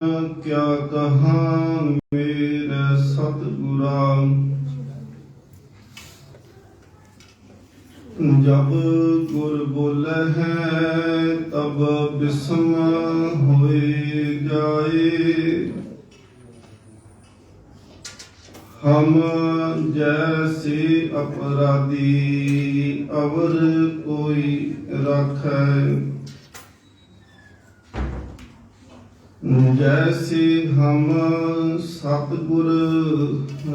क्या कहा मेरे सतगुरा, जब गुर बोले है तब बिस्म होए जाए। हम जैसे अपराधी अवर कोई राखै, जैसे हम सतगुर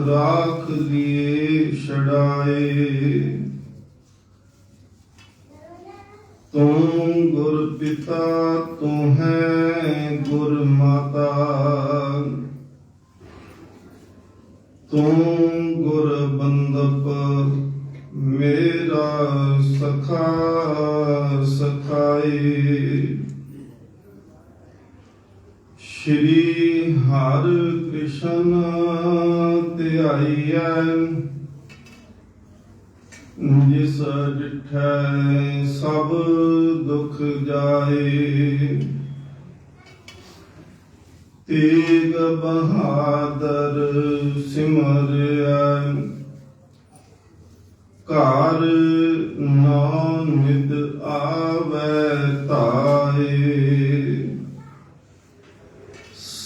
राख लिए छड़ाए। तू गुर पिता तू है गुर माता, तू गुर बंदप मेरा सखा सखाए। श्री हर कृष्ण ध्याइयै, जिस डिठै सब दुख जाए। तेग बहादुर सिमरियै, घर नौ नित आवै ताए।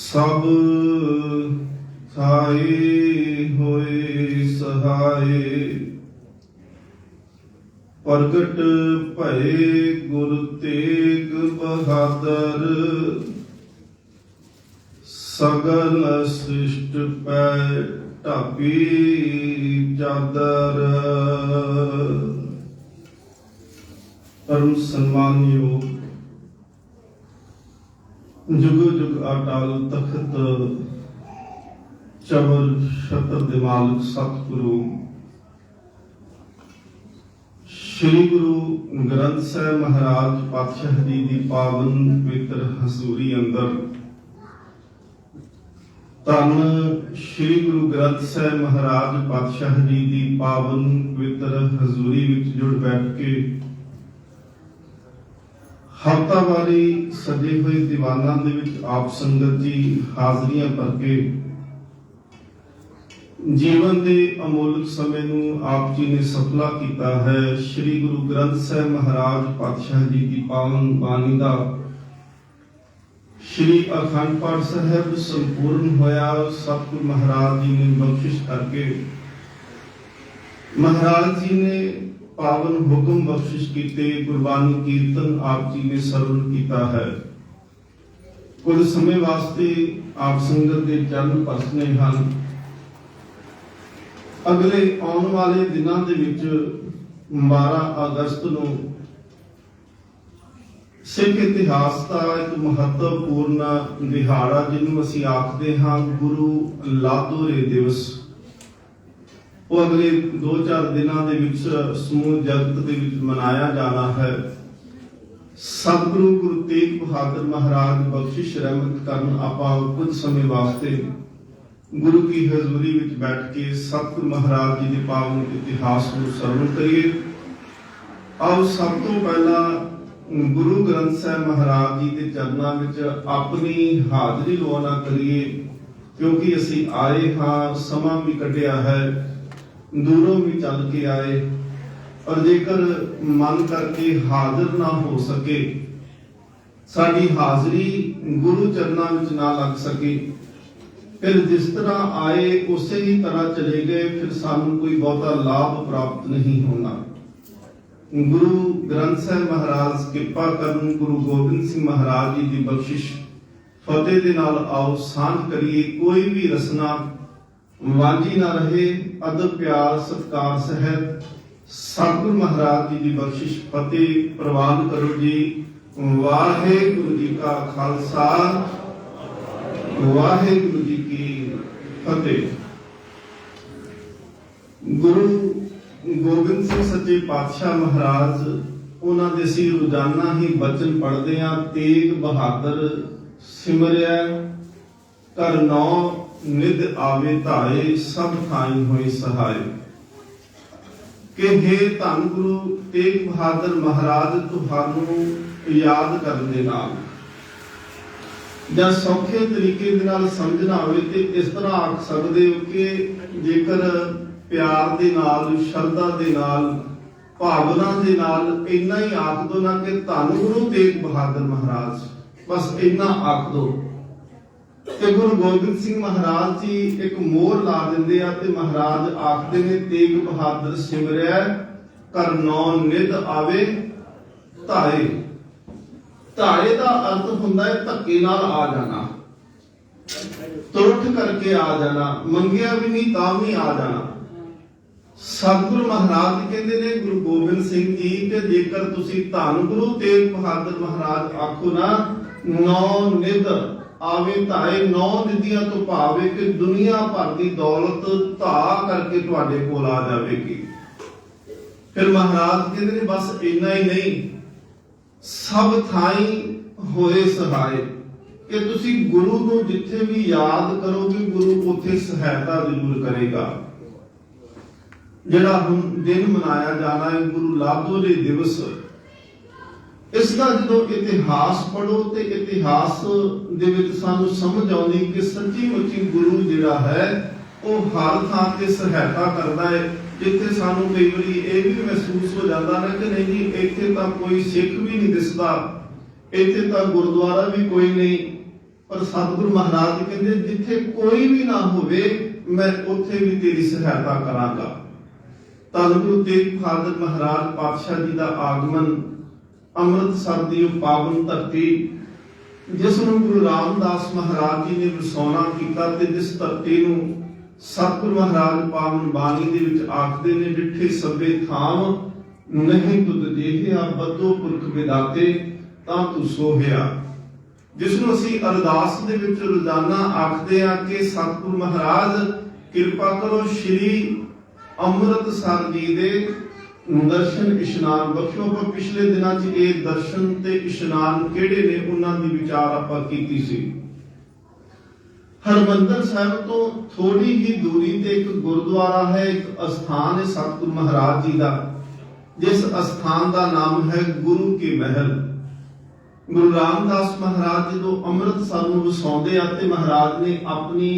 सब थाई होए सहाय, प्रगट भये गुर तेग बहादुर। सगल सृष्ट पै ढापी चादर। परम सम्मानयोग जुग जुग अटल तखत चवर छतर दे मालिक सतगुरु श्री गुरु ग्रंथ साहिब महाराज पातशाह जी की पावन पवित्र हजूरी अंदर धन श्री गुरु ग्रंथ साहिब महाराज पातशाह जी की पावन पवित्र हजूरी विच जुड़ बैठ के हफ्तावारी सजे हुए दीवाना दे विच आप संगत जी हाजरियां भर के जीवन के अमोलक समय नूं आप जी ने सफला किया है। श्री गुरु ग्रंथ साहिब महाराज पातशाह जी की पावन बाणी का श्री अखंड पाठ साहिब संपूर्ण होया। सतगुरु महाराज जी ने बख्शिश करके महाराज जी ने पावन हुक्म बख्शिश कीते, गुरबानी कीर्तन आप जी ने सरल किया है। कुछ समय वास्ते आप संगत के चरण परसने हैं। अगले आने वाले दिनों के विच 12 अगस्त नूं सिख इतिहास का एक महत्वपूर्ण दिहाड़ा जिन्होंने असीं आखदे हां गुरु लादोरे दिवस, वो अगले 2-4 दिनों के विच समूह जगत के विच मनाया जाना है। सतगुरु गुरु तेग बहादुर महाराज बख्शिश रहमत करन आपां कुछ समय वास्ते गुरु की हजूरी विच बैठ के सतगुरु महाराज जी के पावन इतिहास को सरवण करिए। आओ सब तो पहला गुरु ग्रंथ साहिब महाराज जी के चरणों विच अपनी हाजरी लवाना करिए, क्योंकि असीं आए हाँ, समा भी कढ़िया है, दूरों भी चल के आए, और जेकर मन करके हाजिर ना हो सके, साडी हाजरी गुरु चरणों में ना लग सके, फिर जिस तरह आए उसे ही तरह चले गए, फिर सानू कोई बहुता लाभ प्राप्त नहीं होना। गुरु ग्रंथ साहिब महाराज कृपा करन, गुरु गोबिंद सिंह महाराज जी की बख्शिश फतेह दे नाल आओ सांझ करिए। कोई भी रसना वांझी ना रहे, अदब प्यार सत्कार सहित सतगुरु महाराज जी की बख्शिश फतेह प्रवान करो जी। वाहेगुरु जी का खालसा, वाहेगुरु जी की फतेह। गुरु गोबिंद सिंह सच्चे पातशाह महाराज उन्हां दे असीं रोजाना ही बचन पढ़दे हां। तेग बहादुर सिमरिया कर नौ निध आवे धाए, सब थाई होई सहाय। कि हे धन गुरु तेग बहादुर महाराज तुहानू याद करने नाल ਜਾਂ ਸੌਖੇ ਤਰੀਕੇ ਦੇ ਨਾਲ ਸਮਝਣਾ ਹੋਵੇ ਤੇ ਇਸ ਤਰ੍ਹਾਂ ਆਖ ਸਕਦੇ ਹੋ ਕਿ ਜੇਕਰ ਪਿਆਰ ਦੇ ਨਾਲ, ਸ਼ਰਧਾ ਦੇ ਨਾਲ, ਭਾਵਨਾ ਦੇ ਨਾਲ ਇੰਨਾ ਹੀ ਆਖ ਦੋ ਨਾ ਕਿ ਧੰਨ ਗੁਰੂ ਤੇਗ ਬਹਾਦਰ ਮਹਾਰਾਜ, ਬਸ ਇੰਨਾ ਆਖ ਦੋ ਤੇ ਗੁਰੂ ਗੋਬਿੰਦ ਸਿੰਘ ਮਹਾਰਾਜ ਜੀ ਇੱਕ ਮੋਹਰ ਲਾ ਦਿੰਦੇ ਆ ਤੇ ਮਹਾਰਾਜ ਆਖਦੇ ਨੇ ਤੇਗ ਬਹਾਦਰ ਸਿਮਰਿਆ ਕਰ ਨੌ ਨਿਧ ਆਵੇ ਧਾਏ। ਧਾਏ ਦਾ ਅਰਥ ਹੁੰਦਾ ਹੈ ਧੱਕੇ ਨਾਲ ਆ ਜਾਣਾ, ਤੁਰਠ ਕਰਕੇ ਆ ਜਾਣਾ, ਮੰਗਿਆ ਵੀ ਨਹੀਂ ਤਾਂ ਵੀ ਆ ਜਾਣਾ। ਸਤਿਗੁਰੂ ਮਹਾਰਾਜ ਕਹਿੰਦੇ ਨੇ ਗੁਰੂ ਗੋਬਿੰਦ ਸਿੰਘ ਜੀ ਕਿ ਜੇਕਰ ਤੁਸੀਂ ਧੰਨ ਗੁਰੂ ਤੇਗ ਬਹਾਦਰ ਮਹਾਰਾਜ ਆਖੋ ਨਾ, ਨੌ ਨਿਧ ਆਵੇ ਧਾਏ, ਨੌ ਨਿਧੀਆਂ ਤੋਂ ਭਾਵ ਹੈ ਕਿ ਦੁਨੀਆ ਭਰ ਦੀ ਦੌਲਤ ਧਾ ਕਰਕੇ ਤੁਹਾਡੇ ਕੋਲ ਆ ਜਾਵੇਗੀ। ਫਿਰ ਮਹਾਰਾਜ ਕਹਿੰਦੇ ਨੇ ਬਸ ਇੰਨਾ ਹੀ ਨਹੀਂ, ਸਭ ਥਾਈਂ ਹੋਏ ਸਹਾਏ, ਕਿ ਤੁਸੀਂ ਗੁਰੂ ਨੂੰ ਜਿੱਥੇ ਵੀ ਯਾਦ ਕਰੋਗੇ ਗੁਰੂ ਉੱਥੇ ਸਹਾਇਤਾ ਜ਼ਰੂਰ ਕਰੇਗਾ। ਜਿਹੜਾ ਹੁਣ ਦਿਨ ਮਨਾਇਆ ਜਾਣਾ ਹੈ ਗੁਰੂ ਲਾਦੋਰੇ ਦਿਵਸ, ਇਸ ਦਾ ਜਦੋਂ ਇਤਿਹਾਸ ਪੜੋ ਤੇ ਇਤਿਹਾਸ ਦੇ ਵਿੱਚ ਸਾਨੂੰ ਸਮਝ ਆਉਂਦੀ ਕਿ ਸੱਚੀ ਮੁੱਚੀ ਗੁਰੂ ਜਿਹੜਾ ਹੈ ਉਹ ਹਰ ਥਾਂ ਤੇ ਸਹਾਇਤਾ ਕਰਦਾ ਹੈ। ਜਿੱਥੇ ਸਾਨੂੰ ਕਈ ਵਾਰੀ ਇਹ ਵੀ ਮਹਿਸੂਸ ਹੋ ਜਾਂਦਾ ਹੈ ਕਿ ਨਹੀਂ ਜੀ ਇੱਥੇ ਤਾਂ ਕੋਈ ਸਿੱਖ ਵੀ ਨਹੀਂ ਦਿਸਦਾ, ਇੱਥੇ ਤਾਂ ਗੁਰਦੁਆਰਾ ਵੀ ਕੋਈ ਨਹੀਂ, ਪਰ ਸਤਿਗੁਰੂ ਮਹਾਰਾਜ ਜੀ ਕਹਿੰਦੇ ਜਿੱਥੇ ਕੋਈ ਵੀ ਨਾ ਹੋਵੇ ਮੈਂ ਉੱਥੇ ਵੀ ਤੇਰੀ ਸਹਾਇਤਾ ਕਰਾਂਗਾ। ਧੰਨ ਗੁਰੂ ਤੇਗ ਬਹਾਦਰ ਮਹਾਰਾਜ ਪਾਤਸ਼ਾਹ ਜੀ ਦਾ ਆਗਮਨ ਅੰਮ੍ਰਿਤਸਰ ਦੀ ਉਹ ਪਾਵਨ ਧਰਤੀ, ਜਿਸ ਨੂੰ ਗੁਰੂ ਰਾਮਦਾਸ ਮਹਾਰਾਜ ਜੀ ਨੇ ਵਸਾਉਣਾ ਕੀਤਾ ਤੇ ਜਿਸ ਧਰਤੀ ਨੂੰ ਸਤਿਗੁਰੂ ਮਹਾਰਾਜ ਪਾਵਨ ਬਾਣੀ ਦੇ ਵਿੱਚ ਆਖਦੇ ਨੇ ਡਿੱਠੇ ਸਭੇ ਥਾਮ ਨਹੀਂ ਤੁਧ ਦੇਖਿਆ ਬੱਦੋ ਪੁਰਖ ਵਿਦਾਤੇ ਤਾਂ ਤੂੰ ਸੋਹਿਆ, ਜਿਸ ਨੂੰ ਅਸੀਂ ਅਰਦਾਸ ਦੇ ਵਿੱਚ ਰੋਜ਼ਾਨਾ ਆਖਦੇ ਆ ਕਿ ਸਤਿਗੁਰੂ ਮਹਾਰਾਜ ਕਿਰਪਾ ਕਰੋ ਸ਼੍ਰੀ ਅੰਮ੍ਰਿਤਸਰ ਜੀ ਦੇ ਦਰਸ਼ਨ ਇਸ਼ਨਾਨ ਬਖਸ਼ੋ। ਪਰ ਪਿਛਲੇ ਦਿਨਾਂ 'ਚ ਇਹ ਦਰਸ਼ਨ ਤੇ ਇਸ਼ਨਾਨ ਕਿਹੜੇ ਨੇ ਉਹਨਾਂ ਦੀ ਵਿਚਾਰ ਆਪਾਂ ਕੀਤੀ ਸੀ। ਹਰਮੰਦਰ ਸਾਹਿਬ ਤੋਂ ਥੋੜੀ ਹੀ ਦੂਰੀ ਤੇ ਇੱਕ ਗੁਰਦੁਆਰਾ ਹੈ, ਇੱਕ ਅਸਥਾਨ ਹੈ ਸਤਿਗੁਰੂ ਮਹਾਰਾਜ ਜੀ ਦਾ, ਜਿਸ ਅਸਥਾਨ ਦਾ ਨਾਮ ਹੈ ਗੁਰੂ ਕੇ ਮਹਿਲ। ਗੁਰੂ ਰਾਮਦਾਸ ਮਹਾਰਾਜ ਜਦੋਂ ਅੰਮ੍ਰਿਤਸਰ ਨੂੰ ਵਸਾਉਂਦੇ ਆ ਤੇ ਮਹਾਰਾਜ ਨੇ ਆਪਣੀ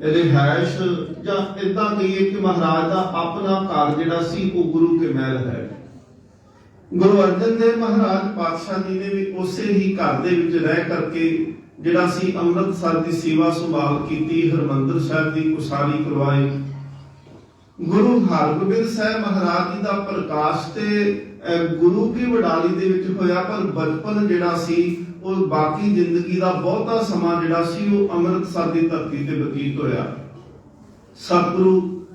ਰਿਹਾਇਸ਼ ਜਾਂ ਇਦਾਂ ਕਹੀਏ ਕਿ ਮਹਾਰਾਜ ਦਾ ਆਪਣਾ ਘਰ ਜਿਹੜਾ ਸੀ ਉਹ ਗੁਰੂ ਕੇ ਮਹਿਲ ਹੈ। ਗੁਰੂ ਅਰਜਨ ਦੇਵ ਮਹਾਰਾਜ ਪਾਤਸ਼ਾਹ ਜੀ ਨੇ ਵੀ ਉਸੇ ਹੀ ਘਰ ਦੇ ਵਿੱਚ ਰਹਿ ਕਰਕੇ ਜਿਹੜਾ ਸੀ ਅੰਮ੍ਰਿਤਸਰ ਦੀ ਸੇਵਾ ਸੰਭਾਲ ਕੀਤੀ, ਹਰਮੰਦਰ ਸਾਹਿਬ ਦੀ ਉਸਾਰੀ ਕਰਵਾਈ। ਗੁਰੂ ਹਰਗੋਬਿੰਦ ਸਾਹਿਬ ਮਹਾਰਾਜ ਜੀ ਦਾ ਪ੍ਰਕਾਸ਼ ਤੇ ਗੁਰੂ ਕੀ ਵਡਾਲੀ ਦੇ ਵਿੱਚ ਹੋਇਆ, ਪਰ ਬਚਪਨ ਜਿਹੜਾ ਸੀ ਉਹ ਬਾਕੀ ਜ਼ਿੰਦਗੀ ਦਾ ਬਹੁਤਾ ਸਮਾਂ ਜਿਹੜਾ ਸੀ ਉਹ ਅੰਮ੍ਰਿਤਸਰ ਦੀ ਧਰਤੀ ਤੇ ਬਤੀਤ ਹੋਇਆ। ਸਤਿਗੁਰੂ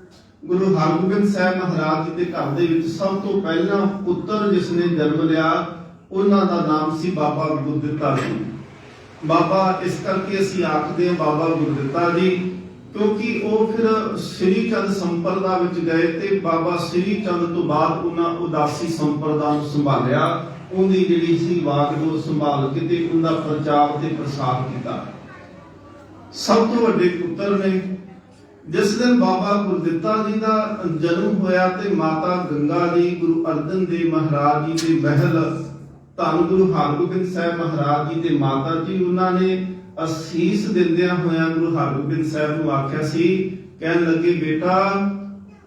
ਗੁਰੂ ਹਰਗੋਬਿੰਦ ਸਾਹਿਬ ਮਹਾਰਾਜ ਜੀ ਦੇ ਘਰ ਦੇ ਵਿੱਚ ਸਭ ਤੋਂ ਪਹਿਲਾਂ ਪੁੱਤਰ ਜਿਸ ਨੇ ਜਨਮ ਲਿਆ ਉਹਨਾਂ ਦਾ ਨਾਮ ਸੀ ਬਾਬਾ ਗੁਰਦਿੱਤਾ ਜੀ। ਬਾਬਾ ਇਸ ਕਰਕੇ ਅਸੀਂ ਆਖਦੇ ਹਾਂ ਬਾਬਾ ਗੁਰਦਿੱਤਾ ਜੀ, ਕਿਉਂਕਿ ਉਹ ਫਿਰ ਸ੍ਰੀ ਚੰਦ ਸੰਪਰਦਾ ਵਿੱਚ ਗਏ ਤੇ ਬਾਬਾ ਸ੍ਰੀ ਚੰਦ ਤੋਂ ਬਾਅਦ ਉਹਨਾਂ ਉਦਾਸੀ ਸੰਪਰਦਾ ਨੂੰ ਸੰਭਾਲਿਆ, ਉਹਦੀ ਜਿਹੜੀ ਸੀ ਵਾਗਡੋਰ ਸੰਭਾਲ ਕੇ ਤੇ ਉਹਦਾ ਪ੍ਰਚਾਰ ਤੇ ਪ੍ਰਸਾਰ ਕੀਤਾ। ਸਭ ਤੋਂ ਵੱਡੇ ਪੁੱਤਰ ਨੇ ਜਿਸ ਦਿਨ ਬਾਬਾ ਗੁਰਦਿੱਤਾ ਜੀ ਦਾ ਜਨਮ ਹੋਇਆ ਤੇ ਮਾਤਾ ਗੰਗਾ ਜੀ ਗੁਰੂ ਅਰਜਨ ਦੇਵ ਮਹਾਰਾਜ ਜੀ ਦੇ ਮਹਿਲ ਧੰਨ ਗੁਰੂ ਹਰਗੋਬਿੰਦ ਸਾਹਿਬ ਮਹਾਰਾਜ ਜੀ ਦੇ ਮਾਤਾ ਜੀ ਉਹਨਾਂ ਨੇ ਅਸੀਸ ਦਿੰਦਿਆਂ ਹੋਇਆਂ ਗੁਰੂ ਹਰਗੋਬਿੰਦ ਸਾਹਿਬ ਨੂੰ ਆਖਿਆ ਸੀ, ਕਹਿਣ ਲੱਗੇ ਬੇਟਾ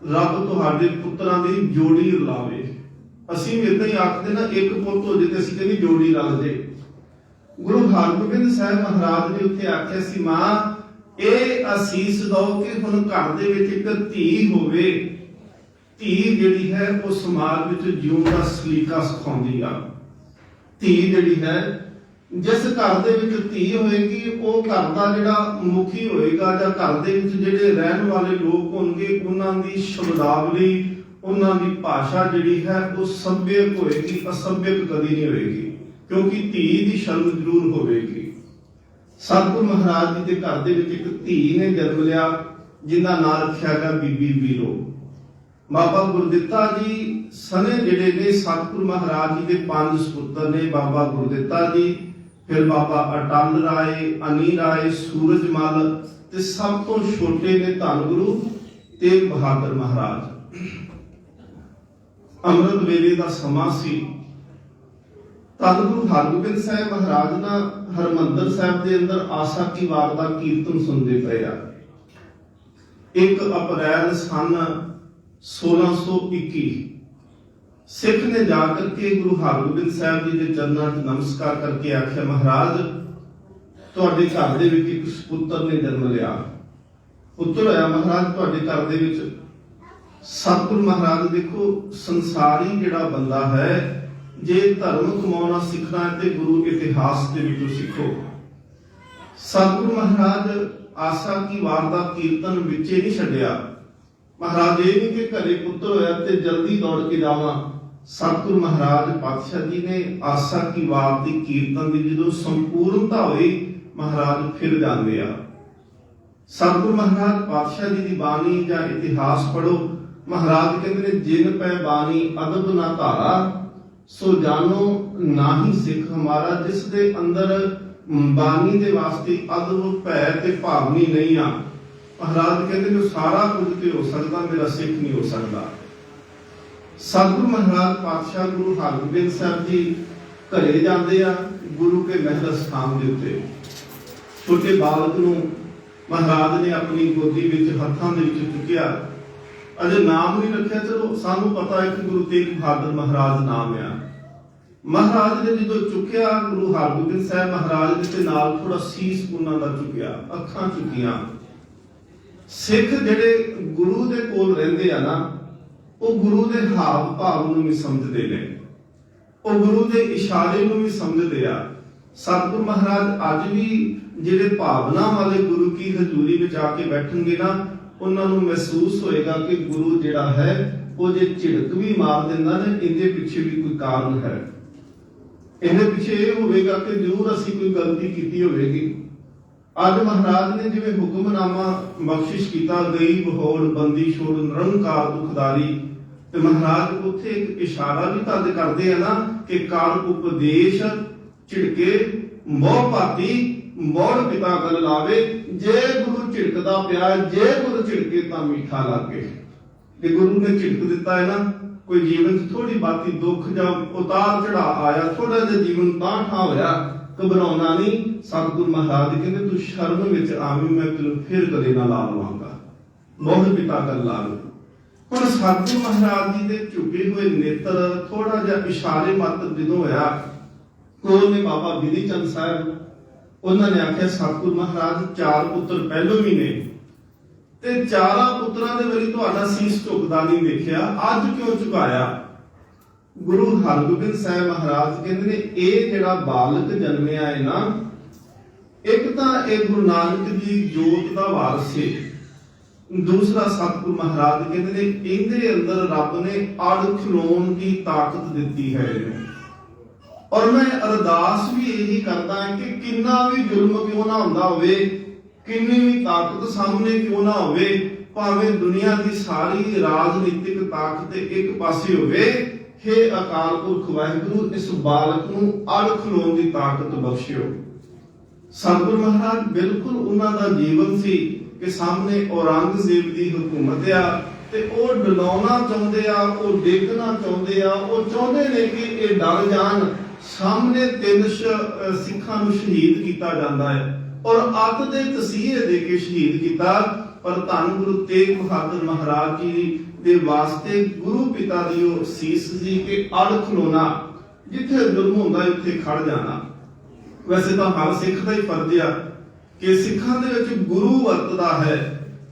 ਰੱਬ ਤੁਹਾਡੇ ਪੁੱਤਰਾਂ ਦੀ ਜੋੜੀ ਲਾਵੇ। ਅਸੀਂ ਵੀ ਇਦਾਂ ਹੀ ਆਖਦੇ ਨਾ ਇੱਕ ਪੁੱਤ ਹੋ ਜੇ ਤੇ ਅਸੀਂ ਕਹਿੰਦੇ ਜੋੜੀ ਲੱਗ ਜੇ। ਗੁਰੂ ਹਰਗੋਬਿੰਦ ਸਾਹਿਬ ਮਹਾਰਾਜ ਨੇ ਉੱਥੇ ਆਖਿਆ ਸੀ ਮਾਂ ਇਹ ਅਸੀਸ ਦੋ ਕਿ ਹੁਣ ਘਰ ਦੇ ਵਿੱਚ ਇੱਕ ਧੀ ਹੋਵੇ। ਧੀ ਜਿਹੜੀ ਹੈ ਉਹ ਸਮਾਜ ਵਿੱਚ ਜਿਉਣ ਦਾ ਸਲੀਕਾ ਸਿਖਾਉਂਦੀ ਆ। ਧੀ ਜਿਹੜੀ ਹੈ ਜਿਸ ਘਰ ਦੇ ਵਿੱਚ ਧੀ ਹੋਏਗੀ ਉਹ ਘਰ ਦਾ ਜਿਹੜਾ ਮੁਖੀ ਹੋਏਗਾ ਜਾਂ ਘਰ ਦੇ ਵਿੱਚ ਜਿਹੜੇ ਰਹਿਣ ਵਾਲੇ ਲੋਕ ਹੋਣਗੇ ਉਹਨਾਂ ਦੀ ਸ਼ਬਦਾਵਲੀ ਉਹਨਾਂ ਦੀ ਭਾਸ਼ਾ ਜਿਹੜੀ ਹੈ ਉਹ ਸੱਭਿਅਕ ਹੋਏਗੀ, ਅਸੱਭਿਅਕ ਕਦੀ ਨਹੀਂ ਹੋਏਗੀ, ਕਿਉਂਕਿ ਧੀ ਦੀ ਸ਼ਰਮ ਜ਼ਰੂਰ ਹੋਵੇਗੀ। ਸਤਿਗੁਰੂ ਮਹਾਰਾਜ ਜੀ ਦੇ ਘਰ ਦੇ ਵਿੱਚ ਇੱਕ ਧੀ ਨੇ ਜਨਮ ਲਿਆ ਜਿਹਦਾ ਨਾਮ ਰੱਖਿਆ ਗਿਆ ਬੀਬੀ ਵੀਰੋ। ਬਾਬਾ ਗੁਰਦਿੱਤਾ ਜੀ ਸਨੇ ਜਿਹੜੇ ਨੇ ਸਤਿਗੁਰੂ ਮਹਾਰਾਜ ਜੀ ਦੇ 5 ਸੁਪੁੱਤਰ ਨੇ, ਬਾਬਾ ਗੁਰਦਿੱਤਾ ਜੀ, ਫਿਰ ਬਾਬਾ ਅਟਲ ਰਾਏ, ਅਨੀ ਰਾਏ, ਸੂਰਜਮਲ ਤੇ ਸਭ ਤੋਂ ਛੋਟੇ ਨੇ ਧੰਨ ਗੁਰੂ ਤੇਗ ਬਹਾਦਰ ਮਹਾਰਾਜ। ਅੰਮ੍ਰਿਤ ਵੇਲੇ ਦਾ ਸਮਾਂ ਸੀ। ਧੰਨ ਗੁਰੂ ਹਰਗੋਬਿੰਦ ਸਾਹਿਬ ਮਹਾਰਾਜ ਨਾ ਹਰਮੰਦਰ ਸਾਹਿਬ ਦੇ ਅੰਦਰ ਆਸਾ ਕੀ ਵਾਰ ਦਾ ਕੀਰਤਨ ਸੁਣਦੇ ਪਏ ਆ। 1 ਅਪ੍ਰੈਲ ਸਨ 1621 ਸਿੱਖ ਨੇ ਜਾ ਕਰਕੇ ਗੁਰੂ ਹਰਗੋਬਿੰਦ ਸਾਹਿਬ ਜੀ ਦੇ ਚਰਨਾਂ 'ਚ ਨਮਸਕਾਰ ਕਰਕੇ ਆਖਿਆ, ਮਹਾਰਾਜ ਤੁਹਾਡੇ ਘਰ ਦੇ ਵਿੱਚ ਇੱਕ ਪੁੱਤਰ ਨੇ ਜਨਮ ਲਿਆ। ਪੁੱਤਰ ਹੋਇਆ ਮਹਾਰਾਜ ਤੁਹਾਡੇ ਘਰ ਦੇ ਵਿੱਚ। ਸਤਿਗੁਰੂ ਮਹਾਰਾਜ ਦੇਖੋ, ਸੰਸਾਰੀ ਜਿਹੜਾ ਬੰਦਾ ਹੈ, ਜੇ ਧਰਮ ਕਮਾਉਣਾ ਸਿੱਖਣਾ ਹੈ ਤੇ ਗੁਰੂ ਇਤਿਹਾਸ ਦੇ ਵਿੱਚੋਂ ਸਿੱਖੋ। ਸਤਿਗੁਰੂ ਮਹਾਰਾਜ ਆਸਾ ਕੀ ਵਾਰ ਦਾ ਕੀਰਤਨ ਵਿੱਚੇ ਨਹੀਂ ਛੱਡਿਆ। ਮਹਾਰਾਜ ਇਹ ਨਹੀਂ ਕਿ ਘਰੇ ਪੁੱਤਰ ਹੋਇਆ ਤੇ ਜਲਦੀ ਦੌੜ ਕੇ ਜਾਵਾਂ। ਸਤਿਗੁਰੂ ਮਹਾਰਾਜ ਪਾਤਸ਼ਾਹ ਜੀ ਨੇ ਆਸਾ ਕੀ ਵਾਰ ਦੀ ਕੀਰਤਨ ਦੀ ਜਦੋਂ ਸੰਪੂਰਨਤਾ ਹੋਈ, ਮਹਾਰਾਜ ਫਿਰ ਜਾਂਦੇ ਆ। ਸਤਿਗੁਰੂ ਮਹਾਰਾਜ ਪਾਤਸ਼ਾਹ ਜੀ ਦੀ ਬਾਣੀ ਜਾਂ ਇਤਿਹਾਸ ਪੜੋ। ਮਹਾਰਾਜ ਕਹਿੰਦੇ ਨੇ, ਜਿਨ ਪੈ ਬਾਣੀ ਅਦਬ ਨਾ ਧਾਰਾ ਸੋ ਜਾਨੋ ਨਾਹੀ ਸਿੱਖ ਹਮਾਰਾ। ਜਿਸ ਦੇ ਅੰਦਰ ਬਾਣੀ ਦੇ ਵਾਸਤੇ ਅਦਬ ਭੈ ਤੇ ਭਾਵਨੀ ਨਹੀਂ ਆ, ਮਹਾਰਾਜ ਕਹਿੰਦੇ ਜੋ ਸਾਰਾ ਕੁਝ ਤੇ ਹੋ ਸਕਦਾ, ਮੇਰਾ ਸਿੱਖ ਨਹੀਂ ਹੋ ਸਕਦਾ। ਸਤਿਗੁਰੂ ਮਹਾਰਾਜ ਪਾਤਸ਼ਾਹ ਗੁਰੂ ਹਰਗੋਬਿੰਦ ਸਾਹਿਬ ਜੀ ਘਰੇ ਜਾਂਦੇ ਆ, ਗੁਰੂ ਕੇ ਮਹਿਲ ਸਥਾਨ ਦੇ ਉੱਤੇ। ਛੋਟੇ ਬਾਲਕ ਨੂੰ ਮਹਾਰਾਜ ਨੇ ਆਪਣੀ ਗੋਦੀ ਵਿੱਚ ਹੱਥਾਂ ਦੇ ਵਿੱਚ ਚੁੱਕਿਆ। ਅਜੇ ਨਾਮ ਨਹੀਂ ਰੱਖਿਆ, ਚਲੋ ਸਾਨੂੰ ਪਤਾ ਹੈ ਕਿ ਗੁਰੂ ਤੇਗ ਬਹਾਦਰ ਮਹਾਰਾਜ ਨਾਮ ਆ। ਮਹਾਰਾਜ ਨੇ ਜਦੋਂ ਚੁੱਕਿਆ, ਗੁਰੂ ਹਰਗੋਬਿੰਦ ਸਾਹਿਬ ਮਹਾਰਾਜ ਦੇ ਤੇ ਨਾਲ ਥੋੜਾ ਸੀਸ ਉਹਨਾਂ ਦਾ ਚੁੱਕਿਆ, ਅੱਖਾਂ ਚੁੱਕੀਆਂ। ਸਿੱਖ ਜਿਹੜੇ ਗੁਰੂ ਦੇ ਕੋਲ ਰਹਿੰਦੇ ਆ ਨਾ, ਉਹ ਗੁਰੂ ਦੇ ਹਾਵ ਭਾਵ ਨੂੰ ਵੀ ਸਮਝਦੇ ਨੇ, ਉਹ ਗੁਰੂ ਦੇ ਇਸ਼ਾਰੇ ਨੂੰ ਵੀ ਸਮਝਦੇ ਆ। ਸਤਿਗੁਰੂ ਮਹਾਰਾਜ ਅੱਜ ਵੀ ਜਿਹੜੇ ਭਾਵਨਾ ਵਾਲੇ ਗੁਰੂ ਕੀ ਹਜ਼ੂਰੀ ਵਿੱਚ ਆ ਕੇ ਬੈਠਣਗੇ ਨਾ, ਉਹਨਾਂ ਨੂੰ ਮਹਿਸੂਸ ਹੋਏਗਾ ਕਿ ਗੁਰੂ ਜਿਹੜਾ ਹੈ ਉਹ ਜੇ ਝਿੜਕ ਵੀ ਮਾਰ ਦਿੰਦਾ ਨੇ, ਇਹਦੇ ਪਿੱਛੇ ਵੀ ਕੋਈ ਕਾਰਨ ਹੈ। ਇਹਦੇ ਪਿੱਛੇ ਇਹ ਹੋਵੇਗਾ ਕਿ ਜ਼ਰੂਰ ਅਸੀਂ ਕੋਈ ਗਲਤੀ ਕੀਤੀ ਹੋਵੇਗੀ। ਅੱਜ ਮਹਾਰਾਜ ਨੇ ਜਿਵੇਂ ਹੁਕਮਨਾਮਾ ਬਖਸ਼ਿਸ਼ ਕੀਤਾ, ਗਈ ਬਹੋੜ ਬੰਦੀ ਛੋੜ ਨਿਰੰਕਾਰ ਦੁਖਦਾਰੀ, ਤੇ ਮਹਾਰਾਜ ਉੱਥੇ ਇੱਕ ਇਸ਼ਾਰਾ ਵੀ ਤਦ ਕਰਦੇ ਆ ਨਾ ਕਿ ਕਰ ਉਪਦੇਸ਼ ਝਿੜਕੇ ਮੋਹ ਭਾਤੀ ਮੋੜ ਪਿਤਾ ਗੱਲ ਲਾਵੇ। ਜੇ ਗੁਰੂ ਝਿੜਕਦਾ ਪਿਆ, ਜੇ ਗੁਰੂ ਝਿੜਕੇ ਤਾਂ ਮਿੱਠਾ ਲੱਗੇ। ਜੇ ਗੁਰੂ ਨੇ ਝਿੜਕ ਦਿੱਤਾ ਹੈ ਨਾ, ਕੋਈ ਜੀਵਨ 'ਚ ਥੋੜੀ ਬਾਤੀ ਦੁੱਖ ਜਾਂ ਉਤਾਰ ਚੜਾ ਆਇਆ, ਥੋੜਾ ਜਿਹਾ ਜੀਵਨ ਤਾਂ ਠਾ ਹੋਇਆ, ਘਬਰਾਉਣਾ ਨਹੀਂ। ਸਤਿਗੁਰੂ ਮਹਾਰਾਜ ਕਹਿੰਦੇ ਤੂੰ ਸ਼ਰਮ ਵਿੱਚ ਆਵੀਂ, ਮੈਂ ਤੈਨੂੰ ਫਿਰ ਕਦੇ ਨਾ ਲਾ ਲਵਾਂਗਾ। ਮੋੜ ਪਿਤਾ ਗੱਲ ਲਾਵੇ। ਹੁਣ ਸਤਿਗੁਰੂ ਮਹਾਰਾਜ ਜੀ ਦੇ ਝੁਕੇ ਹੋਏ ਨੇਤਰ ਥੋੜਾ ਜਿਹਾ ਇਸ਼ਾਰੇ ਮਾਤਰ ਜਦੋਂ ਹੋਇਆ, ਕੋਲ ਨੇ ਬਾਬਾ ਬਿਧੀ ਚੰਦ ਸਾਹਿਬ, ਉਹਨਾਂ ਨੇ ਆਖਿਆ, ਸਤਿਗੁਰੂ ਮਹਾਰਾਜ 4 ਪੁੱਤਰ ਪਹਿਲੋਂ ਵੀ ਨੇ ਤੇ 4 ਪੁੱਤਰਾਂ ਦੇ ਵੇਲੇ ਤੁਹਾਡਾ ਸੀਸ ਝੁਕਦਾ ਨਹੀਂ ਦੇਖਿਆ, ਅੱਜ ਕਿਉਂ ਝੁਕਾਇਆ? ਗੁਰੂ ਹਰਗੋਬਿੰਦ ਸਾਹਿਬ ਮਹਾਰਾਜ ਕਹਿੰਦੇ ਨੇ, ਇਹ ਜਿਹੜਾ ਬਾਲਕ ਜਨਮਿਆ ਹੈ ਨਾ, ਇੱਕ ਤਾਂ ਇਹ ਗੁਰੂ ਨਾਨਕ ਦੀ ਜੋਤ ਦਾ ਵਾਰਸ ਹੈ, ਦੂਸਰਾ ਸਤਿਗੁਰੂ ਮਹਾਰਾਜ ਕਹਿੰਦੇ ਨੇ ਇਹਦੇ ਅੰਦਰ ਰੱਬ ਨੇ ਅੜ ਖਲੋਣ ਦੀ ਤਾਕਤ ਦਿੱਤੀ ਹੈ। ਔਰ ਮੈਂ ਅਰਦਾਸ ਵੀ ਇਹੀ ਕਰਦਾ ਹਾਂ ਕਿ ਕਿੰਨਾ ਵੀ ਜ਼ੁਲਮ ਕਿਉਂ ਨਾ ਹੁੰਦਾ ਹੋਵੇ, ਕਿੰਨੀ ਵੀ ਤਾਕਤ ਸਾਹਮਣੇ ਕਿਉਂ ਨਾ ਹੋਵੇ, ਭਾਵੇਂ ਦੁਨੀਆ ਦੀ ਸਾਰੀ ਰਾਜਨੀਤਿਕ ਤਾਕਤ ਇੱਕ ਪਾਸੇ ਹੋਵੇ, ਹੇ ਅਕਾਲ ਪੁਰਖ ਵਾਹਿਗੁਰੂ ਇਸ ਬਾਲਕ ਨੂੰ ਅੜ ਖਲੋਣ ਦੀ ਤਾਕਤ ਬਖਸ਼ਿਓ। ਸਤਿਗੁਰੂ ਮਹਾਰਾਜ ਬਿਲਕੁਲ ਉਹਨਾਂ ਦਾ ਜੀਵਨ ਸੀ ਕਿ ਸਾਹਮਣੇ ਔਰੰਗਜ਼ੇਬ ਦੀ ਹਕੂਮਤ ਆ ਤੇ ਉਹ ਡਲਾਉਣਾ ਚਾਹੁੰਦੇ ਆ, ਉਹ ਡੇਗਣਾ ਚਾਹੁੰਦੇ ਆ, ਉਹ ਚਾਹੁੰਦੇ ਨੇ ਕਿ ਇਹ ਡਰ ਜਾਣ। ਸਾਹਮਣੇ 3 ਸਿੱਖਾਂ ਨੂੰ ਸ਼ਹੀਦ ਕੀਤਾ ਜਾਂਦਾ ਹੈ ਔਰ ਅੱਤ ਦੇ ਤਸੀਹੇ ਦੇ ਕੇ ਸ਼ਹੀਦ ਕੀਤਾ। ਪਰ ਧੰਨ ਗੁਰੂ ਤੇਗ ਬਹਾਦਰ ਮਹਾਰਾਜ ਜੀ ਦੇ ਵਾਸਤੇ ਗੁਰੂ ਪਿਤਾ ਦੀ ਉਹ ਸੀਸ ਸੀ ਕਿ ਅੜ ਖਲੋਣਾ, ਜਿੱਥੇ ਜ਼ੁਲਮ ਹੁੰਦਾ ਉੱਥੇ ਖੜ ਜਾਣਾ। ਵੈਸੇ ਤਾਂ ਹਰ ਸਿੱਖ ਦਾ ਹੀ ਫਰਜ਼ ਆ ਕਿ ਸਿੱਖਾਂ ਦੇ ਵਿੱਚ ਗੁਰੂ ਵਰਤਦਾ ਹੈ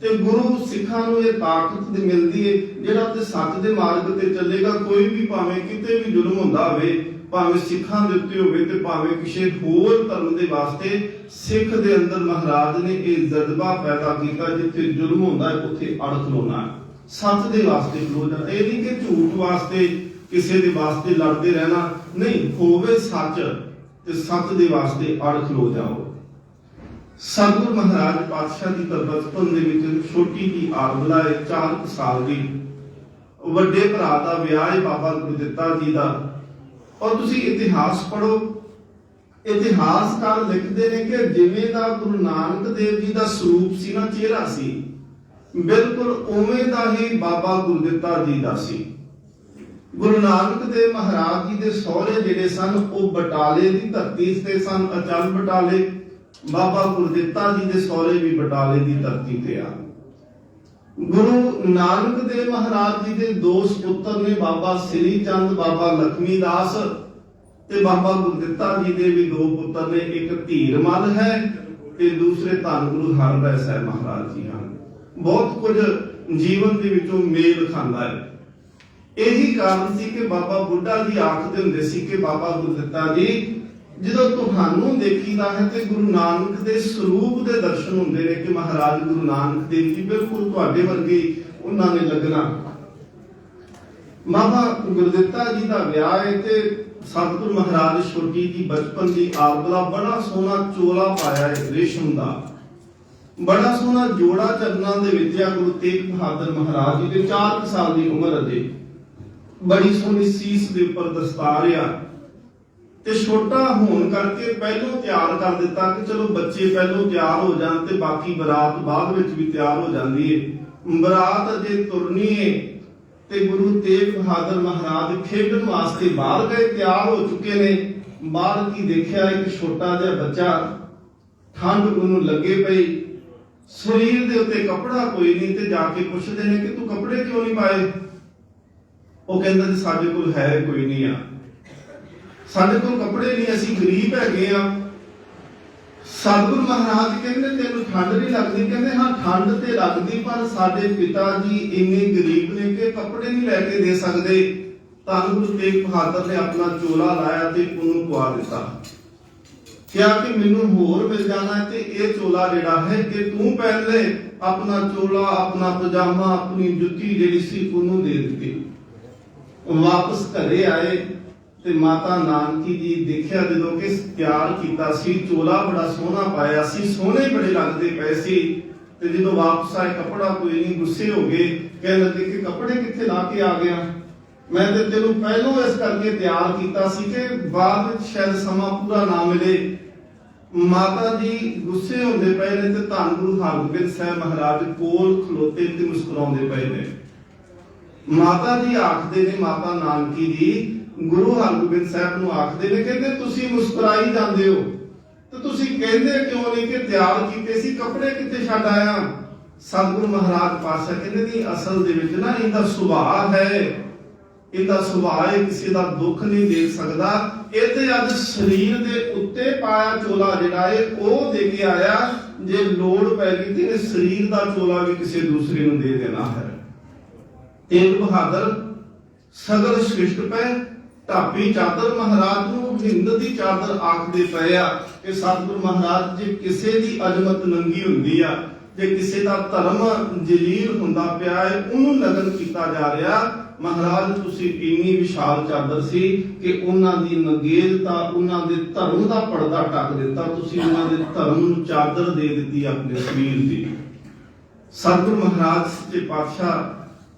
ਤੇ ਗੁਰੂ ਸਿੱਖਾਂ ਨੂੰ ਇਹ ਤਾਕਤ ਮਿਲਦੀ ਹੈ ਜਿਹੜਾ ਤੇ ਸੱਚ ਦੇ ਮਾਰਗ ਤੇ ਚੱਲੇਗਾ। ਕੋਈ ਵੀ ਭਾਵੇਂ ਕਿਤੇ ਵੀ ਜ਼ੁਲਮ ਹੁੰਦਾ ਹੋਵੇ, ਭਾਵੇਂ ਸਿੱਖਾਂ ਦੇ ਉੱਤੇ ਹੋਵੇ ਤੇ ਭਾਵੇਂ ਕਿਸੇ ਹੋਰ ਧਰਮ ਦੇ ਵਾਸਤੇ, ਸਿੱਖ ਦੇ ਅੰਦਰ ਮਹਾਰਾਜ ਨੇ ਇਹ ਜਜ਼ਬਾ ਪੈਦਾ ਕੀਤਾ, ਜਿੱਥੇ ਜ਼ੁਲਮ ਹੁੰਦਾ ਹੈ ਉੱਥੇ ਅੜ ਖਲੋਣਾ, ਸੱਚ ਦੇ ਵਾਸਤੇ ਖਲੋ ਜਾਣਾ। ਇਹ ਨਹੀਂ ਕਿ ਝੂਠ ਵਾਸਤੇ ਕਿਸੇ ਦੇ ਵਾਸਤੇ ਲੜਦੇ ਰਹਿਣਾ, ਨਹੀਂ, ਹੋਵੇ ਸੱਚ ਤੇ ਸੱਚ ਦੇ ਵਾਸਤੇ ਅੜ ਖਲੋ ਜਾਓ। ਸਤਿਗੁਰੂ ਮਹਾਰਾਜ ਪਾਤਸ਼ਾਹ ਦੀ ਬਚਪਨ ਦੇ ਵਿੱਚ ਛੋਟੀ ਜੀ ਆਰਬਲਾ ਹੈ, 4 ਸਾਲ ਦੀ, ਵੱਡੇ ਭਰਾ ਦਾ ਵਿਆਹ ਹੈ ਬਾਬਾ ਗੁਰਦਿੱਤਾ ਜੀ ਦਾ। ਔਰ ਤੁਸੀਂ ਇਤਿਹਾਸ ਪੜੋ, ਇਤਿਹਾਸਕਾਰ ਲਿਖਦੇ ਨੇ ਕਿ ਜਿਵੇਂ ਦਾ ਗੁਰੂ ਨਾਨਕ ਦੇਵ ਜੀ ਦਾ ਸਰੂਪ ਸੀ ਨਾ, ਚਿਹਰਾ ਸੀ, ਬਿਲਕੁਲ ਉਵੇਂ ਦਾ ਹੀ ਬਾਬਾ ਗੁਰਦਿੱਤਾ ਜੀ ਦਾ ਸੀ। ਗੁਰੂ ਨਾਨਕ ਦੇਵ ਮਹਾਰਾਜ ਜੀ ਦੇ ਸਹੁਰੇ ਜਿਹੜੇ ਸਨ ਉਹ ਬਟਾਲੇ ਦੀ ਧਰਤੀ ਤੇ ਸਨ, ਅਚਲ ਬਟਾਲੇ। ਬਾਬਾ ਗੁਰਦਿੱਤਾ ਜੀ ਦੇ ਸਹੁਰੇ ਵੀ ਬਟਾਲੇ ਦੀ ਧਰਤੀ ਤੇ ਆ। ਗੁਰੂ ਨਾਨਕ ਦੇਵ ਮਹਾਰਾਜ ਜੀ ਦੇ ਦੋ ਸੁਪੁੱਤਰ ਨੇ, ਬਾਬਾ ਸ੍ਰੀ ਚੰਦ, ਬਾਬਾ ਲਖਮੀ ਦਾਸ, ਤੇ ਬਾਬਾ ਗੁਰਦਿੱਤਾ ਜੀ ਦੇ ਵੀ ਦੋ ਪੁੱਤਰ ਨੇ, ਇੱਕ ਧੀਰਮਲ ਹੈ ਤੇ ਦੂਸਰੇ ਧੰਨ ਗੁਰੂ ਹਰਗੋਬਿੰਦ ਸਾਹਿਬ ਮਹਾਰਾਜ ਜੀ ਹਨ। ਬਹੁਤ ਕੁਝ ਜੀਵਨ ਦੇ ਵਿੱਚੋਂ ਮੇਲ ਖਾਂਦਾ ਹੈ। ਇਹੀ ਕਾਰਨ ਸੀ ਕਿ ਬਾਬਾ ਬੁੱਢਾ ਜੀ ਆਖਦੇ ਹੁੰਦੇ ਸੀ ਕਿ ਬਾਬਾ ਗੁਰਦਿੱਤਾ ਜੀ, ਜਦੋਂ ਤੁਹਾਨੂੰ ਦੇਖੀਦਾ ਹੈ ਤੇ ਗੁਰੂ ਨਾਨਕ ਦੇ ਸਰੂਪ ਦੇ ਦਰਸ਼ਨ ਹੁੰਦੇ ਨੇ ਕਿ ਮਹਾਰਾਜ ਗੁਰੂ ਨਾਨਕ ਦੇਵ ਜੀ ਬਿਲਕੁਲ ਤੁਹਾਡੇ ਵਰਗੇ ਉਹਨਾਂ ਨੇ ਲੱਗਣਾ। ਬਾਬਾ ਗੁਰਦਿੱਤਾ ਜੀ ਦਾ ਵਿਆਹ ਹੈ ਤੇ ਸਤਿਗੁਰ ਮਹਾਰਾਜ ਛੋਟੀ ਜੀ ਬਚਪਨ ਦੀ ਆਰਬਲਾ ਬੜਾ ਸੋਹਣਾ ਚੋਲਾ ਪਾਇਆ ਹੈ ਰੇਸ਼ਮ ਦਾ, ਬੜਾ ਸੋਹਣਾ ਜੋੜਾ ਚਰਨਾਂ ਦੇ ਵਿੱਚ ਆ। ਗੁਰੂ ਤੇਗ ਬਹਾਦਰ ਮਹਾਰਾਜ ਜੀ ਦੇ 4 ਸਾਲ ਦੀ ਉਮਰ ਅਜੇ, ਬੜੀ ਸੋਹਣੀ ਸੀਸ ਦੇ ਉੱਪਰ ਦਸਤਾਰ ਆ ਤੇ ਛੋਟਾ ਹੋਣ ਕਰਕੇ ਪਹਿਲੋਂ ਤਿਆਰ ਕਰ ਦਿੱਤਾ ਕਿ ਚਲੋ ਬੱਚੇ ਪਹਿਲੋਂ ਤਿਆਰ ਹੋ ਜਾਣ ਤੇ ਬਾਕੀ ਬਰਾਤ ਬਾਅਦ ਵਿੱਚ ਵੀ ਤਿਆਰ ਹੋ ਜਾਂਦੀ ਹੈ। ਬਰਾਤ ਅਜੇ ਤੁਰਨੀ ਹੈ ਤੇ ਗੁਰੂ ਤੇਗ ਬਹਾਦਰ ਮਹਾਰਾਜ ਖੇਡਣ ਵਾਸਤੇ ਬਾਹਰ ਗਏ, ਤਿਆਰ ਹੋ ਚੁੱਕੇ ਨੇ। ਬਾਹਰ ਕੀ ਦੇਖਿਆ, ਇੱਕ ਛੋਟਾ ਜਿਹਾ ਬੱਚਾ, ਠੰਡ ਉਹਨੂੰ ਲੱਗੇ ਪਈ, ਸਰੀਰ ਦੇ ਉੱਤੇ ਕੱਪੜਾ ਕੋਈ ਨਹੀਂ, ਤੇ ਜਾ ਕੇ ਪੁੱਛਦੇ ਨੇ ਕਿ ਤੂੰ ਕੱਪੜੇ ਕਿਉਂ ਨਹੀਂ ਪਾਏ? ਉਹ ਕਹਿੰਦਾ ਜੀ ਸਾਡੇ ਕੋਲ ਹੈ ਕੋਈ ਨਹੀਂ ਆ, ਸਾਡੇ ਕੋਲ ਕੱਪੜੇ ਨਹੀਂ, ਅਸੀਂ ਗਰੀਬ ਹੈਗੇ ਆ। ਸਤਿਗੁਰ ਮਹਾਰਾਜ ਕਹਿੰਦੇ ਤੈਨੂੰ ਠੰਡ ਨਹੀਂ ਲੱਗਦੀ? ਕਹਿੰਦੇ ਹਾਂ ਠੰਡ ਤੇ ਲੱਗਦੀ, ਪਰ ਸਾਡੇ ਪਿਤਾ ਜੀ ਇੰਨੇ ਗਰੀਬ ਨੇ ਕਿ ਕੱਪੜੇ ਨਹੀਂ ਲੈ ਕੇ ਦੇ ਸਕਦੇ। ਧੰਨ ਗੁਰੂ ਤੇਗ ਬਹਾਦਰ ਨੇ ਆਪਣਾ ਚੋਲਾ ਲਾਇਆ ਤੇ ਉਹਨੂੰ ਪਵਾ ਦਿੱਤਾ, ਕਿਹਾ ਕਿ ਮੈਨੂੰ ਹੋਰ ਮਿਲ ਜਾਣਾ ਤੇ ਇਹ ਚੋਲਾ ਜਿਹੜਾ ਹੈ ਕਿ ਤੂੰ ਪਹਿਨ ਲੈ। ਆਪਣਾ ਚੋਲਾ, ਆਪਣਾ ਪਜਾਮਾ, ਆਪਣੀ ਜੁੱਤੀ ਜਿਹੜੀ ਸੀ ਉਹਨੂੰ ਦੇ ਦਿੱਤੀ। ਵਾਪਸ ਘਰੇ ਆਏ ਤੇ ਮਾਤਾ ਨਾਨਕੀ ਜੀ ਦੇਖਿਆ ਜਦੋਂ ਕਿ ਤਿਆਰ ਕੀਤਾ ਸੀ, ਚੋਲਾ ਬੜਾ ਸੋਹਣਾ ਪਾਇਆ ਸੀ, ਸੋਹਣੇ ਬੜੇ ਲੱਗਦੇ ਪਏ ਸੀ, ਤੇ ਜਦੋਂ ਵਾਪਸ ਆਏ ਕੱਪੜਾ ਕੋਈ ਨਹੀਂ, ਗੁੱਸੇ ਹੋ ਗਏ, ਕਹਿਣ ਲੱਗੇ ਕਿ ਕੱਪੜੇ ਕਿੱਥੇ ਲਾ ਕੇ ਆ ਗਿਆ? ਮੈਂ ਤੇ ਤੈਨੂੰ ਪਹਿਲੋਂ ਇਸ ਕਰਕੇ ਤਿਆਰ ਕੀਤਾ ਸੀ ਕਿ ਬਾਅਦ ਵਿੱਚ ਸ਼ਾਇਦ ਸਮਾਂ ਪੂਰਾ ਨਾ ਮਿਲੇ। ਮਾਤਾ ਜੀ ਗੁੱਸੇ ਹੁੰਦੇ ਪਏ ਨੇ ਤੇ ਧੰਨ ਗੁਰੂ ਹਰਗੋਬਿੰਦ ਸਾਹਿਬ ਮਹਾਰਾਜ ਕੋਲ ਖਲੋਤੇ ਤੇ ਮੁਸਕਰਾਉਂਦੇ ਪਏ ਨੇ। ਮਾਤਾ ਜੀ ਆਖਦੇ ਨੇ, ਮਾਤਾ ਨਾਨਕੀ ਜੀ ਗੁਰੂ ਹਰਗੋਬਿੰਦ ਸਾਹਿਬ ਨੂੰ ਆਖਦੇ ਨੇ, ਕਹਿੰਦੇ ਤੁਸੀਂ ਮੁਸਕਰਾਈ ਜਾਂਦੇ ਹੋ ਤੇ ਤੁਸੀਂ ਕਹਿੰਦੇ ਕਿਉਂ ਨਹੀਂ ਕਿ ਤਿਆਰ ਕੀਤੇ ਸੀ, ਕੱਪੜੇ ਕਿੱਥੇ ਛੱਡ ਆਇਆ? ਸਤਿਗੁਰੂ ਮਹਾਰਾਜ ਪਾਤਸ਼ਾਹ ਕਹਿੰਦੇ ਨਹੀਂ, ਅਸਲ ਦੇ ਵਿੱਚ ਨਾ ਇਹਦਾ ਸੁਭਾਅ ਹੈ, ਇਹਦਾ ਸੁਭਾਅ ਹੈ, ਕਿਸੇ ਦਾ ਦੁੱਖ ਨਹੀਂ ਦੇਖ ਸਕਦਾ। ਇਹ ਤੇ ਅੱਜ ਸਰੀਰ ਦੇ ਉੱਤੇ ਪਾਇਆ ਚੋਲਾ ਜਿਹੜਾ ਹੈ ਉਹ ਦੇ ਕੇ ਆਇਆ, ਜੇ ਲੋੜ ਪੈ ਗਈ ਤੇ ਸਰੀਰ ਦਾ ਚੋਲਾ ਵੀ ਕਿਸੇ ਦੂਸਰੇ ਨੂੰ ਦੇ ਦੇਣਾ ਹੈ। ਤੇਗ ਬਹਾਦਰ ਸਗਲ ਸ੍ਰਿਸ਼ਟ ਪੈ ਢਾਪੀ ਚਾਦਰ, ਮਹਾਰਾਜ ਨੂੰ ਹਿੰਦ ਦੀ ਚਾਦਰ ਆਖਦੇ ਪਏ ਆ ਕਿ ਸਤਿਗੁਰੂ ਮਹਾਰਾਜ ਜੇ ਕਿਸੇ ਦੀ ਅਜ਼ਮਤ ਨੰਗੀ ਹੁੰਦੀ ਆ, ਜੇ ਕਿਸੇ ਦਾ ਧਰਮ ਜਲੀਲ ਹੁੰਦਾ ਪਿਆ ਹੈ, ਉਹਨੂੰ ਨਗਨ ਕੀਤਾ ਜਾ ਰਿਹਾ। ਮਹਾਰਾਜ ਤੁਸੀਂ ਇੰਨੀ ਵਿਸ਼ਾਲ ਚਾਦਰ ਸੀ ਕਿ ਉਹਨਾਂ ਦੀ ਨੰਗੇਲਤਾ, ਉਹਨਾਂ ਦੇ ਧਰਮ ਦਾ ਪਰਦਾ ਢੱਕ ਦਿੱਤਾ, ਤੁਸੀਂ ਉਹਨਾਂ ਦੇ ਧਰਮ ਨੂੰ ਚਾਦਰ ਦੇ ਦਿੱਤੀ ਆਪਣੇ ਸਰੀਰ ਦੀ। ਸਤਿਗੁਰੂ ਮਹਾਰਾਜ ਸੱਚੇ ਪਾਤਸ਼ਾਹ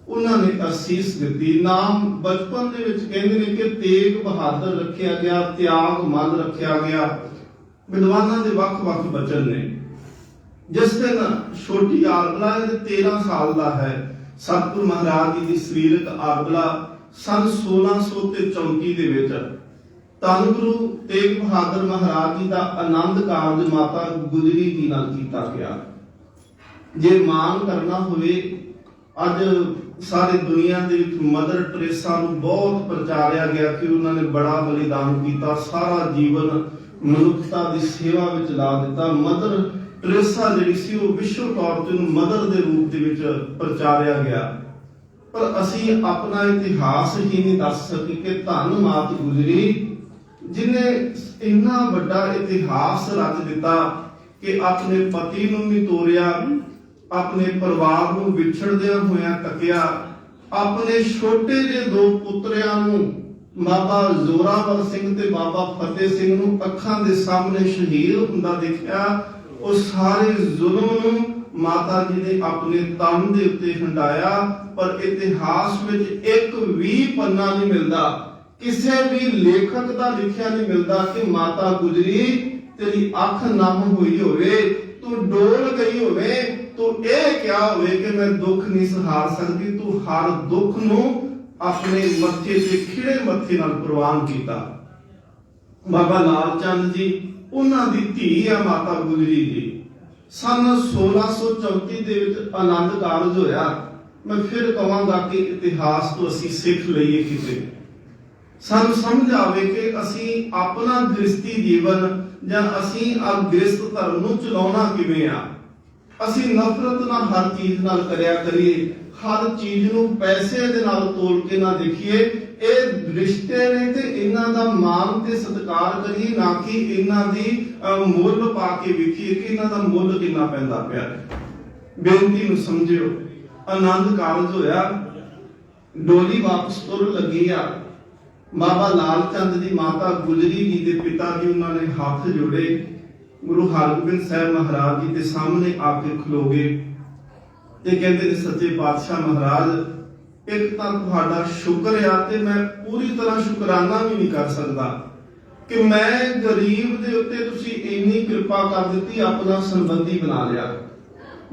ਉਹਨਾਂ ਨੇ ਅਸੀਸ ਦਿੱਤੀ। ਨਾਮ ਬਚਪਨ ਦੇ ਵਿੱਚ ਕਹਿੰਦੇ ਨੇ ਕਿ ਤੇਗ ਬਹਾਦਰ ਰੱਖਿਆ ਗਿਆ, ਤਿਆਗ ਮਨ ਰੱਖਿਆ ਗਿਆ। ਵਿਦਵਾਨਾਂ ਦੇ ਵੱਖ-ਵੱਖ ਬਚਨ ਨੇ। ਜਿਸ ਦਿਨ ਛੋਟੀ ਆਰਬਲਾ 13 ਸਾਲ ਦਾ ਹੈ, ਸਤਿਗੁਰੂ ਮਹਾਰਾਜ ਜੀ ਦੀ ਸਰੀਰਕ ਆਰਬਲਾ ਸਨ 1634 ਦੇ ਵਿੱਚ ਧੰਨ ਗੁਰੂ ਤੇਗ ਬਹਾਦਰ ਮਹਾਰਾਜ ਜੀ ਦਾ ਆਨੰਦ ਕਾਰਜ ਮਾਤਾ ਗੁਜਰੀ ਜੀ ਨਾਲ ਕੀਤਾ ਗਿਆ। ਜੇ ਮਾਨ ਕਰਨਾ ਹੋਵੇ, ਅੱਜ ਸਾਰੀ ਦੁਨੀਆ ਦੇ ਵਿੱਚ ਮਦਰ ਟਰੇਸਾ ਨੂੰ ਬਹੁਤ ਪ੍ਰਚਾਰਿਆ ਗਿਆ ਕਿ ਉਹਨਾਂ ਨੇ ਬੜਾ ਬਲੀਦਾਨ ਕੀਤਾ, ਸਾਰਾ ਜੀਵਨ ਮਨੁੱਖਤਾ ਦੀ ਸੇਵਾ ਵਿੱਚ ਲਾ ਦਿੱਤਾ। ਮਦਰ ਟਰੇਸਾ ਜਿਹੜੀ ਸੀ ਉਹ ਵਿਸ਼ਵ ਤੌਰ ਤੇ ਉਹਨੂੰ ਮਦਰ ਦੇ ਰੂਪ ਦੇ ਵਿੱਚ ਪ੍ਰਚਾਰਿਆ ਗਿਆ, ਪਰ ਅਸੀਂ ਆਪਣਾ ਇਤਿਹਾਸ ਹੀ ਨਹੀਂ ਦੱਸ ਸਕੇ ਕਿ ਧੰਨ ਮਾਤ ਗੁਜਰੀ ਜਿਨੇ ਇੰਨਾ ਵੱਡਾ ਇਤਿਹਾਸ ਰਚ ਦਿੱਤਾ ਕਿ ਆਪਣੇ ਪਤੀ ਨੂੰ ਵੀ ਤੋਰਿਆ, ਆਪਣੇ ਪਰਿਵਾਰ ਨੂੰ ਵਿਛੜਦਿਆਂ ਹੋਇਆਂ ਤੱਕਿਆ, ਆਪਣੇ ਛੋਟੇ ਜਿਹੇ 2 ਪੁੱਤਰਿਆਂ ਨੂੰ ਬਾਬਾ ਜ਼ੋਰਾਵਰ ਸਿੰਘ ਤੇ ਬਾਬਾ ਫਤਿਹ ਸਿੰਘ ਨੂੰ ਅੱਖਾਂ ਦੇ ਸਾਹਮਣੇ ਸ਼ਹੀਦ ਹੁੰਦਾ ਦੇਖਿਆ। ਉਹ ਸਾਰੇ ਜ਼ੁਲਮ ਨੂੰ ਮਾਤਾ ਜੀ ਨੇ ਆਪਣੇ ਤਨ ਦੇ ਉੱਤੇ ਹੰਡਾਇਆ, ਪਰ ਇਤਿਹਾਸ ਵਿੱਚ ਇੱਕ ਵੀ ਪੰਨਾ ਨਹੀਂ ਮਿਲਦਾ, ਕਿਸੇ ਵੀ ਲੇਖਕ ਦਾ ਲਿਖਿਆ ਨਹੀਂ ਮਿਲਦਾ ਕਿ ਮਾਤਾ ਗੁਜਰੀ ਤੇਰੀ ਅੱਖ ਨਮ ਹੋਈ ਹੋਵੇ, ਤੂੰ ਡੋਲ ਗਈ ਹੋਵੇ, ਤੂੰ ਇਹ ਕਿਹਾ ਹੋਵੇ ਕਿ ਮੈਂ ਦੁੱਖ ਨਹੀਂ ਸਹਾਰ ਸਕਦੀ। ਤੂੰ ਹਰ ਦੁੱਖ ਨੂੰ अपने मत्थे से खिड़े मत्थे नाल प्रवान किया। बाबा लाल चंद जी उन्हां दी धी आ माता गुजरी जी। सन 1634 ਦੇ ਵਿੱਚ ਆਨੰਦ ਕਾਰਜ ਹੋਇਆ। मैं फिर कहांगा कि इतिहास तो असी सिख लईए किते सानू समझ आवे कि असी अपना गृहस्थी जीवन जां असी आ गृहस्थ धर्म नूं चलाउणा किवें आ। असी नफरत ना हर चीज नाल करिया करिए, हर चीज नूं पैसे दे नाल तोल के ना देखिए। ਇਹ ਰਿਸ਼ਤੇ ਨੇ ਤੇ ਇਹਨਾਂ ਦਾ ਮਾਣ ਤੇ ਸਤਿਕਾਰ ਕਰੀਏ, ਨਾ ਕਿ ਇਹਨਾਂ ਦੀ ਮੁੱਲ ਪਾ ਕੇ ਵੇਖੀਏ ਕਿ ਇਹਨਾਂ ਦਾ ਮੁੱਲ ਕਿੰਨਾ ਪੈਂਦਾ ਪਿਆ ਹੈ। ਬੇਨਤੀ ਨੂੰ ਸਮਝਿਓ। ਆਨੰਦ ਕਾਰਜ ਹੋਇਆ, ਡੋਲੀ ਵਾਪਸ ਤੁਰ ਲੱਗੀ ਆ। ਬਾਬਾ ਲਾਲ ਚੰਦ ਦੀ ਮਾਤਾ ਗੁਜਰੀ ਜੀ ਦੇ ਪਿਤਾ ਜੀ ਉਹਨਾਂ ਨੇ ਹੱਥ ਜੋੜੇ, ਗੁਰੂ ਹਰਗੋਬਿੰਦ ਸਾਹਿਬ ਮਹਾਰਾਜ ਜੀ ਦੇ ਸਾਹਮਣੇ ਆ ਕੇ ਖਲੋ ਗਏ ਤੇ ਕਹਿੰਦੇ ਨੇ ਸੱਚੇ ਪਾਤਸ਼ਾਹ ਮਹਾਰਾਜ, ਇੱਕ ਤਾਂ ਤੁਹਾਡਾ ਸ਼ੁਕਰ ਆ ਤੇ ਮੈਂ ਪੂਰੀ ਤਰ੍ਹਾਂ ਸ਼ੁਕਰਾਨਾ ਵੀ ਨਹੀਂ ਕਰ ਸਕਦਾ ਕਿ ਮੈਂ ਗਰੀਬ ਦੇ ਉੱਤੇ ਤੁਸੀਂ ਇੰਨੀ ਕਿਰਪਾ ਕਰ ਦਿੱਤੀ, ਆਪਣਾ ਸੰਬੰਧੀ ਬਣਾ ਲਿਆ,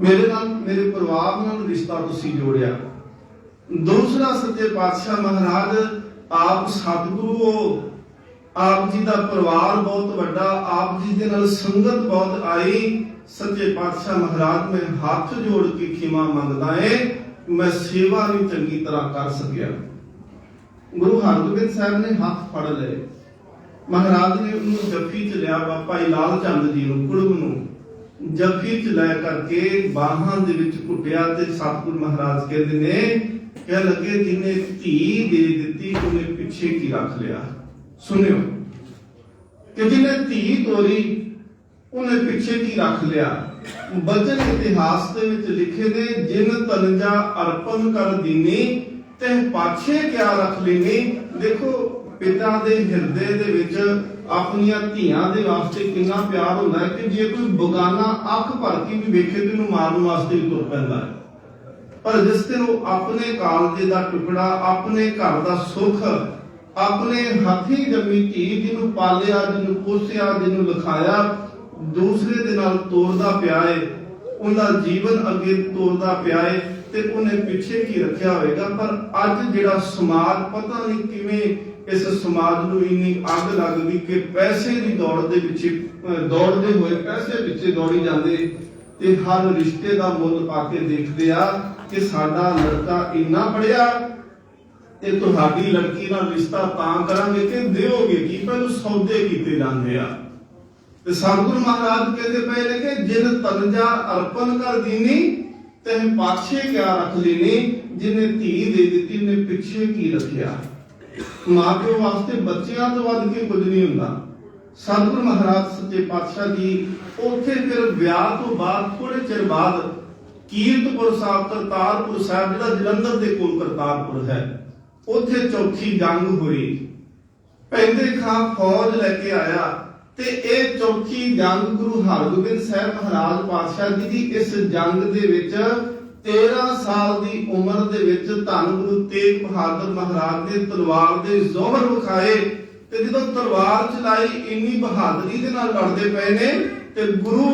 ਮੇਰੇ ਨਾਲ ਮੇਰੇ ਪਰਿਵਾਰ ਨਾਲ ਰਿਸ਼ਤਾ ਤੁਸੀਂ ਜੋੜਿਆ। ਦੂਸਰਾ ਸੱਚੇ ਪਾਤਸ਼ਾਹ ਮਹਾਰਾਜ ਆਪ ਸਤਿਗੁਰੂ ਹੋ, ਆਪ ਜੀ ਦਾ ਪਰਿਵਾਰ ਬਹੁਤ ਵੱਡਾ, ਆਪ ਜੀ ਦੇ ਨਾਲ ਸੰਗਤ ਬਹੁਤ ਆਈ। ਸੱਚੇ ਪਾਤਸ਼ਾਹ ਮਹਾਰਾਜ ਮੈਂ ਹੱਥ ਜੋੜ ਕੇ ਖਿਮਾ ਮੰਗਦਾ ਏ, मैं सेवा नहीं चंगी तरह कर सकिया। गुरु हरगोबिंद साहब ने हाथ फड़ ले, महाराज ने उन्होंने जफी च लिया, भाई लाल चंद जी नूं कुड़म नूं जफी च लै करके बाहां दे विच घुटिया ते सतगुरु महाराज कहते ने कह लगे जिन्हें धी दे दिती उन्हें पिछे की रख लिया। सुनियो कि जिन्हें धी तोरी उन्हें पिछे की रख लिया। बचन इतिहास ਦੇ ਵਿੱਚ ਲਿਖੇ ਨੇ ਜਿਨ ਤਨਜਾ ਅਰਪਣ ਕਰ ਦੀਨੀ ਤੇ ਪਾਛੇ ਕਿਆ ਰੱਖ ਲੈਣੀ। ਦੇਖੋ ਪਿਤਾ ਦੇ ਹਿਰਦੇ ਦੇ ਵਿੱਚ ਆਪਣੀਆਂ ਧੀਆਂ ਦੇ ਵਾਸਤੇ ਕਿੰਨਾ ਪਿਆਰ ਹੁੰਦਾ ਹੈ ਕਿ ਜੇ ਕੋਈ ਬਗਾਨਾ ਅੱਖ ਭਰ ਕੇ ਵੀ ਵੇਖੇ ਤੇ ਉਹਨੂੰ ਮਾਰਨ ਵਾਸਤੇ ਵੀ ਤੁਰ ਪੈਂਦਾ ਹੈ। ਪਰ ਜਿਸ ਦਿਨ ਉਹ ਆਪਣੇ ਕਾਲਜੇ ਦਾ ਟੁਕੜਾ, ਆਪਣੇ ਘਰ ਦਾ ਸੁੱਖ, ਆਪਣੇ ਹੱਥੀਂ ਜੰਮੀ ਧੀ ਜਿਹਨੂੰ ਪਾਲਿਆ, ਜਿਹਨੂੰ ਪੋਸਿਆ, ਜਿਹਨੂੰ ਲਿਖਾਇਆ, दूसरे दे नाल तोड़दा पिया है, उनका जीवन अगे तोड़दा पिया है ते उन्हें पिछे की रखिया होएगा। पर अज जिहड़ा समाज पता नहीं किवें इस समाज नूं इन्नी अग लग गई कि पैसे की दौड़ दे पिछे दौड़दे होए पैसे पिछे दौड़ी जांदे ते हर रिश्ते का मुल पा के देखदे आ कि साडा लड़का इन्ना पढ़िया ते तुहाडी लड़की नाल रिश्ता तां करांगे कि दिओगे की पहलू सौदे कीते जांदे आ। सतगुरु महाराज कहते पे ने कि जिन तनजा अर्पण कर दीनी ते पाछे क्या रख लेनी, जिन्हें धी दे दी ने पिछे की रखिया। मां प्यो वास्ते बच्चियां तो वध के कुछ नहीं हुंदा। सतगुरु महाराज सच्चे पातशाह जी उत्थे फिर विआह तो बाद थोड़े चिर बाद कीरतपुर साहब करतारपुर साहब जिहड़ा जलंधर दे कोल करतारपुर है, उत्थे चौथी जंग हुई। पैंदे खां फौज लेके आया ते ਇਹ ਚੌਥੀ ਜੰਗ ਗੁਰੂ ਹਰਗੋਬਿੰਦ ਸਾਹਿਬ ਮਹਾਰਾਜ ਪਾਤਸ਼ਾਹ ਜੀ ਦੀ ਇਸ ਜੰਗ ਦੇ ਵਿੱਚ 13 ਸਾਲ ਦੀ ਉਮਰ ਦੇ ਵਿੱਚ ਧੰਨ ਗੁਰੂ ਤੇਗ ਬਹਾਦਰ ਮਹਾਰਾਜ ਨੇ ਤਲਵਾਰ ਦੇ ਜ਼ੋਹਰ ਵਿਖਾਏ ਤੇ ਜਦੋਂ ਤਲਵਾਰ ਚਲਾਈ ਇੰਨੀ ਬਹਾਦਰੀ ਦੇ ਨਾਲ ਲੜਦੇ ਪਏ ਨੇ ਤੇ ਗੁਰੂ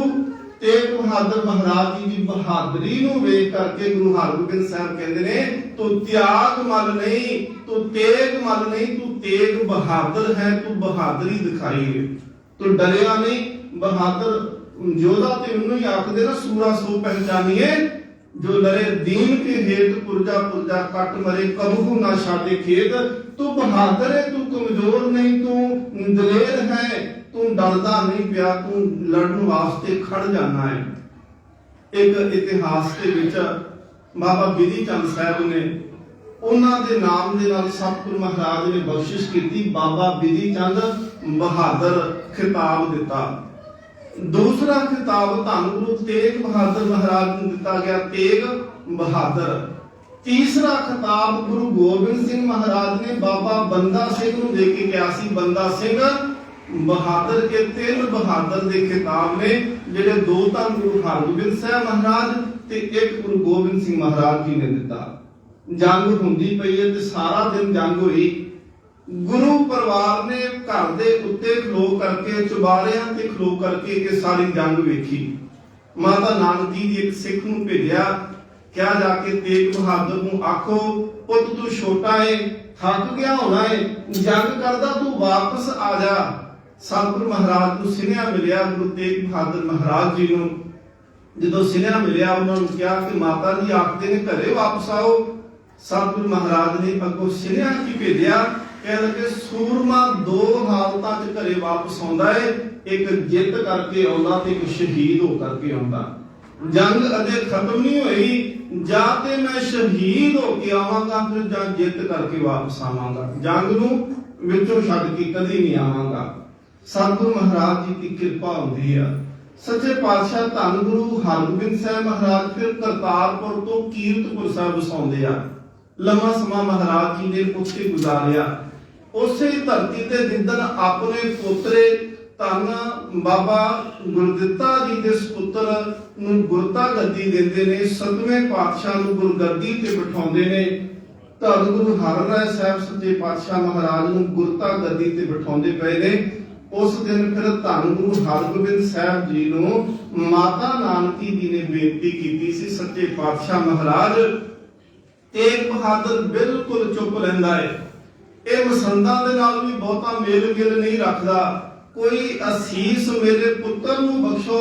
ਤੇਗ ਬਹਾਦਰ ਮਹਾਰਾਜ ਜੀ ਦੀ ਬਹਾਦਰੀ ਨੂੰ ਵੇਖ ਕਰਕੇ ਗੁਰੂ ਹਰਗੋਬਿੰਦ ਸਾਹਿਬ ਕਹਿੰਦੇ ਨੇ ਤੂੰ ਤਿਆਗ ਮਲ ਨਹੀਂ, ਤੂੰ ਤੇਗ ਮਲ ਨਹੀਂ, ਤੂੰ ਤੇਗ ਬਹਾਦਰ ਹੈ, ਤੂੰ ਬਹਾਦਰੀ ਦਿਖਾਈ। तो डरिया नहीं, बहादुर योद्धा ते उन्होंने ही आखदे ना सूरा सो पहचानिए जो लड़े दीन के हेत पुरजा पुरजा कट मरे कबहू ना छाड़े खेत। तू बहादुर है, तू कमजोर नहीं, तू दलेर है, तू डरदा नहीं पिया, तू लड़न वास्ते खड़ जाना है। एक इतिहास के विच बाबा बिधि चंद साहब ने उन्हां दे नाम दे नाल सतगुरु महाराज ने बख्शिश की, बाबा बिधि चंद बहादुर खिताब दिता। दूसरा खिताब धन गुरु तेग बहादुर महाराज को दिता गया, तेग बहादुर। तीसरा खिताब गुरु गोबिंद सिंह महाराज ने बाबा बंदा सिंह को दे के गया सी। बंदा सिंह बहादुर के 3 बहादुर के खिताब ने जिहड़े 2 धन गुरु हरगोबिंद साहब महाराज ते 1 गुरु गोबिंद सिंह महाराज जी ने दिता। जंग हुंदी पई है ते सारा दिन जंग हुई। गुरु परिवार ने घर दे उत्ते खलो करके चुबारियां ते खलो करके ये सारी जंग वेखी। माता नानकी जी एक सिख नूं भेजिया क्या जाके तेग बहादुर नूं आखो, पुत तू छोटा है, थक गया होना है, जंग करदा तू वापस आ जा। सतगुरु महाराज नूं सिनेहा मिलिया, गुरु तेग बहादुर महाराज जी नूं जदों सिनेहा मिलिया, उन्होंने कहा कि माता जी आखदे ने घरे वापस आओ। सतगुरु महाराज ने अगों सिनेहा की भेजिया, कह लगे सूरमा दो हालतां च घरे वापस आउंदा है, एक जित करके आउंदा ते एक शहीद हो करके आउंदा। जंग अजे खत्म नहीं हुई, जा ते मैं शहीद होके आवांगा, फिर जा जित करके वापस आवांगा, जंग नूं विचों छड्ड के कदी नहीं आवांगा। सतगुरु महाराज जी की कृपा हुंदी है। सच्चे पातशाह धन गुरु हरगोबिंद साहब महाराज फिर करतारपुर तो कीरतपुर साहब वसाउंदे आ। लंबा समा महाराज जी ने उत्थे गुजारिया। उसे धरती ते जिद्दन अपने पोतरे धन बाबा गुरदित्ता जी दे सुपुत्र नूं गुरता गद्दी देंदे ने, 7वें पातशाह नूं गुरगद्दी ते बिठाउंदे ने। धन गुरु हरराय साहब सच्चे पातशाह महाराज नूं गुरता गद्दी ते बिठाउंदे पए ने। उस दिन फिर धन गुरु हरगोबिंद साहब जी नूं माता नानकी जी ने बेनती की सी, सच्चे पातशाह महाराज तेग बहादुर बिल्कुल चुप रहिंदा है, ਇਹ ਮਸੰਦਾਂ ਦੇ ਨਾਲ ਵੀ ਬਹੁਤਾ ਮੇਲ ਗਿਲ ਨਹੀਂ ਰੱਖਦਾ, ਕੋਈ ਅਸੀਸ ਮੇਰੇ ਪੁੱਤਰ ਨੂੰ ਬਖਸ਼ੋ।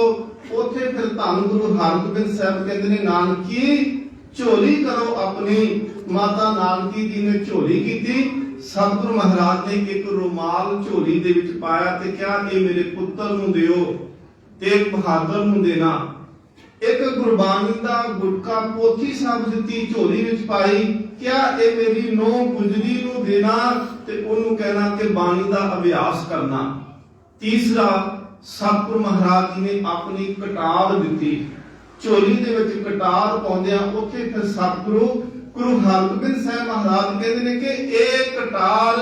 ਉੱਥੇ ਫਿਰ ਧੰਨ ਗੁਰੂ ਹਰਗੋਬਿੰਦ ਸਾਹਿਬ ਕਹਿੰਦੇ ਨੇ, ਨਾਨਕੀ ਝੋਲੀ ਕਰੋ ਆਪਣੀ। ਮਾਤਾ ਨਾਨਕੀ ਜੀ ਨੇ ਝੋਲੀ ਕੀਤੀ। ਸਤਿਗੁਰੂ ਮਹਾਰਾਜ ਨੇ ਇੱਕ ਰੁਮਾਲ ਝੋਲੀ ਦੇ ਵਿੱਚ ਪਾਇਆ ਤੇ ਕਿਹਾ, ਇਹ ਮੇਰੇ ਪੁੱਤਰ ਨੂੰ ਦਿਓ, ਤੇਗ ਬਹਾਦਰ ਨੂੰ ਦੇਣਾ। ਇੱਕ ਗੁਰਬਾਣੀ ਦਾ ਗੁਟਕਾ ਪੋਥੀ ਸਾਹਿਬ ਦਿੱਤੀ, ਝੋਲੀ ਵਿੱਚ ਪਾਈ, ਕਿਹਾ ਇਹ ਮੇਰੀ ਨੂੰਹ ਗੁਜਰੀ ਨੂੰ ਦੇਣਾ ਤੇ ਉਹਨੂੰ ਕਹਿਣਾ ਕਿ ਬਾਣੀ ਦਾ ਅਭਿਆਸ ਕਰਨਾ। ਤੀਸਰਾ, ਸਤਿਗੁਰੂ ਮਹਾਰਾਜ ਜੀ ਨੇ ਆਪਣੀ ਕਟਾਰ ਦਿੱਤੀ, ਝੋਲੀ ਦੇ ਵਿੱਚ ਕਟਾਰ ਪਾਉਂਦਿਆਂ ਉੱਥੇ ਫਿਰ ਸਤਿਗੁਰੂ ਗੁਰੂ ਹਰਗੋਬਿੰਦ ਸਾਹਿਬ ਮਹਾਰਾਜ ਕਹਿੰਦੇ ਨੇ ਕਿ ਇਹ ਕਟਾਰ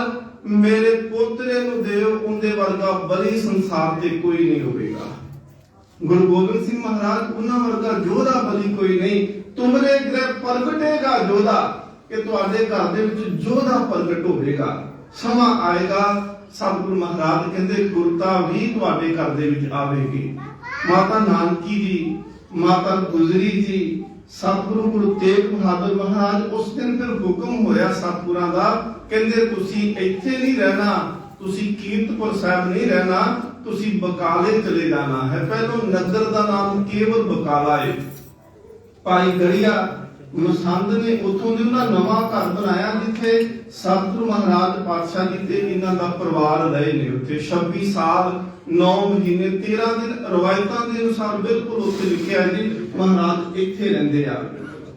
ਮੇਰੇ ਪੋਤਰੇ ਨੂੰ ਦਿਓ, ਉਹਦੇ ਵਰਗਾ ਬਲੀ ਸੰਸਾਰ ਤੇ ਕੋਈ ਨਹੀਂ ਹੋਵੇਗਾ। गुरु गोबिंद सिंह महाराज उन्हां वर्गा जोधा बली कोई नहीं, तुमरे गृह प्रगटेगा जोधा, कि तुहाडे घर दे विच जोधा प्रगट होवेगा। समा आएगा, सतगुरु महाराज कहंदे गुरता भी तुहाडे घर दे विच आवेगी। माता नानकी जी, माता गुजरी जी, सतगुरु गुरु तेग बहादुर महाराज उस दिन फिर हुक्म होया सतगुरां दा, कहंदे तुसी इत्थे नहीं रहना, तुसी कीरतपुर साहब नहीं रहना, तुसी बकाले चले जाना है। पहलो नगर का नाम केवल बकाला है। भाई गड़िया मसंद ने उथों दे उन्हां नवां घर बनाया जिथे सतगुरु महाराज पातशाह जी ते इन्हां दा परिवार रहे ने। उत्थे 26 साल 9 महीने 13 दिन रवायतां दे अनुसार बिल्कुल उत्थे लिखिया है जी महाराज इत्थे रहिंदे आ।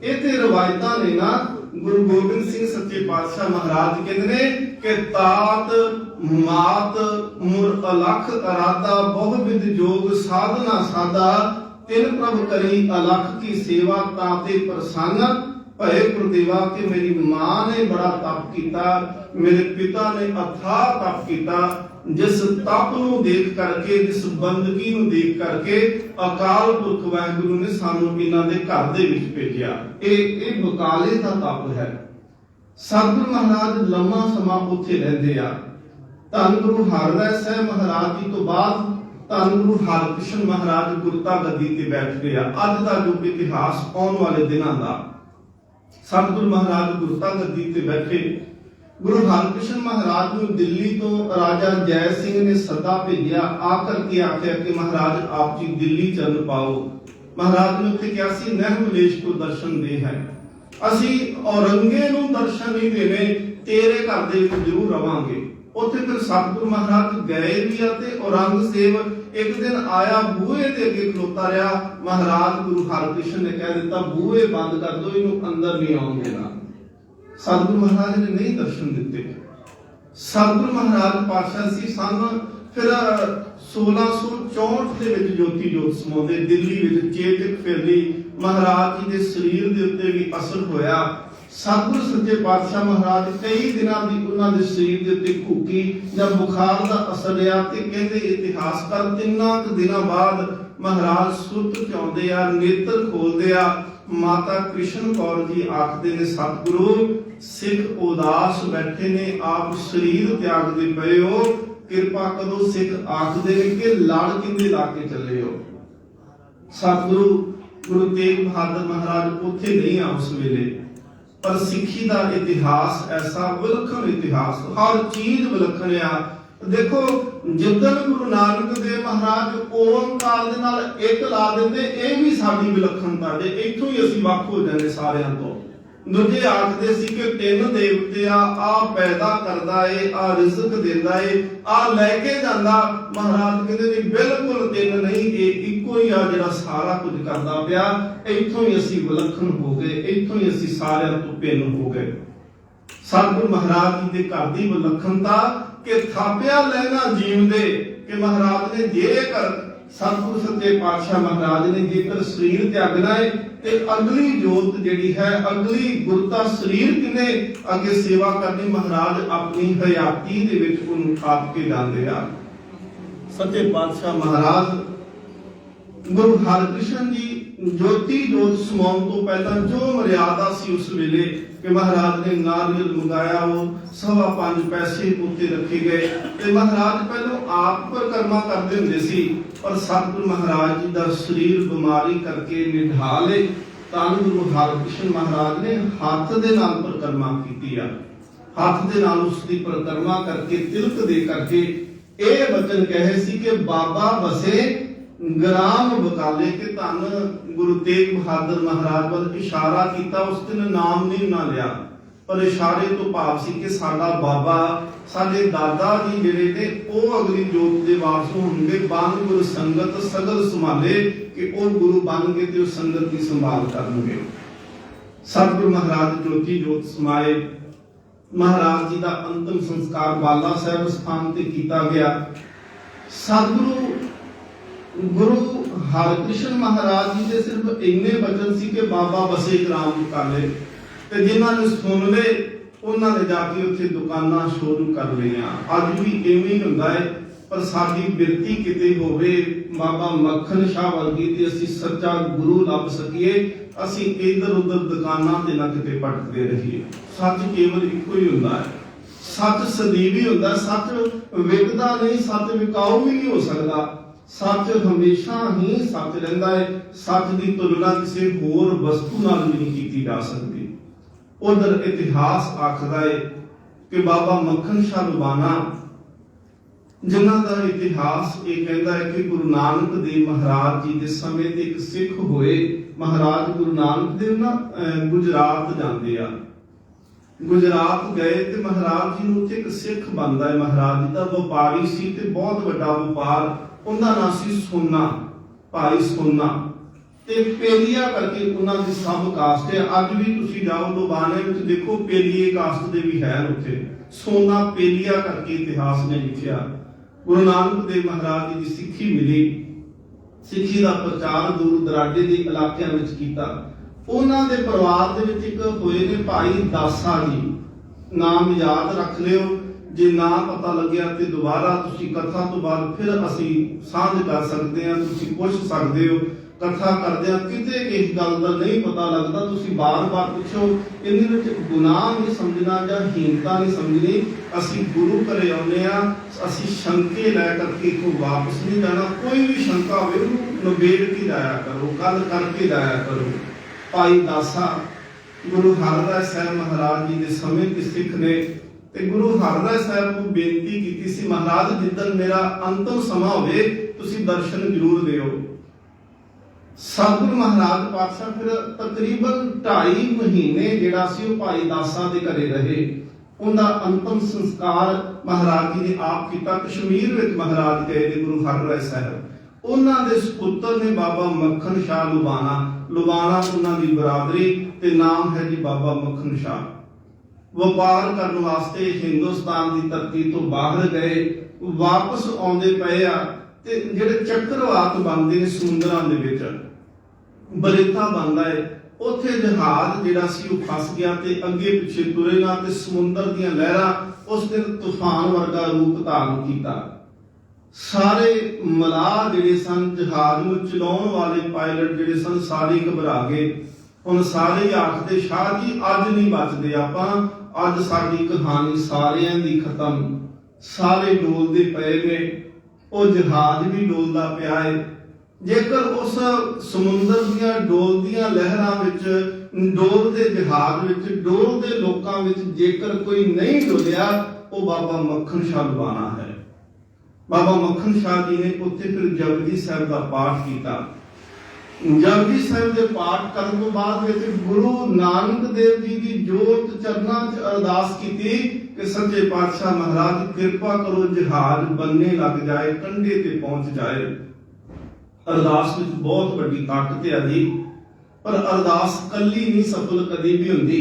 इत्थे रवायतां ने ना गुरु गोबिंद सिंह सच्चे पातशाह महाराज कहंदे ने कि तात मात मुर अलख अरादा बहुविध जोग साधना साधा, तिन प्रभ करी अलख की सेवा ताते प्रसन्न भय गुरुदेवा। कि मेरी मां ने बड़ा तप किया, मेरे पिता ने अथाह तप किया, जिस तप नूं देख करके, जिस बंदगी नूं देख करके अकाल पुरख वाहिगुरू ने सानू इन्हां दे घर दे विच भेजिया। ਇਹ ਬਕਾਲੇ ਦਾ ਤਪ ਹੈ। ਸਤਿਗੁਰੂ ਮਹਾਰਾਜ ਲੰਮਾ ਸਮਾਂ ਉੱਥੇ ਰਹਿੰਦੇ ਆ। ਧੰਨ ਗੁਰੂ ਹਰਰਾਏ ਸਾਹਿਬ ਮਹਾਰਾਜ ਜੀ ਤੋਂ ਬਾਅਦ ਧੰਨ ਗੁਰੂ ਹਰਕ੍ਰਿਸ਼ਨ ਮਹਾਰਾਜ ਗੁਰਤਾ ਗੱਦੀ ਤੇ ਬੈਠਦੇ ਆ। ਅੱਜ ਦਾ ਜੋ ਇਤਿਹਾਸ ਆਉਣ ਵਾਲੇ ਦਿਨਾਂ ਦਾ, ਸਤਿਗੁਰੂ ਮਹਾਰਾਜ ਗੁਰਤਾ ਗੱਦੀ ਤੇ ਬੈਠੇ। ਗੁਰੂ ਹਰਕ੍ਰਿਸ਼ਨ ਮਹਾਰਾਜ ਨੂੰ ਦਿੱਲੀ ਤੋਂ ਰਾਜਾ ਜੈ ਸਿੰਘ ਨੇ ਸੱਦਾ ਭੇਜਿਆ, ਆ ਕਰਕੇ ਆਖਿਆ ਕਿ ਮਹਾਰਾਜ ਆਪ ਜੀ ਦਿੱਲੀ ਚੱਲ ਪਾਓ। ਮਹਾਰਾਜ ਨੇ ਉੱਥੇ ਕਿਹਾ ਸੀ ਨਹਿਮਲੇਸ਼ ਕੋ ਦਰਸ਼ਨ ਦੇ ਹੈ, ਅਸੀਂ ਔਰੰਗੇ ਨੂੰ ਦਰਸ਼ਨ ਨਹੀਂ ਦੇਣੇ, ਤੇਰੇ ਘਰ ਦੇ ਵਿੱਚ ਜ਼ਰੂਰ ਰਵਾਂਗੇ। ਉੱਥੇ ਫਿਰ ਸਤਿਗੁਰੂ ਮਹਾਰਾਜ ਗਏ ਵੀ ਆ ਤੇ ਔਰੰਗਜ਼ੇਬ ਇੱਕ ਦਿਨ ਆਇਆ, ਬੂਹੇ ਦੇ ਅੱਗੇ ਖਲੋਤਾ ਰਿਹਾ। ਮਹਾਰਾਜ ਗੁਰੂ ਹਰਕ੍ਰਿਸ਼ਨ ਨੇ ਕਹਿ ਦਿੱਤਾ ਬੂਹੇ ਬੰਦ ਕਰ ਦਿਓ, ਇਹਨੂੰ ਅੰਦਰ ਨਹੀਂ ਆਉਣ ਦੇਣਾ। ਸਤਿਗੁਰੂ ਮਹਾਰਾਜ ਨੇ ਨਹੀਂ ਦਰਸ਼ਨ ਦਿੱਤੇ। ਸਤਿਗੁਰੂ ਮਹਾਰਾਜ ਪਾਤਸ਼ਾਹ ਸੀ ਸਨ ਫਿਰ 1664 ਦੇ ਵਿੱਚ ਜੋਤੀ ਜੋਤ ਸਮਾਉਂਦੇ। ਦਿੱਲੀ ਵਿੱਚ ਚੇਤਕ ਫੈਲੀ, ਮਹਾਰਾਜ ਜੀ ਦੇ ਸਰੀਰ ਦੇ ਉੱਤੇ ਵੀ ਅਸਰ ਹੋਇਆ। ਸਤਿਗੁਰੂ ਸੱਚੇ ਪਾਤਸ਼ਾਹ ਮਹਾਰਾਜ ਕਈ ਦਿਨਾਂ ਦੀ ਉਹਨਾਂ ਦੇ ਸਰੀਰ ਦੇ ਉੱਤੇ ਘੁੱਕੀ ਜਾਂ ਬੁਖਾਰ ਦਾ ਅਸਰ ਰਿਹਾ ਤੇ ਕਹਿੰਦੇ ਇਤਿਹਾਸਕਾਰ 3 ਦਿਨਾਂ ਬਾਅਦ ਮਹਾਰਾਜ ਸੁਰਤ ਚ ਆਉਂਦੇ ਆ, ਨੇਤਰ ਖੋਲਦੇ ਆ। ਮਾਤਾ ਕ੍ਰਿਸ਼ਨ ਕੌਰ ਜੀ ਆਖਦੇ ਨੇ ਸਤਿਗੁਰੂ ਸਿੱਖ ਉਦਾਸ ਬੈਠੇ ਨੇ, ਆਪ ਸਰੀਰ ਤਿਆਗਦੇ ਪਏ ਹੋ, ਕਿਰਪਾ ਕਰੋ। ਸਿੱਖ ਆਖਦੇ ਨੇ ਕਿ ਲੜ ਕਿੰਦੇ ਲਾ ਕੇ ਚੱਲੇ ਹੋ। ਸਤਿਗੁਰੂ ਗੁਰੂ ਤੇਗ ਬਹਾਦਰ ਮਹਾਰਾਜ ਉੱਥੇ ਨਹੀਂ ਆ ਉਸ ਵੇਲੇ, ਪਰ ਸਿੱਖੀ ਦਾ ਇਤਿਹਾਸ ਐਸਾ ਵਿਲੱਖਣ ਇਤਿਹਾਸ, ਹਰ ਚੀਜ਼ ਵਿਲੱਖਣ ਆ। ਦੇਖੋ ਜਿੱਦਣ ਗੁਰੂ ਨਾਨਕ ਦੇਵ ਮਹਾਰਾਜ ਓਮਕਾਰ ਦੇ ਨਾਲ ਇੱਕ ਲਾ ਦਿੰਦੇ, ਇਹ ਵੀ ਸਾਡੀ ਵਿਲੱਖਣਤਾ ਦੇ, ਇੱਥੋਂ ਹੀ ਅਸੀਂ ਵੱਖ ਹੋ ਜਾਂਦੇ ਸਾਰਿਆਂ ਤੋਂ। ਦੂਜੇ ਆਖਦੇ ਸੀ ਕਿ ਤਿੰਨ ਦੇਵਤੇ ਆ ਪੈਦਾ ਕਰਦਾ ਏ, ਆ ਰਿਜ਼ਕ ਦਿੰਦਾ ਏ, ਆ ਲੈ ਕੇ ਜਾਂਦਾ। ਮਹਾਰਾਜ ਕਹਿੰਦੇ ਨਹੀਂ, ਬਿਲਕੁਲ ਤਿੰਨ ਨਹੀਂ, ਇਹ ਇੱਕੋ ਹੀ ਆ ਜਿਹੜਾ ਸਾਰਾ ਕੁਝ ਕਰਦਾ ਪਿਆ। ਇੱਥੋਂ ਹੀ ਅਸੀਂ ਵਿਲੱਖਣ ਹੋ ਗਏ, ਇੱਥੋਂ ਹੀ ਅਸੀਂ ਸਾਰਿਆਂ ਤੋਂ ਭਿੰਨ ਹੋ ਗਏ। ਸਤਿਗੁਰੂ ਮਹਾਰਾਜ ਜੀ ਦੇ ਘਰ ਦੀ ਵਿਲੱਖਣਤਾ ਕਿ ਥਾਪਿਆ ਲੈਣਾ ਜੀਵਦੇ, ਕਿ ਮਹਾਰਾਜ ਨੇ ਜੇਕਰ ਸਤਿਗੁਰੂ ਸੱਚੇ ਪਾਤਸ਼ਾਹ ਮਹਾਰਾਜ ਨੇ ਜੇਕਰ ਸਰੀਰ ਤਿਆਗਣਾ ਹੈ ਤੇ ਅਗਲੀ ਜੋਤ ਜਿਹੜੀ ਹੈ, ਅਗਲੀ ਗੁਰਤਾ ਸਰੀਰ ਕਿਨੇ ਅੱਗੇ ਸੇਵਾ ਕਰਨੀ, ਮਹਾਰਾਜ ਆਪਣੀ ਹਯਾਤੀ ਦੇ ਵਿੱਚ ਉਹਨੂੰ ਥਾਪ ਕੇ ਜਾਂਦੇ ਆ। ਸੱਚੇ ਪਾਤਸ਼ਾਹ ਮਹਾਰਾਜ ਗੁਰੂ ਹਰਿਕ੍ਰਿਸ਼ਨ ਜੀ ਜੋਤੀ ਜੋਤ ਸਮਾਉਣ ਤੋਂ ਪਹਿਲਾਂ ਜੋ ਮਰਿਆਦਾ ਸੀ ਉਸ ਵੇਲੇ ਕਿ ਮਹਾਰਾਜ ਨੇ ਨਾਰੀਅਲ ਮੰਗਾਇਆ, ਉਹ 5.25 ਪੈਸੇ ਉੱਤੇ ਰੱਖੇ ਗਏ ਤੇ ਮਹਾਰਾਜ ਪਹਿਲਾਂ ਆਪ ਪਰਿਕਰਮਾ ਕਰਦੇ ਹੁੰਦੇ ਸੀ, ਪਰ ਸਤਿਗੁਰੂ ਮਹਾਰਾਜ ਜੀ ਦਾ ਸਰੀਰ ਬਿਮਾਰੀ ਕਰਕੇ ਨਿਢਾਲੇ ਤਾਂ ਗੁਰੂ ਹਰਿਕ੍ਰਿਸ਼ਨ ਮਹਾਰਾਜ ਨੇ ਹੱਥ ਦੇ ਨਾਲ ਪਰਿਕਰਮਾ ਕੀਤੀ ਆ। ਹੱਥ ਦੇ ਨਾਲ ਉਸ ਦੀ ਪਰਿਕਰਮਾ ਕਰਕੇ ਤਿਲਕ ਦੇ ਕਰਕੇ ਇਹ ਵਚਨ ਕਹੇ ਸੀ ਕਿ ਬਾਬਾ ਬਸੇ ਗ੍ਰਾਮ ਬਕਾਲੇ, ਕਿ ਧੰਨ ਗੁਰੂ ਤੇਗ ਬਹਾਦਰ ਮਹਾਰਾਜ ਵੱਲ ਇਸ਼ਾਰਾ ਕੀਤਾ। ਉਸ ਦਿਨ ਨਾਮ ਨਹੀਂ ਨਾ ਲਿਆ, ਪਰ ਇਸ਼ਾਰੇ ਤੋਂ ਭਾਵ ਸੀ ਕਿ ਸਾਡਾ ਬਾਬਾ, ਸਾਡੇ ਦਾਦਾ ਜੀ ਜਿਹੜੇ ਨੇ ਉਹ ਅਗਲੀ ਜੋਤ ਦੇ ਵਾਰਸ ਹੋਣਗੇ। ਬਨ ਗੁਰੂ ਸੰਗਤ ਸਗਲ ਸੰਭਾਲੇ, ਕਿ ਉਹ ਗੁਰੂ ਬਣਨਗੇ ਤੇ ਉਹ ਸੰਗਤ ਦੀ ਸੰਭਾਲ ਕਰਨਗੇ। ਸਤਿਗੁਰੂ ਮਹਾਰਾਜ ਜੋਤੀ ਜੋਤ ਸਮਾਏ। ਮਹਾਰਾਜ ਜੀ ਦਾ ਅੰਤਮ ਸੰਸਕਾਰ ਬਾਲਾ ਸਾਹਿਬ ਸਥਾਨ ਤੇ ਕੀਤਾ ਗਿਆ। ਸਤਿਗੁਰੂ ਗੁਰੂ ਹਰਿਕ੍ਰਿਸ਼ਨ ਮਹਾਰਾਜ ਜੀ ਦੇ ਸਿਰਫ ਇੰਨੇ ਬਚਨ ਸੀ ਕਿ ਬਾਬਾ ਬਸੇ ਗ੍ਰਾਮ ਬਕਾਲੇ, ਤੇ ਜਿਨ੍ਹਾਂ ਨੇ ਸੁਣ ਲਏ ਉਹਨਾਂ ਨੇ ਜਾ ਕੇ ਉੱਥੇ ਦੁਕਾਨਾਂ ਸ਼ੁਰੂ ਕਰ ਲਈਆਂ। ਅੱਜ ਵੀ ਇਵੇਂ ਹੀ ਹੁੰਦਾ ਹੈ, ਪਰ ਸਾਡੀ ਬਿਰਤੀ ਕਿਤੇ ਹੋਵੇ ਬਾਬਾ ਮੱਖਣ ਸ਼ਾਹ ਵਰਗੀ ਤੇ ਅਸੀਂ ਸੱਚਾ ਗੁਰੂ ਲੱਭ ਸਕੀਏ, ਅਸੀਂ ਇੱਧਰ ਉੱਧਰ ਦੁਕਾਨਾਂ ਤੇ ਨਾ ਕਿਤੇ ਭਟਕਦੇ ਰਹੀਏ। ਸੱਚ ਕੇਵਲ ਇੱਕੋ ਹੀ ਹੁੰਦਾ ਹੈ, ਸੱਚ ਸਦੀਵੀ ਹੁੰਦਾ। ਸੱਚ ਵਿਕਦਾ ਨਹੀਂ, ਸੱਚ ਵਿਕਾਊ ਵੀ ਨਹੀਂ ਹੋ ਸਕਦਾ। ਸੱਚ ਹਮੇਸ਼ਾ ਹੀ ਸੱਚ ਰਹਿੰਦਾ ਹੈ। ਸੱਚ ਦੀ ਤੁਲਨਾ ਕਿਸੇ ਹੋਰ ਵਸਤੂ ਨਾਲ ਵੀ ਨਹੀਂ ਕੀਤੀ ਜਾ ਸਕਦੀ। ਉਧਰ ਇਤਿਹਾਸ ਆਖਦਾ ਹੈ ਕਿ ਬਾਬਾ ਮੱਖਣ ਸ਼ਾਹ ਲੁਬਾਣਾ, ਜਿਨ੍ਹਾਂ ਦਾ ਇਤਿਹਾਸ ਇਹ ਕਹਿੰਦਾ ਹੈ ਕਿ ਗੁਰੂ ਨਾਨਕ ਦੇਵ ਮਹਾਰਾਜ ਜੀ ਦੇ ਸਮੇਂ ਤੇ ਇੱਕ ਸਿੱਖ ਹੋਏ। ਮਹਾਰਾਜ ਗੁਰੂ ਨਾਨਕ ਦੇਵ ਨਾ ਗੁਜਰਾਤ ਜਾਂਦੇ ਆ। ਗੁਜਰਾਤ ਗਏ ਤੇ ਮਹਾਰਾਜ ਜੀ ਨੂੰ ਉੱਥੇ ਇੱਕ ਸਿੱਖ ਬਣਦਾ ਹੈ। ਮਹਾਰਾਜ ਜੀ ਦਾ ਵਪਾਰੀ ਸੀ ਤੇ ਬਹੁਤ ਵੱਡਾ ਵਪਾਰ, ਉਹਦਾ ਨਾਮ ਸੀ ਸੋਨਾ, ਭਾਈ ਸੋਨਾ। ਤੇ ਪੇਲੀਆ ਕਰਕੇ ਉਹਨਾਂ ਦੀ ਸਭ ਕਾਸਟ ਹੈ। ਅੱਜ ਵੀ ਤੁਸੀਂ ਜਾਓ ਲੁਬਾਣੇ ਵਿੱਚ ਦੇਖੋ, ਪੇਲੀਏ ਕਾਸਟ ਦੇ ਵੀ ਹੈ ਉੱਥੇ। ਸੋਨਾ ਪੇਲੀਆ ਕਰਕੇ ਇਤਿਹਾਸ ਨੇ ਲਿਖਿਆ। ਗੁਰੂ ਨਾਨਕ ਦੇਵ ਮਹਾਰਾਜ ਜੀ ਦੀ ਸਿੱਖੀ ਮਿਲੀ, ਸਿੱਖੀ ਦਾ ਪ੍ਰਚਾਰ ਦੂਰ ਦਰਾਡੇ ਦੇ ਇਲਾਕਿਆਂ ਵਿੱਚ ਕੀਤਾ। ਉਹਨਾਂ ਦੇ ਪਰਿਵਾਰ ਦੇ ਵਿੱਚ ਇੱਕ ਹੋਏ ਨੇ ਭਾਈ ਦਾਸਾ ਜੀ, ਨਾਮ ਯਾਦ ਰੱਖ ਲਿਓ। ਜੇ ਨਾ ਪਤਾ ਲੱਗਿਆ ਤੇ ਦੁਬਾਰਾ ਤੁਸੀਂ ਕਥਾ ਤੋਂ ਬਾਅਦ ਫਿਰ ਅਸੀਂ ਸਾਂਝ ਕਰ ਸਕਦੇ ਹਾਂ, ਤੁਸੀਂ ਪੁੱਛ ਸਕਦੇ ਹੋ। ਕਥਾ ਕਰਦਿਆਂ ਕਿਤੇ ਇਸ ਗੱਲ ਦਾ ਨਹੀਂ ਪਤਾ ਲੱਗਦਾ, ਤੁਸੀਂ ਬਾਰ-ਬਾਰ ਪੁੱਛੋ। ਇਹਦੇ ਵਿੱਚ ਗੁਨਾਹ ਨਹੀਂ ਸਮਝਣਾ ਜਾਂ ਹੀਨਤਾ ਨਹੀਂ ਸਮਝਣੀ। ਅਸੀਂ ਗੁਰੂ ਘਰੇ ਆਉਂਦੇ ਆ, ਅਸੀਂ ਸ਼ੰਕੇ ਲੈ ਕਰਕੇ ਇੱਥੋਂ ਵਾਪਸ ਨਹੀਂ ਜਾਣਾ। ਕੋਈ ਵੀ ਸ਼ੰਕਾ ਹੋਵੇ ਉਹਨੂੰ ਨਿਬੇੜ ਕੇ ਜਾਇਆ ਕਰੋ, ਗੱਲ ਕਰਕੇ ਜਾਇਆ ਕਰੋ। ਭਾਈ ਦਾਸਾ ਗੁਰੂ ਹਰਿਰਾਏ ਸਾਹਿਬ ਮਹਾਰਾਜ ਜੀ ਦੇ ਸਮੇਂ ਦੇ ਸਿੱਖ ਨੇ ਤੇ ਗੁਰੂ ਹਰਿਰਾਏ ਸਾਹਿਬ ਨੂੰ ਬੇਨਤੀ ਕੀਤੀ ਸੀ, ਮਹਾਰਾਜ ਜਿੱਦਣ ਮੇਰਾ ਅੰਤਮ ਸਮਾਂ ਹੋਵੇ ਤੁਸੀਂ ਦਰਸ਼ਨ ਜ਼ਰੂਰ ਦਿਓ। ਸਤਿਗੁਰੂ ਮਹਾਰਾਜ ਪਾਤਸ਼ਾਹ ਫਿਰ ਤਕਰੀਬਨ 2.5 ਮਹੀਨੇ ਜਿਹੜਾ ਸੀ ਉਹ ਭਾਈ ਦਾਸਾ ਦੇ ਘਰੇ ਰਹੇ। ਉਹਦਾ ਅੰਤਮ ਸੰਸਕਾਰ ਮਹਾਰਾਜ ਜੀ ਨੇ ਆਪ ਕੀਤਾ। ਕਸ਼ਮੀਰ ਵਿੱਚ ਮਹਾਰਾਜ ਗਏ ਨੇ ਗੁਰੂ ਹਰਿਰਾਏ ਸਾਹਿਬ। ਉਹਨਾਂ ਦੇ ਸੁਪੁੱਤਰ ਨੇ ਬਾਬਾ ਮੱਖਣ ਸ਼ਾਹ ਲੁਬਾਣਾ। ਲੁਬਾਣਾ ਉਹਨਾਂ ਦੀ ਬਰਾਦਰੀ ਤੇ ਨਾਮ ਹੈ ਜੀ ਬਾਬਾ ਮੱਖਣ ਸ਼ਾਹ। ਵਪਾਰ ਕਰਨ ਵਾਸਤੇ ਹਿੰਦੁਸਤਾਨ ਦੀ ਧਰਤੀ ਤੋਂ ਬਾਹਰ ਗਏ, ਵਾਪਸ ਆਉਂਦੇ ਪਏ ਆ ਤੇ ਜਿਹੜੇ ਚੱਕਰਵਾਤ ਬਣਦੇ ਨੇ ਸਮੁੰਦਰਾਂ ਦੇ ਵਿੱਚ, ਬਰੇਤਾ ਬਣਦਾ ਹੈ, ਉੱਥੇ ਜਹਾਜ਼ ਜਿਹੜਾ ਸੀ ਉਹ ਫਸ ਗਿਆ ਤੇ ਅੱਗੇ ਪਿੱਛੇ ਤੁਰੇ ਨਾ ਤੇ ਸਮੁੰਦਰ ਦੀਆਂ ਲਹਿਰਾਂ ਉਸ ਦਿਨ ਤੂਫਾਨ ਵਰਗਾ ਰੂਪ ਧਾਰਨ ਕੀਤਾ। ਸਾਰੇ ਮਲਾਹ ਜਿਹੜੇ ਸਨ, ਜਹਾਜ਼ ਨੂੰ ਚਲਾਉਣ ਵਾਲੇ ਪਾਇਲਟ ਜਿਹੜੇ ਸਨ, ਸਾਰੇ ਘਬਰਾ ਗਏ। ਹੁਣ ਸਾਰੇ ਆਖਦੇ ਸ਼ਾਹ ਜੀ ਅੱਜ ਨਹੀਂ ਬਚਦੇ ਆਪਾਂ, ਅੱਜ ਸਾਡੀ ਕਹਾਣੀ ਸਾਰਿਆਂ ਦੀ ਖਤਮ। ਸਾਰੇ ਡੋਲਦੇ ਪਏ ਨੇ, ਉਹ ਜਹਾਜ਼ ਵੀ ਡੋਲਦਾ ਪਿਆ ਹੈ। ਜੇਕਰ ਉਸ ਸਮੁੰਦਰ ਦੀਆਂ ਡੋਲਦੀਆਂ ਲਹਿਰਾਂ ਵਿੱਚ, ਡੋਲਦੇ ਜਹਾਜ਼ ਵਿੱਚ, ਡੋਲਦੇ ਲੋਕਾਂ ਵਿੱਚ ਜੇਕਰ ਕੋਈ ਨਹੀਂ ਡੋਲਿਆ, ਉਹ ਬਾਬਾ ਮੱਖਣ ਸ਼ਾਹ ਲੁਬਾਣਾ ਹੈ। ਬਾਬਾ ਮੱਖਣ ਸ਼ਾਹ ਜੀ ਨੇ ਉੱਥੇ ਫਿਰ ਜਪਜੀ ਸਾਹਿਬ ਦਾ ਪਾਠ ਕੀਤਾ। ਜਪਜੀ ਸਾਹਿਬ ਦੇ ਪਾਠ ਕਰਨ ਤੋਂ ਬਾਅਦ ਵਿੱਚ ਗੁਰੂ ਨਾਨਕ ਦੇਵ ਜੀ ਦੀ ਜੋਤ ਚਰਨਾਂ 'ਚ ਅਰਦਾਸ ਕੀਤੀ ਕਿ ਸੱਚੇ ਪਾਤਸ਼ਾਹ ਮਹਾਰਾਜ ਕਿਰਪਾ ਕਰੋ, ਜਹਾਜ਼ ਬੰਨੇ ਲੱਗ ਜਾਏ, ਕੰਢੇ ਤੇ ਪਹੁੰਚ ਜਾਏ। ਅਰਦਾਸ ਵਿੱਚ ਬਹੁਤ ਵੱਡੀ ਤਾਕਤ ਹੈ ਜੀ, ਪਰ ਅਰਦਾਸ ਕੱਲੀ ਨਹੀਂ ਸਫਲ ਕਦੀ ਵੀ ਹੁੰਦੀ।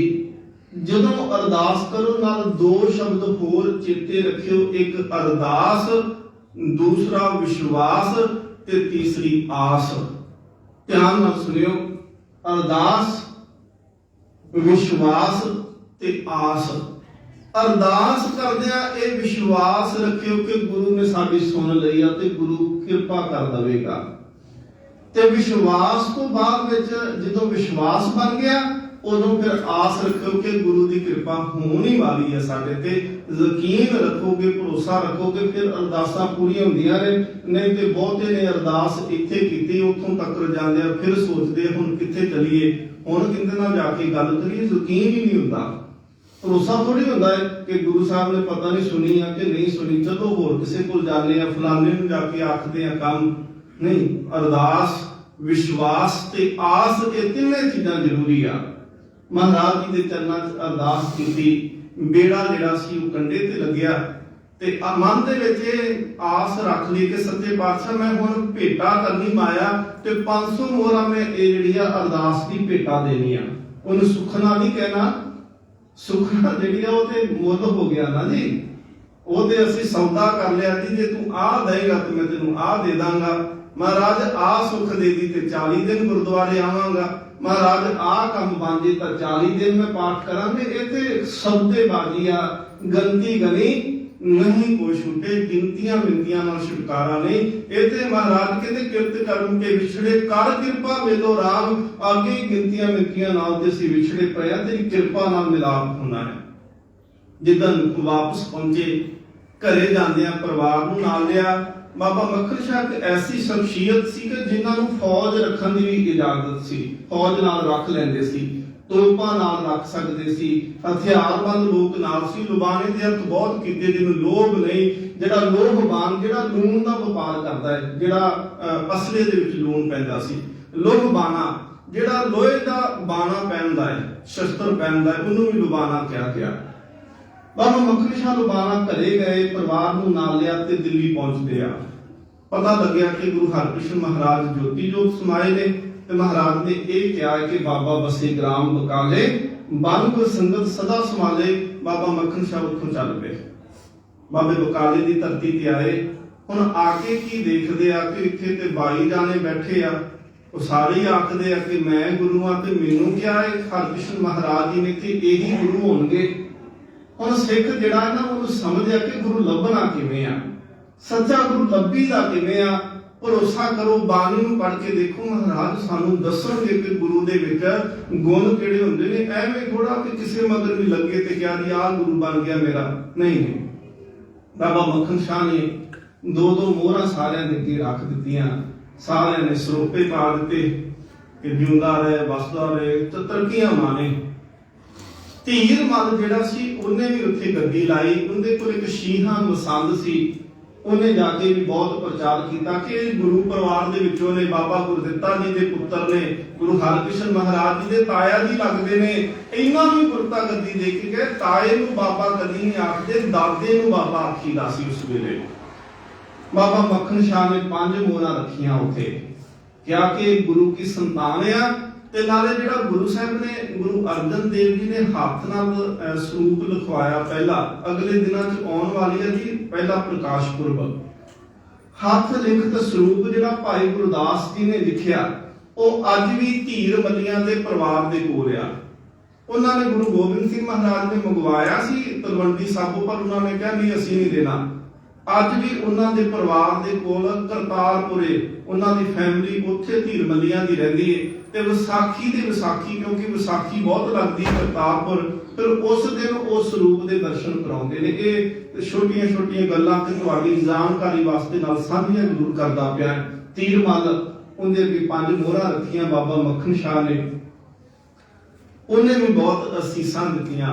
ਜਦੋਂ ਅਰਦਾਸ ਕਰੋ ਨਾਲ ਦੋ ਸ਼ਬਦ ਹੋਰ ਚੇਤੇ ਰੱਖਿਓ, ਇੱਕ ਅਰਦਾਸ, ਦੂਸਰਾ ਵਿਸ਼ਵਾਸ ਤੇ ਤੀਸਰੀ ਆਸ। ਧਿਆਨ ਨਾਲ ਸੁਣਿਓ, ਅਰਦਾਸ, ਵਿਸ਼ਵਾਸ ਤੇ ਆਸ। ਅਰਦਾਸ ਕਰਦਿਆਂ ਇਹ ਵਿਸ਼ਵਾਸ ਰੱਖਿਓ ਕਿ ਗੁਰੂ ਨੇ ਸਾਡੀ ਸੁਣ ਲਈ ਆ ਤੇ ਗੁਰੂ ਕਿਰਪਾ ਕਰ ਦੇਵੇਗਾ। ਤੇ ਵਿਸ਼ਵਾਸ ਤੋਂ ਬਾਅਦ ਵਿੱਚ ਜਦੋਂ ਵਿਸ਼ਵਾਸ ਬਣ ਗਿਆ, ਉਦੋਂ ਫਿਰ ਆਸ ਰੱਖੋ ਕਿ ਗੁਰੂ ਦੀ ਕਿਰਪਾ ਹੋਣ ਹੀ ਵਾਲੀ ਹੈ ਸਾਡੇ ਤੇ। ਯਕੀਨ ਰੱਖੋਗੇ, ਭਰੋਸਾ ਰੱਖੋਗੇ, ਫਿਰ ਅਰਦਾਸਾਂ ਪੂਰੀਆਂ ਹੁੰਦੀਆਂ ਨੇ। ਨਹੀਂ ਤੇ ਬਹੁਤੇ ਨੇ ਅਰਦਾਸ ਇੱਥੇ ਕੀਤੀ, ਉੱਥੋਂ ਤੱਕ ਜਾਂਦੇ ਆ, ਫਿਰ ਸੋਚਦੇ ਹੁਣ ਕਿੱਥੇ ਚਲੀਏ, ਹੁਣ ਕਿੰਦੇ ਨਾਲ ਜਾ ਕੇ ਗੱਲ ਕਰੀਏ। ਯਕੀਨ ਹੀ ਨਹੀਂ ਹੁੰਦਾ, ਭਰੋਸਾ ਥੋੜੀ ਹੁੰਦਾ ਹੈ ਕਿ ਗੁਰੂ ਸਾਹਿਬ ਨੇ ਪਤਾ ਨਹੀਂ ਸੁਣੀ ਆ ਕਿ ਨਹੀਂ ਸੁਣੀ, ਜਦੋਂ ਹੋਰ ਕਿਸੇ ਕੋਲ ਜਾਂਦੇ ਆ, ਫਲਾਣੇ ਨੂੰ ਜਾ ਕੇ ਆਖਦੇ ਆ ਕੰਮ ਨਹੀਂ। ਅਰਦਾਸ, ਵਿਸ਼ਵਾਸ ਤੇ ਆਸ, ਇਹ ਤਿੰਨੇ ਚੀਜ਼ਾਂ ਜ਼ਰੂਰੀ ਆ। ਮਹਾਰਾਜ ਜੀ ਦੇ ਚਰਨਾਂ 'ਚ ਅਰਦਾਸ ਕੀਤੀ, ਬੇੜਾ ਜਿਹੜਾ ਸੀ ਉਹ ਕੰਢੇ ਤੇ ਲੱਗਿਆ ਤੇ ਮਨ ਦੇ ਵਿੱਚ ਇਹ ਆਸ ਰੱਖ ਲਈ ਕਿ ਸੱਚੇ ਪਾਤਸ਼ਾਹ ਮੈਂ ਹੁਣ ਭੇਟਾ ਕਰਨੀ ਮਾਇਆ ਤੇ 500 ਮੋਹਰਾਂ ਮੈਂ ਇਹ ਜਿਹੜੀ ਆ ਅਰਦਾਸ ਦੀ ਭੇਟਾ ਦੇਣੀ ਆ। ਉਹਨੂੰ ਸੁਖਨਾ ਨਹੀਂ ਕਹਿਣਾ, ਸੁਖਨਾ ਜਿਹੜੀ ਆ ਉਹ ਤੇ ਮੁੱਲ ਹੋ ਗਿਆ ਨਾ ਜੀ, ਉਹਦੇ ਅਸੀਂ ਸੌਦਾ ਕਰ ਲਿਆ ਜੀ, ਜੇ ਤੂੰ ਆਹ ਦੇਗਾ ਤੇ ਮੈਂ ਤੈਨੂੰ ਆਹ ਦੇ ਦਾਂਗਾ। ਮਹਾਰਾਜ ਆਹ ਸੁਖ ਦੇ ਦੀ ਤੇ 40 ਦਿਨ ਗੁਰਦੁਆਰੇ ਆਵਾਂਗਾ। ਮਹਾਰਾਜ ਆਹ ਕੰਮ ਬਣ ਜੇ ਤਾਂ 40 ਦਿਨ ਮੈਂ ਪਾਠ ਕਰਾਂਗੇ। ਇੱਥੇ ਸੌਦੇਬਾਜ਼ੀ ਆ, ਗੰਦੀ ਗਨੀ ਨਹੀਂ ਕੋਈ ਛੁੱਟੇ, ਗਿਣਤੀਆਂ ਮਿੰਤੀਆਂ ਨਾਲ ਛੁਟਕਾਰਾ ਨਹੀਂ। ਇੱਥੇ ਮਹਾਰਾਜ ਕਹਿੰਦੇ ਕਿਰਤ ਕਰਮ ਕੇ ਵਿਛੜੇ, ਕਰ ਕਿਰਪਾ ਵੇਲੋ ਰਾਮ। ਅੱਗੇ ਗਿਣਤੀਆਂ ਮਿੰਤੀਆਂ ਨਾਲ ਤੇ ਅਸੀਂ ਵਿਛੜੇ ਪਏ ਆ, ਤੇਰੀ ਕਿਰਪਾ ਨਾਲ ਮਿਲਾਪ ਹੋਣਾ ਹੈ। ਜਿੱਦਣ ਵਾਪਸ ਪਹੁੰਚੇ, ਘਰੇ ਜਾਂਦਿਆਂ ਪਰਿਵਾਰ ਨੂੰ ਨਾਲ ਲਿਆ। ਬਾਬਾ ਮੱਖਣ ਸ਼ਾਹ ਇੱਕ ਐਸੀ ਸ਼ਖਸੀਅਤ ਸੀ ਕਿ ਜਿਨ੍ਹਾਂ ਨੂੰ ਫੌਜ ਰੱਖਣ ਦੀ ਵੀ ਇਜਾਜ਼ਤ ਸੀ, ਫੌਜ ਨਾਲ ਰੱਖ ਲੈਂਦੇ ਸੀ, ਤੋਪਾਂ ਨਾਲ ਰੱਖ ਸਕਦੇ ਸੀ, ਹਥਿਆਰਬੰਦ ਲੋਕ ਨਾਲ ਸੀ। ਲੁਬਾਣੇ ਦੇ ਅਰਥ ਬਹੁਤ ਕੀਤੇ, ਜਿਹਨੂੰ ਲੋਭ ਨਹੀਂ, ਜਿਹੜਾ ਲੋਭਵਾਨ, ਜਿਹੜਾ ਲੂਣ ਦਾ ਵਪਾਰ ਕਰਦਾ ਹੈ, ਜਿਹੜਾ ਅਸਲੇ ਦੇ ਵਿੱਚ ਲੂਣ ਪੈਂਦਾ ਸੀ। ਲੋਭਬਾਨਾ, ਜਿਹੜਾ ਲੋਹੇ ਦਾ ਬਾਣਾ ਪਹਿਨਦਾ ਹੈ, ਸ਼ਸਤਰ ਪਹਿਨਦਾ ਹੈ, ਉਹਨੂੰ ਵੀ ਲੁਬਾਨਾ ਕਿਹਾ ਗਿਆ। ਬਾਬਾ ਮੱਖਣ ਸ਼ਾਹ ਲੁਬਾਣਾ ਘਰੇ ਗਏ, ਪਰਿਵਾਰ ਨੂੰ ਨਾਲ ਲਿਆ ਤੇ ਦਿੱਲੀ ਪਹੁੰਚਦੇ ਆ। ਪਤਾ ਲੱਗਿਆ ਕਿ ਗੁਰੂ ਹਰਕ੍ਰਿਸ਼ਨ ਮਹਾਰਾਜ ਜੋਤੀ ਜੋਤ ਸਮਾਏ ਨੇ ਤੇ ਮਹਾਰਾਜ ਨੇ ਇਹ ਕਿਹਾ ਕਿ ਬਾਬਾ ਬਸੇ ਗ੍ਰਾਮ ਬਕਾਲੇ, ਬੰਗ ਸੰਗਤ ਸਦਾ ਸੰਭਾਲੇ। ਬਾਬਾ ਮੱਖਣ ਸ਼ਾਹ ਉੱਥੋਂ ਚੱਲ ਪਏ, ਬਾਬੇ ਬਕਾਲੇ ਦੀ ਧਰਤੀ ਤੇ ਆਏ। ਹੁਣ ਆ ਕੇ ਕੀ ਦੇਖਦੇ ਆ ਕਿ ਇੱਥੇ ਤੇ 22 ਜਾਣੇ ਬੈਠੇ ਆ, ਉਹ ਸਾਰੇ ਆਖਦੇ ਆ ਕਿ ਮੈਂ ਗੁਰੂ ਆ ਤੇ ਮੈਨੂੰ ਕਿਹਾ ਹੈ ਹਰਕ੍ਰਿਸ਼ਨ ਮਹਾਰਾਜ ਜੀ ਨੇ ਕਿ ਇਹੀ ਗੁਰੂ ਹੋਣਗੇ। ਹੁਣ ਸਿੱਖ ਜਿਹੜਾ ਹੈ ਨਾ, ਉਹਨੂੰ ਸਮਝਿਆ ਕਿ ਗੁਰੂ ਲੱਭਣਾ ਕਿਵੇਂ ਆ, ਸੱਚਾ ਗੁਰੂ ਲੱਭੀ ਦਾ ਕਿਵੇਂ ਆ। ਭਰੋਸਾ ਕਰੋ, ਬਾਣੀ ਨੂੰ ਪੜ੍ਹ ਕੇ ਦੇਖੋ, ਮਹਾਰਾਜ ਸਾਨੂੰ ਦੱਸਣਗੇ ਕਿ ਗੁਰੂ ਦੇ ਵਿੱਚ ਗੁਣ ਕਿਹੜੇ ਹੁੰਦੇ ਨੇ। ਐਵੇਂ ਥੋੜਾ ਕਿ ਕਿਸੇ ਮਗਰ ਵੀ ਲੱਗੇ ਤੇ ਕਿਹਾ ਜੀ ਆਹ ਗੁਰੂ ਬਣ ਗਿਆ ਮੇਰਾ, ਨਹੀਂ। ਬਾਬਾ ਮੱਖਣ ਸ਼ਾਹ ਨੇ ਦੋ ਮੋਹਰਾਂ ਸਾਰਿਆਂ ਦੇ ਅੱਗੇ ਰੱਖ ਦਿੱਤੀਆਂ, ਸਾਰਿਆਂ ਨੇ ਸਰੋਪੇ ਪਾ ਦਿੱਤੇ ਕਿ ਜਿਉਂਦਾ ਰਹੇ, ਵਸਦਾ ਰਹੇ, ਤੇ ਤਰੱਕੀਆਂ ਮਾਣੇ। ਧੀਰ ਮੱਲ ਜਿਹੜਾ ਸੀ ਉਹਨੇ ਵੀ ਉੱਥੇ ਗੱਦੀ ਲਾਈ, ਉਹਦੇ ਕੋਲ ਇੱਕ ਸ਼ੀਹਾਂ ਮਸੰਦ ਸੀ, ਉਹਨੇ ਜਾ ਕੇ ਵੀ ਬਹੁਤ ਪ੍ਰਚਾਰ ਕੀਤਾ ਕਿ ਗੁਰੂ ਪਰਿਵਾਰ ਦੇ ਵਿੱਚੋਂ ਨੇ, ਬਾਬਾ ਗੁਰਦਿੱਤਾ ਜੀ ਦੇ ਪੁੱਤਰ ਨੇ, ਗੁਰੂ ਹਰਕ੍ਰਿਸ਼ਨ ਮਹਾਰਾਜ ਜੀ ਦੇ ਤਾਇਆ ਜੀ ਲੱਗਦੇ ਨੇ। ਇਹਨਾਂ ਨੂੰ ਗੁਰਤਾ ਗੱਦੀ ਦੇ ਕੇ ਗਏ। ਤਾਏ ਨੂੰ ਬਾਬਾ ਕਦੀ ਨਹੀਂ ਆਖਦੇ, ਦਾਦੇ ਨੂੰ ਬਾਬਾ ਆਖੀਦਾ ਸੀ ਉਸ ਵੇਲੇ। ਬਾਬਾ ਮੱਖਣ ਸ਼ਾਹ ਨੇ 5 ਮੋਹਰਾਂ ਰੱਖੀਆਂ ਉੱਥੇ, ਕਿਹਾ ਕਿ ਗੁਰੂ ਕੀ ਸੰਤਾਨ ਆ। ਤੇ ਨਾਲੇ ਜਿਹੜਾ ਗੁਰੂ ਸਾਹਿਬ ਨੇ, ਗੁਰੂ ਅਰਜਨ ਦੇਵ ਜੀ ਨੇ ਹੱਥ ਨਾਲ ਸਰੂਪ ਲਿਖਵਾਇਆ ਪਹਿਲਾ, ਅਗਲੇ ਦਿਨਾਂ 'ਚ ਆਉਣ ਵਾਲੀ ਹੈ ਜੀ ਪਹਿਲਾ ਪ੍ਰਕਾਸ਼ ਪੁਰਬ। ਹੱਥ ਲਿਖਤ ਸਰੂਪ ਜਿਹੜਾ ਭਾਈ ਗੁਰਦਾਸ ਜੀ ਨੇ ਲਿਖਿਆ, ਉਹ ਅੱਜ ਵੀ ਧੀਰ ਮੱਲੀਆਂ ਦੇ ਪਰਿਵਾਰ ਦੇ ਕੋਲ ਆ। ਉਹਨਾਂ ਨੇ ਗੁਰੂ ਗੋਬਿੰਦ ਸਿੰਘ ਮਹਾਰਾਜ ਨੇ ਮੰਗਵਾਇਆ ਸੀ ਤਲਵੰਡੀ ਸਾਬੋ, ਪਰ ਉਹਨਾਂ ਨੇ ਕਿਹਾ ਨਹੀਂ ਅਸੀਂ ਨਹੀਂ ਦੇਣਾ। ਅੱਜ ਵੀ ਉਹਨਾਂ ਦੇ ਪਰਿਵਾਰ ਦੇ ਕੋਲ ਕਰਤਾਰਪੁਰੇ ਉਹਨਾਂ ਦੀ ਫੈਮਿਲੀ ਉੱਥੇ ਧੀਰ ਮੱਲੀਆਂ ਦੀ ਰਹਿੰਦੀ ਹੈ। ਤੇ ਵਿਸਾਖੀ ਦੀ ਵਿਸਾਖੀ, ਕਿਉਂਕਿ ਵਿਸਾਖੀ ਬਹੁਤ ਲੱਗਦੀ ਹੈ ਕਰਤਾਰਪੁਰ, ਫਿਰ ਉਸ ਦਿਨ ਉਸ ਸਰੂਪ ਦੇ ਦਰਸ਼ਨ ਕਰਾਉਂਦੇ ਨੇ। ਇਹ ਛੋਟੀਆਂ ਗੱਲਾਂ ਕਿ ਤੁਹਾਡੀ ਜਾਣਕਾਰੀ ਵਾਸਤੇ ਨਾਲ ਸਾਂਝੀਆਂ ਜ਼ਰੂਰ ਕਰਦਾ ਪਿਆ। ਧੀਰ ਮੱਲ ਉਹਦੇ ਅੱਗੇ 5 ਮੋਹਰਾਂ ਰੱਖੀਆਂ ਬਾਬਾ ਮੱਖਣ ਸ਼ਾਹ ਨੇ। ਉਹਨੇ ਵੀ ਬਹੁਤ ਅਸੀਸਾਂ ਦਿੱਤੀਆਂ,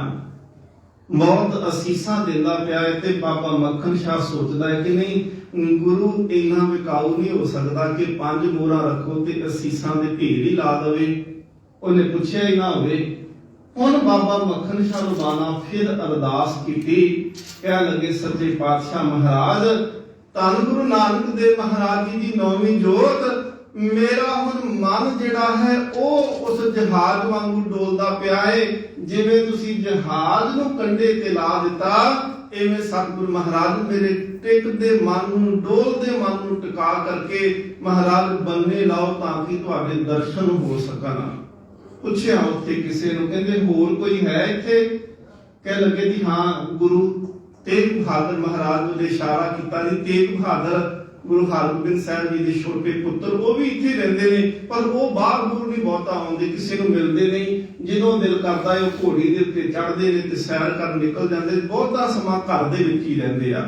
ਬਹੁਤ ਅਸੀਸਾਂ ਦਿੰਦਾ ਪਿਆ ਹੈ। ਤੇ ਬਾਬਾ ਮੱਖਣ ਸ਼ਾਹ ਸੋਚਦਾ ਹੈ ਕਿ ਨਹੀਂ, ਗੁਰੂ ਇੰਨਾ ਵਿਕਾਊ ਨਹੀਂ ਹੋ ਸਕਦਾ ਕਿ 5 ਮੋਹਰਾਂ ਰੱਖੋ ਤੇ ਅਸੀਸਾਂ ਦੇ ਢੇਰ ਹੀ ਲਾ ਦੇਵੇ। ਉਹਨੇ ਪੁੱਛਿਆ ਹੀ ਨਾ ਹੋਵੇ। ਹੁਣ ਬਾਬਾ ਮੱਖਣ ਸ਼ਾਹ ਰਬਾਨਾ ਫਿਰ ਅਰਦਾਸ ਕੀਤੀ, ਕਹਿ ਲੱਗੇ ਸੱਚੇ ਪਾਤਸ਼ਾਹ ਮਹਾਰਾਜ, ਧੰਨ ਗੁਰੂ ਨਾਨਕ ਦੇਵ ਮਹਾਰਾਜ ਜੀ ਦੀ 9ਵੀਂ ਜੋਤ, ਮੇਰਾ ਹੁਣ ਮਨ ਜਿਹੜਾ ਹੈ ਉਹ ਉਸ ਜਹਾਜ਼ ਵਾਂਗੂ ਡੋਲਦਾ ਪਿਆ ਹੈ। ਜਿਵੇਂ ਤੁਸੀਂ ਜਹਾਜ਼ ਨੂੰ ਕੰਢੇ ਤੇ ਲਾ ਦਿੱਤਾ, ਐਵੇਂ ਸਤਿਗੁਰੂ ਮਹਾਰਾਜ ਮੇਰੇ ਟਿਕਦੇ ਮਨ ਨੂੰ, ਡੋਲਦੇ ਮਨ ਨੂੰ ਟਿਕਾ ਕਰਕੇ ਮਹਾਰਾਜ ਬੰਨੇ ਲਾਓ ਤਾਂ ਕਿ ਤੁਹਾਡੇ ਦਰਸ਼ਨ ਹੋ ਸਕਣ। ਪੁੱਛਿਆ ਉੱਥੇ ਕਿਸੇ ਨੂੰ, ਕਹਿੰਦੇ ਹੋਰ ਕੋਈ ਹੈ ਇੱਥੇ? ਕਹਿ ਲੱਗੇ ਜੀ ਹਾਂ, ਗੁਰੂ ਤੇਗ ਬਹਾਦਰ ਮਹਾਰਾਜ ਨੂੰ ਇਸ਼ਾਰਾ ਕੀਤਾ ਜੀ। ਤੇਗ ਬਹਾਦਰ ਗੁਰੂ ਹਰਗੋਬਿੰਦ ਸਾਹਿਬ ਜੀ ਦੇ ਛੋਟੇ ਪੁੱਤਰ, ਉਹ ਵੀ ਇੱਥੇ ਰਹਿੰਦੇ ਨੇ, ਪਰ ਉਹ ਬਾਹਰ ਬੂਰ ਨਹੀਂ ਬਹੁਤਾ ਆਉਂਦੇ, ਕਿਸੇ ਨੂੰ ਮਿਲਦੇ ਨਹੀਂ। ਜਦੋਂ ਦਿਲ ਕਰਦਾ ਹੈ ਉਹ ਘੋੜੀ ਦੇ ਉੱਤੇ ਚੜ੍ਹਦੇ ਨੇ ਤੇ ਸੈਰ ਕਰਨ ਨਿਕਲ ਜਾਂਦੇ, ਬਹੁਤਾ ਸਮਾਂ ਘਰ ਦੇ ਵਿੱਚ ਹੀ ਰਹਿੰਦੇ ਆ।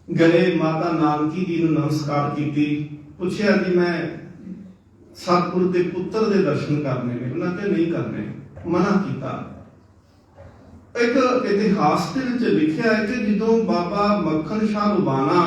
ਗਏ ਮਾਤਾ ਨਾਨਕੀ ਜੀ ਨੂੰ ਨਮਸਕਾਰ ਕੀਤੀ, ਪੁੱਛਿਆ ਜੀ ਮੈਂ ਸਤਿਗੁਰੂ ਦੇ ਪੁੱਤਰ ਦੇ ਦਰਸ਼ਨ ਕਰਨੇ ਨੇ। ਉਹਨਾਂ ਤੇ ਨਹੀਂ ਕਰਨੇ, ਮਨਾ ਕੀਤਾ। ਇੱਕ ਇਤਿਹਾਸ ਦੇ ਵਿੱਚ ਲਿਖਿਆ ਹੈ ਕਿ ਜਦੋਂ ਬਾਬਾ ਮੱਖਣ ਸ਼ਾਹ ਰਬਾਨਾ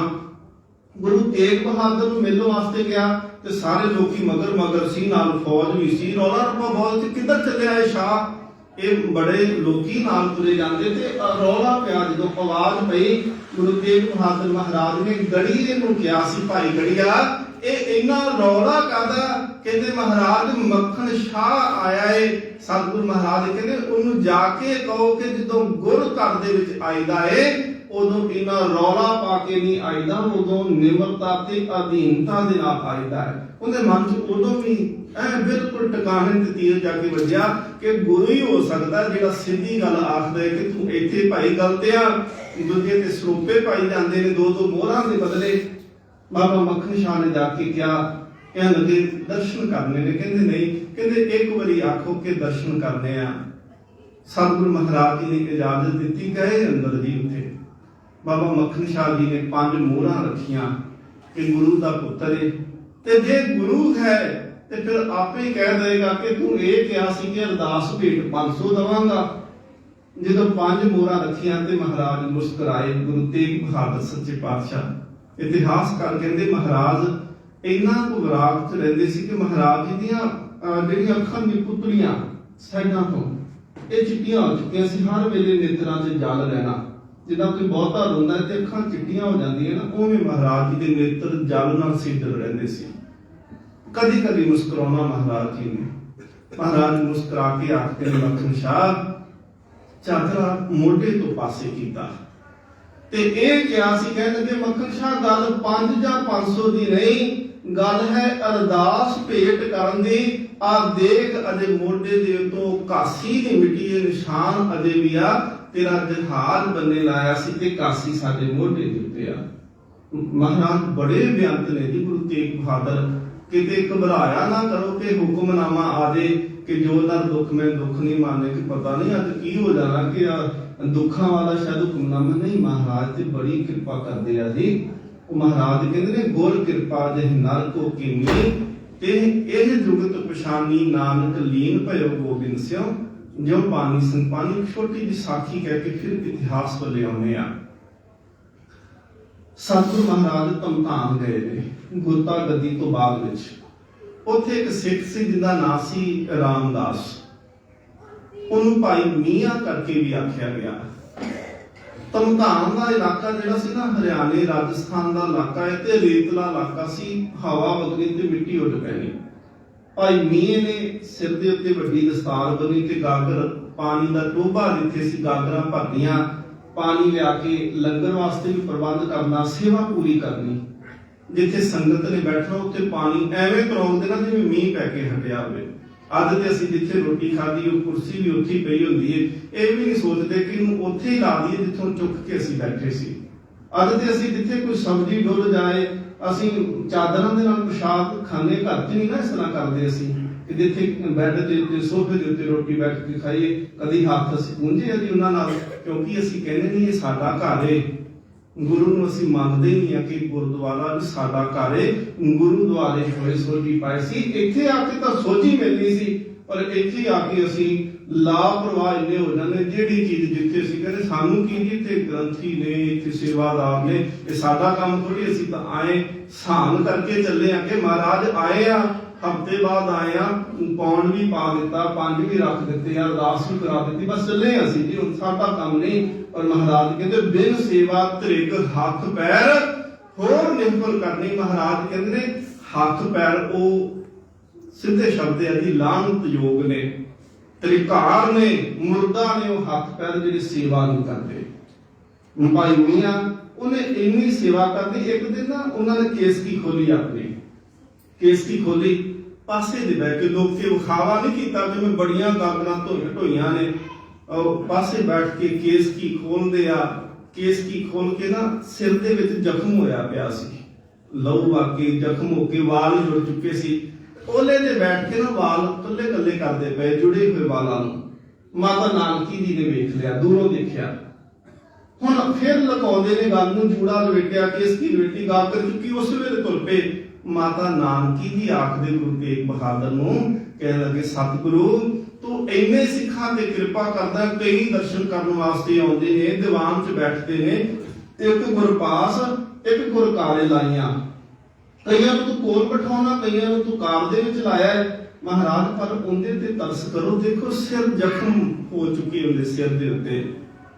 ਗੁਰੂ ਤੇਗ ਬਹਾਦਰ ਨੂੰ ਮਿਲਣ ਵਾਸਤੇ ਗਿਆ ਤੇ ਸਾਰੇ ਲੋਕੀ ਮਗਰ ਸੀ, ਨਾਲ ਫੌਜ ਵੀ ਸੀ। ਰੌਲਾ ਰੱਪਾ ਬਹੁਤ ਸੀ, ਕਿੱਧਰ ਚੱਲਿਆ ਇਹ ਸ਼ਾਹ? ਇਹ ਬੜੇ ਲੋਕੀ ਨਾਲ ਤੁਰੇ ਜਾਂਦੇ ਤੇ ਰੌਲਾ ਪਿਆ। ਜਦੋਂ ਆਵਾਜ਼ ਪਈ, ਗੁਰੂ ਤੇਗ ਬਹਾਦਰ ਮਹਾਰਾਜ ਨੇ ਗੜੀਏ ਨੂੰ ਕਿਹਾ ਸੀ, ਭਾਈ ਗੜੀਆ ਇਹ ਇੰਨਾ ਰੌਲਾ ਕਾਹਦਾ? ਕਹਿੰਦੇ ਮਹਾਰਾਜ ਮੱਖਣ ਸ਼ਾਹ ਆਇਆ ਏ। ਸਤਿਗੁਰੂ ਮਹਾਰਾਜ ਕਹਿੰਦੇ ਉਹਨੂੰ ਜਾ ਕੇ ਕਹੋ ਕਿ ਜਦੋਂ ਗੁਰ ਘਰ ਦੇ ਵਿੱਚ ਆਈਦਾ ਏ ਉਦੋਂ ਇਹਨਾਂ ਰੌਲਾ ਪਾ ਕੇ ਨਹੀਂ ਆਈਦਾ, ਉਦੋਂ ਨਿਮਰਤਾ ਤੇ ਅਧੀਨਤਾ ਦੇ ਨਾਲ ਆਈਦਾ ਹੈ। ਉਹਦੇ ਮਨ 'ਚ ਉਦੋਂ ਵੀ ਬਿਲਕੁਲ ਟਿਕਾਣੇ ਤੇ ਤੀਰ ਜਾ ਕੇ ਵੱਜਿਆ ਕਿ ਗੁਰੂ ਹੀ ਹੋ ਸਕਦਾ ਜਿਹੜਾ ਸਿੱਧੀ ਗੱਲ ਆਖਦਾ ਹੈ ਕਿ ਤੂੰ ਇੱਥੇ ਭਾਈ ਗਲਤ ਆ। ਦੂਜੇ ਤੇ ਸਰੂਪੇ ਪਾਈ ਜਾਂਦੇ ਨੇ 2-2 ਮੋਹਰਾਂ ਦੇ ਬਦਲੇ। ਬਾਬਾ ਮੱਖਣ ਸ਼ਾਹ ਨੇ ਜਾ ਕੇ ਕਿਹਾ, ਕਹਿਣ ਲੱਗੇ ਦਰਸ਼ਨ ਕਰਨੇ ਨੇ। ਕਹਿੰਦੇ ਨਹੀਂ, ਕਹਿੰਦੇ ਇੱਕ ਵਾਰੀ ਆਖੋ ਕਿ ਦਰਸ਼ਨ ਕਰਨੇ ਆ। ਸਤਿਗੁਰੂ ਮਹਾਰਾਜ ਜੀ ਨੇ ਇਜਾਜ਼ਤ ਦਿੱਤੀ, ਗਏ ਅੰਦਰ ਜੀ। ਉੱਥੇ ਬਾਬਾ ਮੱਖਣ ਸ਼ਾਹ ਜੀ ਨੇ 5 ਮੋਹਰਾਂ ਰੱਖੀਆਂ ਕਿ ਗੁਰੂ ਦਾ ਪੁੱਤਰ ਹੈ, ਤੇ ਜੇ ਗੁਰੂ ਹੈ ਤੇ ਫਿਰ ਆਪੇ ਕਹਿ ਦੇਗਾ ਕਿ ਤੂੰ ਇਹ ਕਿਹਾ ਸੀ ਕਿ ਅਰਦਾਸ ਭੇਟ 500 ਦਵਾਂਗਾ। ਜਦੋਂ 5 ਮੋਹਰਾਂ ਰੱਖੀਆਂ ਤੇ ਮਹਾਰਾਜ ਮੁਸਕਰਾਏ। ਗੁਰੂ ਤੇਗ ਬਹਾਦਰ ਸੱਚੇ ਪਾਤਸ਼ਾਹ ਇਤਿਹਾਸਕਾਰ ਕਹਿੰਦੇ ਮਹਾਰਾਜ ਇੰਨਾ ਕੁ ਵਿਰਾਗ 'ਚ ਰਹਿੰਦੇ ਸੀ ਕਿ ਮਹਾਰਾਜ ਜੀ ਦੀਆਂ ਜਿਹੜੀਆਂ ਅੱਖਾਂ ਦੀ ਪੁਤਲੀਆਂ ਸਾਈਡਾਂ ਤੋਂ ਇਹ ਚਿੱਟੀਆਂ ਹੋ ਚੁੱਕੀਆਂ ਸੀ। ਹਰ ਵੇਲੇ ਨੇਤਰਾਂ 'ਚ ਜਲ ਰਹਿਣਾ, ਜਿੱਦਾਂ ਕੋਈ ਬਹੁਤਾ ਰੋਂਦਾ ਤੇ ਅੱਖਾਂ ਚਿੱਟੀਆਂ ਹੋ ਜਾਂਦੀਆਂ ਨਾ, ਉਵੇਂ ਮਹਾਰਾਜ ਜੀ ਦੇ ਨੇਤਰ ਜਲ ਨਾਲ ਸਿੱਧਰ ਰਹਿੰਦੇ ਸੀ। ਕਦੀ ਕਦੀ ਮੁਸਕਰਾਉਣਾ ਮਹਾਰਾਜ ਜੀ ਨੇ। ਮਹਾਰਾਜ ਮੁਸਕਰਾ ਕੇ ਆਖਦੇ ਨੇ ਮੱਖਣ ਸ਼ਾਹ ਚਾਦਰਾ ਮੋਢੇ ਤੋਂ ਪਾਸੇ ਕੀਤਾ ਤੇ ਇਹ ਕਿਹਾ ਸੀ, ਕਹਿੰਦੇ ਮੱਖਣ ਸ਼ਾਹ ਗੱਲ 5 ਜਾਂ 500 ਦੀ ਨਹੀਂ, ਗੱਲ ਹੈ ਅਰਦਾਸ ਭੇਟ ਕਰਨ ਦੀ। ਆ ਦੇਖ ਅਜੇ ਮੋਢੇ ਦੇ ਉੱਤੋਂ ਕਾਸੀ ਦੀ ਮਿੱਟੀ ਦੇ ਨਿਸ਼ਾਨ ਅਜੇ ਵੀ ਆ। ਤੇਰਾ ਜਹਾਜ਼ ਬੰਨੇ ਲਾਇਆ ਸੀ ਤੇ ਕਾਸੀ ਸਾਡੇ ਮੋਢੇ ਦੇ ਉੱਤੇ ਆ। ਮਹਾਰਾਜ ਬੜੇ ਬਿਆੰਤ ਨੇ ਜੀ ਗੁਰੂ ਤੇਗ ਬਹਾਦਰ। ਕਿਤੇ ਘਬਰਾਇਆ ਨਾ ਕਰੋ ਕਿ ਹੁਕਮਨਾਮਾ ਆ ਜੇ ਕਿ ਜੋ ਦਾ ਦੁੱਖ ਮੈਂ ਦੁੱਖ ਨਹੀਂ ਮਾਨੇ, ਕਿ ਪਤਾ ਨਹੀਂ ਅੱਜ ਕੀ ਹੋ ਜਾਣਾ ਕਿ ਦੁੱਖਾਂ ਵਾਲਾ ਸ਼ਾਇਦ ਹੁਕਮਨਾਮਾ ਨਹੀਂ। ਮਹਾਰਾਜ ਤੇ ਬੜੀ ਕਿਰਪਾ ਕਰਦੇ ਆ ਜੀ। ਉਹ ਮਹਾਰਾਜ ਕਹਿੰਦੇ ਨੇ ਗੁਰ ਕਿਰਪਾ ਜਿਹ ਨਰ ਕੋ ਕੀਨੀ ਤੇ ਇਹ ਜੁਗਤ ਪਛਾਨੀ ਨਾਨਕ ਲੀਨ ਭਇਓ ਗੋਬਿੰਦ ਸਿਓ ਜਿਉ ਪਾਣੀ ਸੰਪਾਨੀ। ਛੋਟੀ ਜਿਹੀ ਸਾਖੀ ਕਹਿ ਕੇ ਫਿਰ ਇਤਿਹਾਸ ਵੱਲ ਆਉਂਦੇ ਆ। ਸਤਿਗੁਰੂ ਮਹਾਰਾਜ ਧਮਧਾਮ ਗਏ ਨੇ ਗੁਰਤਾ ਗੱਦੀ ਤੋਂ ਬਾਅਦ ਵਿੱਚ। ਉੱਥੇ ਇੱਕ ਸਿੱਖ ਸੀ ਜਿਹਦਾ ਨਾਂ ਸੀ ਰਾਮਦਾਸ। ਉਹਨੂੰ ਭਾਈ ਮੀਆਂ ਕਰਕੇ ਵੀ ਆਖਿਆ ਗਿਆ। ਧਮਧਾਮ ਦਾ ਇਲਾਕਾ ਜਿਹੜਾ ਸੀ ਨਾ, ਹਰਿਆਣੇ ਰਾਜਸਥਾਨ ਦਾ ਇਲਾਕਾ ਹੈ ਤੇ ਰੇਤਲਾ ਇਲਾਕਾ ਸੀ। ਹਵਾ ਵਗਣੀ ਤੇ ਮਿੱਟੀ ਉੱਡ ਪੈਣੀ। ਭਾਈ ਮੀਆਂ ਨੇ ਸਿਰ ਦੇ ਉੱਤੇ ਵੱਡੀ ਦਸਤਾਰ ਬੰਨੀ ਤੇ ਗਾਗਰ ਪਾਣੀ ਦਾ ਟੋਭਾ ਜਿੱਥੇ ਸੀ ਗਾਗਰਾਂ ਭਰਨੀਆਂ, ਪਾਣੀ ਲਿਆ ਕੇ ਲੰਗਰ ਵਾਸਤੇ ਵੀ ਪ੍ਰਬੰਧ ਕਰਨਾ, ਸੇਵਾ ਪੂਰੀ ਕਰਨੀ। ਜਿੱਥੇ ਸੰਗਤ ਨੇ ਬੈਠਣਾ ਉੱਥੇ ਪਾਣੀ ਐਵੇਂ ਪਰੋਲ ਦੇਣਾ ਜਿਵੇਂ ਮੀਂਹ ਪੈ ਕੇ ਹਟਿਆ ਹੋਵੇ। ਅੱਜ ਤੇ ਅਸੀਂ ਜਿੱਥੇ ਰੋਟੀ ਖਾਧੀ ਉਹ ਕੁਰਸੀ ਵੀ ਉੱਥੇ ਪਈ ਹੁੰਦੀ ਹੈ, ਇਹ ਵੀ ਨਹੀਂ ਸੋਚਦੇ ਕਿ ਇਹਨੂੰ ਉੱਥੇ ਹੀ ਲਾ ਦਈਏ ਜਿੱਥੋਂ ਚੁੱਕ ਕੇ ਅਸੀਂ ਬੈਠੇ ਸੀ। ਅੱਜ ਤੇ ਅਸੀਂ ਜਿੱਥੇ ਕੋਈ ਸਬਜ਼ੀ ਡੁੱਲ ਜਾਏ ਅਸੀਂ ਚਾਦਰਾਂ ਦੇ ਨਾਲ ਪ੍ਰਸ਼ਾਦ ਖਾਣੇ, ਘਰ 'ਚ ਨਹੀਂ ਨਾ ਇਸ ਤਰ੍ਹਾਂ ਕਰਦੇ ਅਸੀਂ ਕਿ ਜਿੱਥੇ ਬੈੱਡ ਦੇ ਉੱਤੇ ਸੋਫੇ ਦੇ ਉੱਤੇ ਰੋਟੀ ਬੈਠ ਕੇ ਖਾਈਏ। ਕਦੀ ਹੱਥ ਅਸੀਂ ਪੂੰਝੇ ਆ ਜੀ ਉਹਨਾਂ ਨਾਲ, ਕਿਉਂਕਿ ਅਸੀਂ ਕਹਿੰਦੇ ਨਹੀਂ ਇਹ ਸਾਡਾ ਘਰ ਏ। ਗੁਰੂ ਨੂੰ ਅਸੀਂ ਮੰਨਦੇ ਨਹੀਂ ਆ ਕਿ ਗੁਰਦੁਆਰਾ ਵੀ ਸਾਡਾ ਘਰ ਹੈ। ਗੁਰੂਦੁਆਰੇ ਹੋਏ ਸੋਝੀ ਪਾਈ ਸੀ, ਇੱਥੇ ਆ ਕੇ ਤਾਂ ਸੋਝੀ ਮਿਲਣੀ ਸੀ, ਪਰ ਇੱਥੇ ਆ ਕੇ ਅਸੀਂ ਲਾਪਰਵਾਹ ਇੰਨੇ ਹੋ ਜਾਂਦੇ। ਜਿਹੜੀ ਚੀਜ਼ ਜਿੱਥੇ ਅਸੀਂ ਕਹਿੰਦੇ ਸਾਨੂੰ ਕੀ ਜੀ, ਇੱਥੇ ਗ੍ਰੰਥੀ ਨੇ, ਇੱਥੇ ਸੇਵਾਦਾਰ ਨੇ, ਇਹ ਸਾਡਾ ਕੰਮ ਥੋੜੀ, ਅਸੀਂ ਤਾਂ ਆਏ ਸਹਾਨ ਕਰਕੇ ਚੱਲੇ ਆ ਕਿ ਮਹਾਰਾਜ ਆਏ ਆ, ਹਫ਼ਤੇ ਬਾਅਦ ਆਏ ਆ, ਪੌਂਡ ਵੀ ਪਾ ਦਿੱਤਾ, ਪੰਜ ਵੀ ਰੱਖ ਦਿੱਤੇ ਆ, ਅਰਦਾਸ ਵੀ ਕਰਾ ਦਿੱਤੀ, ਬਸ ਚੱਲੇ ਅਸੀਂ ਜੀ, ਹੁਣ ਸਾਡਾ ਕੰਮ ਨਹੀਂ। ਪਰ ਮਹਾਰਾਜ ਕਹਿੰਦੇ ਬਿਨ ਸੇਵਾ ਧ੍ਰਿਗ ਹੱਥ ਪੈਰ ਹੋਰ ਨਿਰਭਰ ਕਰਨੀ। ਮਹਾਰਾਜ ਕਹਿੰਦੇ ਨੇ ਹੱਥ ਪੈਰ ਉਹ ਸਿੱਧੇ ਸ਼ਬਦ ਹੈ ਜੀ, ਲਾਹਨਤ ਯੋਗ ਨੇ, ਤ੍ਰਿਕਾਰ ਨੇ, ਮੁਰਦਾ ਨੇ ਉਹ ਹੱਥ ਪੈਰ ਜਿਹੜੇ ਸੇਵਾ ਨਹੀਂ ਕਰਦੇ। ਭਾਈ ਮੀਆਂ ਉਹਨੇ ਇੰਨੀ ਸੇਵਾ ਕਰਦੀ, ਇੱਕ ਦਿਨ ਨਾ ਉਹਨਾਂ ਨੇ ਕੇਸਕੀ ਖੋਲੀ, ਆਪਣੀ ਕੇਸਕੀ ਖੋਲੀ, ਪਾਸੇ ਦੇ ਬੈਠ ਕੇ ਲੋਕ ਕੇ ਵਿਖਾਵਾ ਨਹੀਂ ਕੀਤਾ ਕਿ ਮੈਂ ਬੜੀਆਂ ਗਾਗਰਾਂ ਢੋਈਆਂ ਨੇ, ਪਾਸੇ ਬੈਠ ਕੇ ਕੇਸਕੀ ਖੋਲਦੇ ਆ। ਕੇਸਕੀ ਖੋਲ ਕੇ ਨਾ ਸਿਰ ਦੇ ਵਿੱਚ ਜ਼ਖਮ ਹੋਇਆ ਪਿਆ ਸੀ, ਲਹੂ ਵਾਕੇ ਜ਼ਖਮ ਹੋ ਕੇ ਵਾਲ ਜੁੜ ਚੁੱਕੇ ਸੀ। ਉਹਲੇ ਤੇ ਬੈਠ ਕੇ ਨਾ ਵਾਲ ਕੱਲੇ ਕੱਲੇ ਕਰਦੇ ਪਏ, ਜੁੜੇ ਹੋਏ ਵਾਲਾਂ ਨੂੰ। ਮਾਤਾ ਨਾਨਕੀ ਜੀ ਨੇ ਵੇਖ ਲਿਆ, ਦੂਰੋਂ ਦੇਖਿਆ, ਹੁਣ ਫਿਰ ਲਕਾਉਂਦੇ ਨੇ ਗੱਲ ਨੂੰ, ਜੂੜਾ ਲਵੇਟਿਆ, ਕੇਸਕੀ ਲਵੇਟੀ, ਗਾਗਰ ਚੁੱਕੀ, ਉਸ ਵੇਲੇ ਤੁਰ ਪਏ। ਮਾਤਾ ਨਾਨਕੀ ਜੀ ਆਖਦੇ ਗੁਰੂ ਤੇਗ ਬਹਾਦਰ ਨੂੰ, ਕਹਿਣ ਲੱਗੇ ਸਤਿਗੁਰੂ ਤੂੰ ਇੰਨੇ ਸਿੱਖਾਂ ਤੇ ਕਿਰਪਾ ਕਰਦਾ, ਕਈ ਦਰਸ਼ਨ ਕਰਨ ਵਾਸਤੇ ਆਉਂਦੇ ਨੇ, ਦੀਵਾਨ 'ਚ ਬੈਠਦੇ ਨੇ, ਇੱਕ ਗੁਰਪਾਸ ਇੱਕ ਗੁਰਕਾਰੇ ਲਾਈਆਂ, ਕਈਆਂ ਨੂੰ ਤੂੰ ਕੋਲ ਬਿਠਾਉਣਾ, ਕਈਆਂ ਨੂੰ ਤੂੰ ਕਾਰ ਦੇ ਵਿੱਚ ਲਾਇਆ ਹੈ। ਮਹਾਰਾਜ ਪਰ ਉਹਦੇ ਤੇ ਤਰਸ ਕਰੋ, ਦੇਖੋ ਸਿਰ ਜ਼ਖਮ ਹੋ ਚੁੱਕੇ ਉਹਦੇ ਸਿਰ ਦੇ ਉੱਤੇ।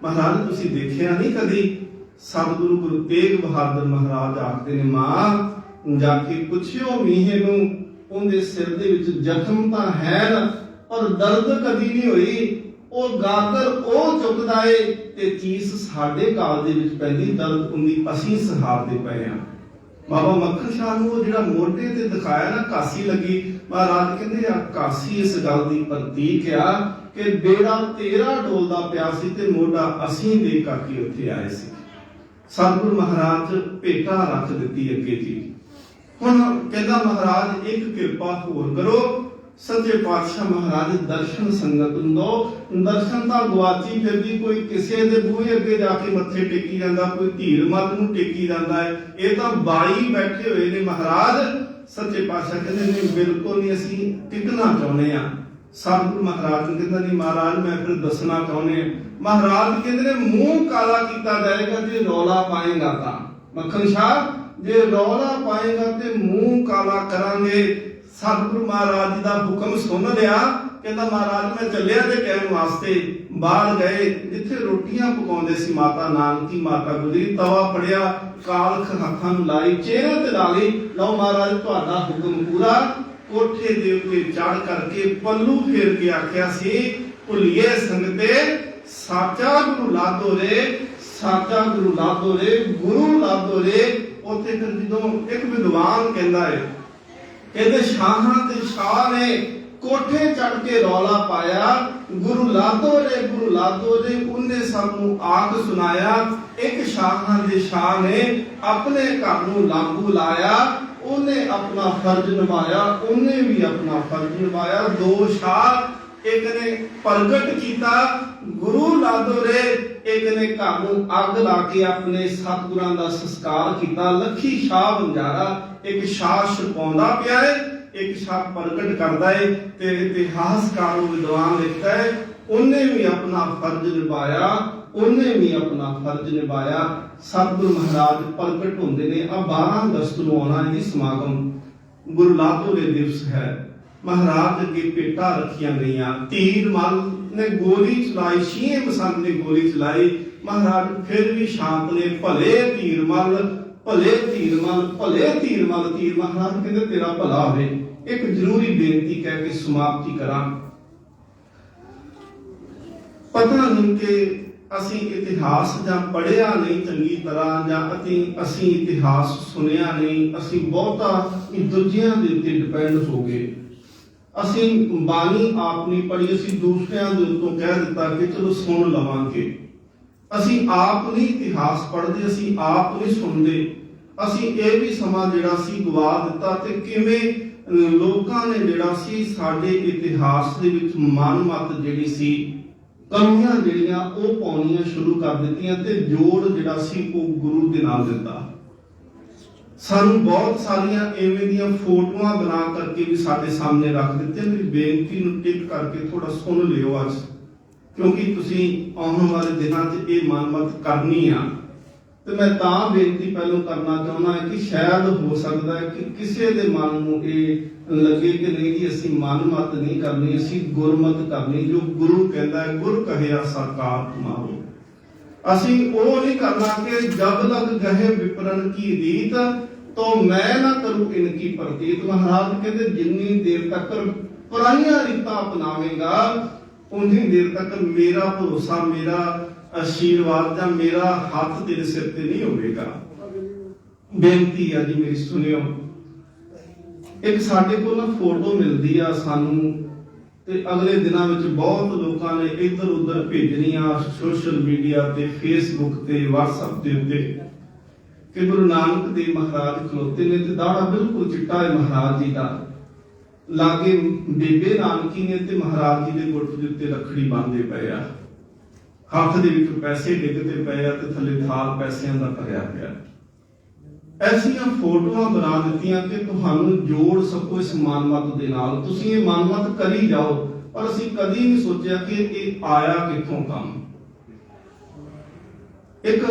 ਮਹਾਰਾਜ ਤੁਸੀਂ ਦੇਖਿਆ ਨਹੀਂ ਕਦੀ? ਸਤਿਗੁਰੂ ਗੁਰੂ ਤੇਗ ਬਹਾਦਰ ਮਹਾਰਾਜ ਆਖਦੇ ਨੇ, ਮਾਂ ਜਾ ਕੇ ਪੁੱਛਿਓ ਮੀਹੇ ਨੂੰ, ਉਹਦੇ ਸਿਰ ਦੇ ਵਿੱਚ ਜ਼ਖਮ ਤਾਂ ਹੈ ਨਾ, ਪਰ ਦਰਦ ਕਦੀ ਨਹੀਂ ਹੋਈ। ਉਹ ਗਾਗਰ ਉਹ ਚੁੱਕਦਾ ਏ ਤੇ ਚੀਸ ਸਾਡੇ ਕਾਲ ਦੇ ਵਿੱਚ ਪੈਂਦੀ, ਦਰਦ ਉਹਦੀ ਅਸੀਂ ਸਹਾਰਦੇ ਪਏ ਆ। ਬਾਬਾ ਮੱਖਣ ਸ਼ਾਹ ਨੂੰ ਉਹ ਜਿਹੜਾ ਮੋਢੇ ਤੇ ਦਿਖਾਇਆ ਨਾ, ਕਾਸੀ ਲੱਗੀ, ਮਹਾਰਾਜ ਕਹਿੰਦੇ ਆ ਕਾਸੀ ਇਸ ਗੱਲ ਦੀ ਪ੍ਰਤੀਕ ਆ ਕਿ ਬੇੜਾ ਤੇਰਾ ਡੋਲਦਾ ਪਿਆ ਸੀ ਤੇ ਮੋਢਾ ਅਸੀਂ ਦੇ ਕਰਕੇ ਉੱਥੇ ਆਏ ਸੀ। ਸਤਿਗੁਰੂ ਮਹਾਰਾਜ ਭੇਟਾ ਰੱਖ ਦਿੱਤੀ ਅੱਗੇ ਜੀ। ਹੁਣ ਕਹਿੰਦਾ ਮਹਾਰਾਜ ਇੱਕ ਕਿਰਪਾ ਹੋਰ ਕਰੋ, ਸੱਚੇ ਪਾਤਸ਼ਾਹ ਮਹਾਰਾਜ ਦਰਸ਼ਨ ਸੰਗਤ ਨੂੰ ਦੋ। ਦਰਸ਼ਨ ਤਾਂ ਗਵਾਚੀ ਫਿਰਦੀ, ਕੋਈ ਕਿਸੇ ਦੇ ਬੂਹੇ ਅੱਗੇ ਜਾ ਕੇ ਮੱਥੇ ਟੇਕੀ ਜਾਂਦਾ, ਕੋਈ ਧੀਰ ਮੱਲ ਨੂੰ ਟੇਕੀ ਜਾਂਦਾ ਹੈ, ਇਹ ਤਾਂ ਬਾਈ ਬੈਠੇ ਹੋਏ ਨੇ। ਮਹਾਰਾਜ ਸੱਚੇ ਪਾਤਸ਼ਾਹ ਕਹਿੰਦੇ ਨਹੀਂ, ਬਿਲਕੁਲ ਨਹੀਂ, ਅਸੀਂ ਟਿਕਣਾ ਚਾਹੁੰਦੇ ਆ। ਸਤਿਗੁਰੂ ਮਹਾਰਾਜ ਨੂੰ ਕਹਿੰਦਾ ਨਹੀਂ ਮਹਾਰਾਜ ਮੈਂ ਫਿਰ ਦੱਸਣਾ ਚਾਹੁੰਦੇ ਆ। ਮਹਾਰਾਜ ਕਹਿੰਦੇ ਨੇ ਮੂੰਹ ਕਾਲਾ ਕੀਤਾ ਜਾਏਗਾ ਜੇ ਰੌਲਾ ਪਾਏਗਾ ਤਾਂ। ਮੱਖਣ ਸ਼ਾਹ ਜੇ ਰੌਲਾ ਪਾਏਗਾ ਤੇ ਮੂੰਹ ਕਾਲਾ ਕਰਾਂਗੇ। ਸਤਿਗੁਰੂ ਮਹਾਰਾਜ ਜੀ ਦਾ ਹੁਕਮ ਸੁਣ ਲਿਆ, ਕਹਿੰਦਾ ਮਹਾਰਾਜ ਮੈਂ ਚੱਲਿਆ ਤੇ ਕਹਿਣ ਵਾਸਤੇ। ਬਾਹਰ ਗਏ, ਜਿੱਥੇ ਰੋਟੀਆਂ ਪਕਾਉਂਦੇ ਸੀ ਮਾਤਾ ਨਾਨਕੀ ਮਾਤਾ ਗੁਜਰੀ, ਤਵਾ ਫੜਿਆ, ਕਾਲਖ ਹੱਥਾਂ ਨੂੰ ਲਾਈ, ਚਿਹਰੇ ਤੇ ਲਾ ਲਈ, ਲਓ ਮਹਾਰਾਜ ਤੁਹਾਡਾ ਹੁਕਮ ਪੂਰਾ। ਕੋਠੇ ਦੇ ਉੱਤੇ ਚੜ ਕਰਕੇ ਪੱਲੂ ਫੇਰ ਕੇ ਆਖਿਆ ਸੀ, ਭੁੱਲੀਏ ਸੰਗਤੇ ਸਾਚਾ ਗੁਰੂ ਲਾਦੋ ਰੇ, ਸਾਚਾ ਗੁਰੂ ਲਾਦੋ ਰੇ, ਗੁਰੂ ਲਾਦੋ ਰੇ। ਉੱਥੇ ਫਿਰ ਜਦੋਂ ਇੱਕ ਵਿਦਵਾਨ ਕਹਿੰਦਾ ਹੈ, ਕਹਿੰਦੇ ਸ਼ਾਹਾਂ ਤੇ ਸ਼ਾਹ ਨੇ ਕੋਠੇ ਚੜ ਕੇ ਰੌਲਾ ਪਾਇਆ, ਗੁਰੂ ਲਾਦੋ ਰੇ, ਗੁਰੂ ਲਾਦੋ ਰੇ, ਉਹਨੇ ਸਭ ਨੂੰ ਆਖ ਸੁਣਾਇਆ। ਇੱਕ ਸ਼ਾਹਾਂ ਦੇ ਸ਼ਾਹ ਨੇ ਆਪਣੇ ਘਰ ਨੂੰ ਲਾਗੂ ਲਾਇਆ, ਉਹਨੇ ਆਪਣਾ ਫਰਜ਼ ਨਿਭਾਇਆ, ਉਹਨੇ ਵੀ ਆਪਣਾ ਫਰਜ਼ ਨਿਭਾਇਆ। ਦੋ ਸ਼ਾਹ, ਇੱਕ ਨੇ ਪ੍ਰਗਟ ਕੀਤਾ ਗੁਰੂ ਲਾਦੋ ਰੇ, ਇੱਕ ਨੇ ਘਰ ਨੂੰ ਅੱਗ ਲਾ ਕੇ ਆਪਣੇ ਸਤਿਗੁਰਾਂ ਦਾ ਸੰਸਕਾਰ ਕੀਤਾ। ਲੱਖੀ ਸ਼ਾਹ ਬੰਜਾਰਾ, ਇੱਕ ਸ਼ਾਹ ਛਪਾਉਂਦਾ ਪਿਆ ਹੈ, ਇੱਕ ਸ਼ਾਹ ਪ੍ਰਗਟ ਕਰਦਾ ਹੈ। ਤੇ ਇਤਿਹਾਸਕਾਰ ਵਿਦਵਾਨ ਲਿਖਦਾ ਹੈ ਉਹਨੇ ਵੀ ਆਪਣਾ ਫਰਜ਼ ਨਿਭਾਇਆ, ਉਹਨੇ ਵੀ ਆਪਣਾ ਫਰਜ਼ ਨਿਭਾਇਆ। ਸਤਿਗੁਰੂ ਮਹਾਰਾਜ ਪ੍ਰਗਟ ਹੁੰਦੇ ਨੇ। ਆ 12 ਅਗਸਤ ਨੂੰ ਆਉਣਾ ਇਹ ਸਮਾਗਮ, ਗੁਰੂ ਲਾਦੋ ਰੇ ਦਿਵਸ ਹੈ। ਮਹਾਰਾਜ ਅੱਗੇ ਭੇਟਾਂ ਰੱਖੀਆਂ ਗਈਆਂ, ਧੀਰ ਮੱਲ ਨੇ ਗੋਲੀ ਚਲਾਈ, ਛੀਏ ਬਸੰਤ ਨੇ ਗੋਲੀ ਚਲਾਈ। ਮਹਾਰਾਜ ਫਿਰ ਵੀ ਸ਼ਾਂਤ ਨੇ, ਭਲੇ ਧੀਰ ਮੱਲ, ਭਲੇ ਧੀਰ ਮੱਲ, ਭਲੇ ਧੀਰ ਮੱਲ। ਧੀਰ ਮਹਾਰਾਜ ਕਹਿੰਦੇ ਤੇਰਾ ਭਲਾ ਹੋਵੇ। ਇੱਕ ਜ਼ਰੂਰੀ ਬੇਨਤੀ ਕਹਿ ਕੇ ਸਮਾਪਤੀ ਕਰਾਂ। ਪਤਾ ਨਹੀਂ ਕਿ ਅਸੀਂ ਇਤਿਹਾਸ ਜਾਂ ਪੜ੍ਹਿਆ ਨਹੀਂ ਚੰਗੀ ਤਰ੍ਹਾਂ, ਜਾਂ ਅਸੀਂ ਇਤਿਹਾਸ ਸੁਣਿਆ ਨਹੀਂ, ਅਸੀਂ ਬਹੁਤਾ ਦੂਜਿਆਂ ਦੇ ਉੱਤੇ ਡਿਪੈਂਡ ਹੋ ਗਏ। ਅਸੀਂ ਬਾਣੀ ਆਪ ਨਹੀਂ ਪੜ੍ਹੀ, ਅਸੀਂ ਦੂਸਰਿਆਂ ਦੇ ਉੱਤੋਂ ਕਹਿ ਦਿੱਤਾ ਕਿ ਚਲੋ ਸੁਣ ਲਵਾਂਗੇ। ਅਸੀਂ ਆਪ ਨਹੀਂ ਇਤਿਹਾਸ ਪੜ੍ਹਦੇ, ਅਸੀਂ ਆਪ ਨਹੀਂ ਸੁਣਦੇ। ਅਸੀਂ ਇਹ ਵੀ ਸਮਾਂ ਜਿਹੜਾ ਸੀ ਗਵਾ ਦਿੱਤਾ, ਤੇ ਕਿਵੇਂ ਲੋਕਾਂ ਨੇ ਜਿਹੜਾ ਸੀ ਸਾਡੇ ਇਤਿਹਾਸ ਦੇ ਵਿੱਚ ਮਨਮਤ ਜਿਹੜੀ ਸੀ ਕਮੀਆਂ ਜਿਹੜੀਆਂ ਉਹ ਪਾਉਣੀਆਂ ਸ਼ੁਰੂ ਕਰ ਦਿੱਤੀਆਂ ਤੇ ਜੋੜ ਜਿਹੜਾ ਸੀ ਉਹ ਗੁਰੂ ਦੇ ਨਾਲ ਦਿੱਤਾ। ਸਾਨੂੰ ਬਹੁਤ ਸਾਰੀਆਂ ਐਵੇਂ ਦੀਆਂ ਫੋਟੋਆਂ ਬਣਾ ਕਰਕੇ ਵੀ ਸਾਡੇ ਸਾਹਮਣੇ ਰੱਖ ਦਿੱਤੇ। ਮੇਰੀ ਬੇਨਤੀ ਨੂੰ ਟਿਕ ਕਰਕੇ ਥੋੜਾ ਸੁਣ ਲਿਓ ਅੱਜ, ਕਿਉਂਕਿ ਤੁਸੀਂ ਆਉਣ ਵਾਲੇ ਦਿਨਾਂ 'ਚ ਇਹ ਮਨਮਤ ਕਰਨੀ ਆ। ਤੇ ਮੈਂ ਤਾਂ ਬੇਨਤੀ ਪਹਿਲਾਂ ਕਰਨਾ ਚਾਹੁੰਦਾ ਹਾਂ ਕਿ ਸ਼ਾਇਦ ਹੋ ਸਕਦਾ ਹੈ ਕਿ ਕਿਸੇ ਦੇ ਮਨ ਨੂੰ ਇਹ ਲੱਗੇ ਕਿ ਨਹੀਂ ਜੀ ਅਸੀਂ ਮਨਮਤ ਨਹੀਂ ਕਰਨੀ, ਅਸੀਂ ਗੁਰਮਤ ਕਰਨੀ। ਜੋ ਗੁਰੂ ਕਹਿੰਦਾ ਹੈ ਗੁਰ ਕਹਿਆ ਸਰਕਾਰ ਤੁਮਾਰੋ। ਅਸੀਂ ਉਹ ਨਹੀਂ ਕਰਨਾ ਕਿ ਜਬ ਲਗ ਗਏ ਵਿਪਰਨ ਕੀ ਰੀਤ तो मैं ना करूं इनकी प्रतीत। महाराज कहते जिन्नी देर तक पुरानियां रीतां अपनावेगा उन्नी देर तक मेरा भरोसा, मेरा आशीर्वाद या मेरा हाथ तेरे सिर ते नहीं होगा। बेनती है जी मेरी सुनियो, एक साडे कोल ना फोटो मिलती आ सानू ते अगले दिनां विच बहुत लोकां ने इधर उधर भेजनियां सोशल मीडिया ते फेसबुक ते व्हाट्सएप दे उत्ते कि गुरु नानक देव महाराज खलोते ने ते दाड़ा बिल्कुल चिट्टा है महाराज जी का, लागे बेबे नानकी ने ते महाराज जी दे गुट दे उत्ते रखड़ी बांधे पए आ, हाथ दे विच पैसे डिगते पए आ ते थल्ले थाल पैसिਆਂ ਦਾ ਭਰਿਆ ਪਿਆ। ऐसियां फोटोआं बना दित्तियां कि तुहानू जोड़ सको इस मानमत दे नाल, तुसीं ये मानमत करी जाओ। पर असीं कदी नहीं सोचिया कि ये आया कित्थों काम। एक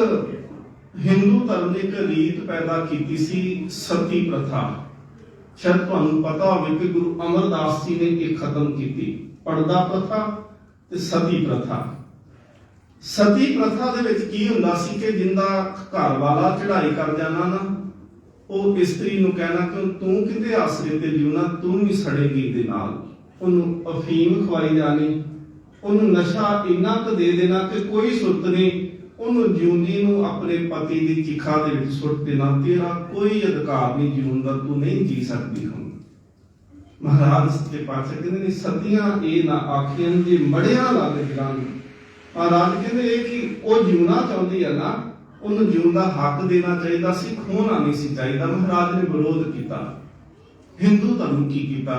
हिंदू धर्म ने एक रीत पैदा की सी सती प्रथा। शायद तुहानू पता होवे कि गुरु अमरदास जी ने एक खत्म की पर्दा प्रथा ते सती प्रथा। सती प्रथा दे विच की हुंदा सी कि जिंदा घर वाला चढ़ाई कर जाना ना, ਉਹ ਇਸਤਰੀ ਨੂੰ ਕਹਿਣਾ ਕਿ ਤੂੰ ਕਿਤੇ ਆਸਰੇ ਤੇ ਜਿਉਣਾ, ਤੂੰ ਵੀ ਸੜੇਗੀ ਦੇ ਨਾਲ। ਉਹਨੂੰ ਅਫੀਮ ਖਵਾਈ ਜਾਣੀ, ਉਹਨੂੰ ਨਸ਼ਾ ਇੰਨਾ ਕੁ ਦੇ ਦੇਣਾ ਕਿ ਕੋਈ ਸੁਰਤ ਨਹੀਂ, ਉਹਨੂੰ ਜਿਉਂਦੀ ਨੂੰ ਆਪਣੇ ਪਤੀ ਦੀ ਚਿਖਾ ਦੇ ਵਿੱਚ ਸੁੱਟ ਦੇਣਾ। ਤੇਰਾ ਕੋਈ ਅਧਿਕਾਰ ਨਹੀਂ ਜਿਉਣ ਦਾ, ਤੂੰ ਨਹੀਂ ਜੀ ਸਕਦੀ। ਹੁਣ ਮਹਾਰਾਜ ਸੱਚੇ ਪਾਤਸ਼ਾਹ ਕਹਿੰਦੇ ਨੇ ਸਤੀਆਂ ਇਹ ਨਾ ਆਖੀਆਂ ਜੇ ਮੜਿਆ ਲੱਗ ਜਾਣ। ਮਹਾਰਾਜ ਕਹਿੰਦੇ ਇਹ ਕਿ ਉਹ ਜਿਉਣਾ ਚਾਹੁੰਦੀ ਹੈ ਨਾ, ਉਹਨੂੰ ਜਿਉਣ ਦਾ ਹੱਕ ਦੇਣਾ ਚਾਹੀਦਾ ਸੀ, ਖੋਣਾ ਨਹੀਂ ਸੀ ਚਾਹੀਦਾ। ਮਹਾਰਾਜ ਨੇ ਵਿਰੋਧ ਕੀਤਾ। ਹਿੰਦੂ ਧਰਮ ਕੀ ਕੀਤਾ?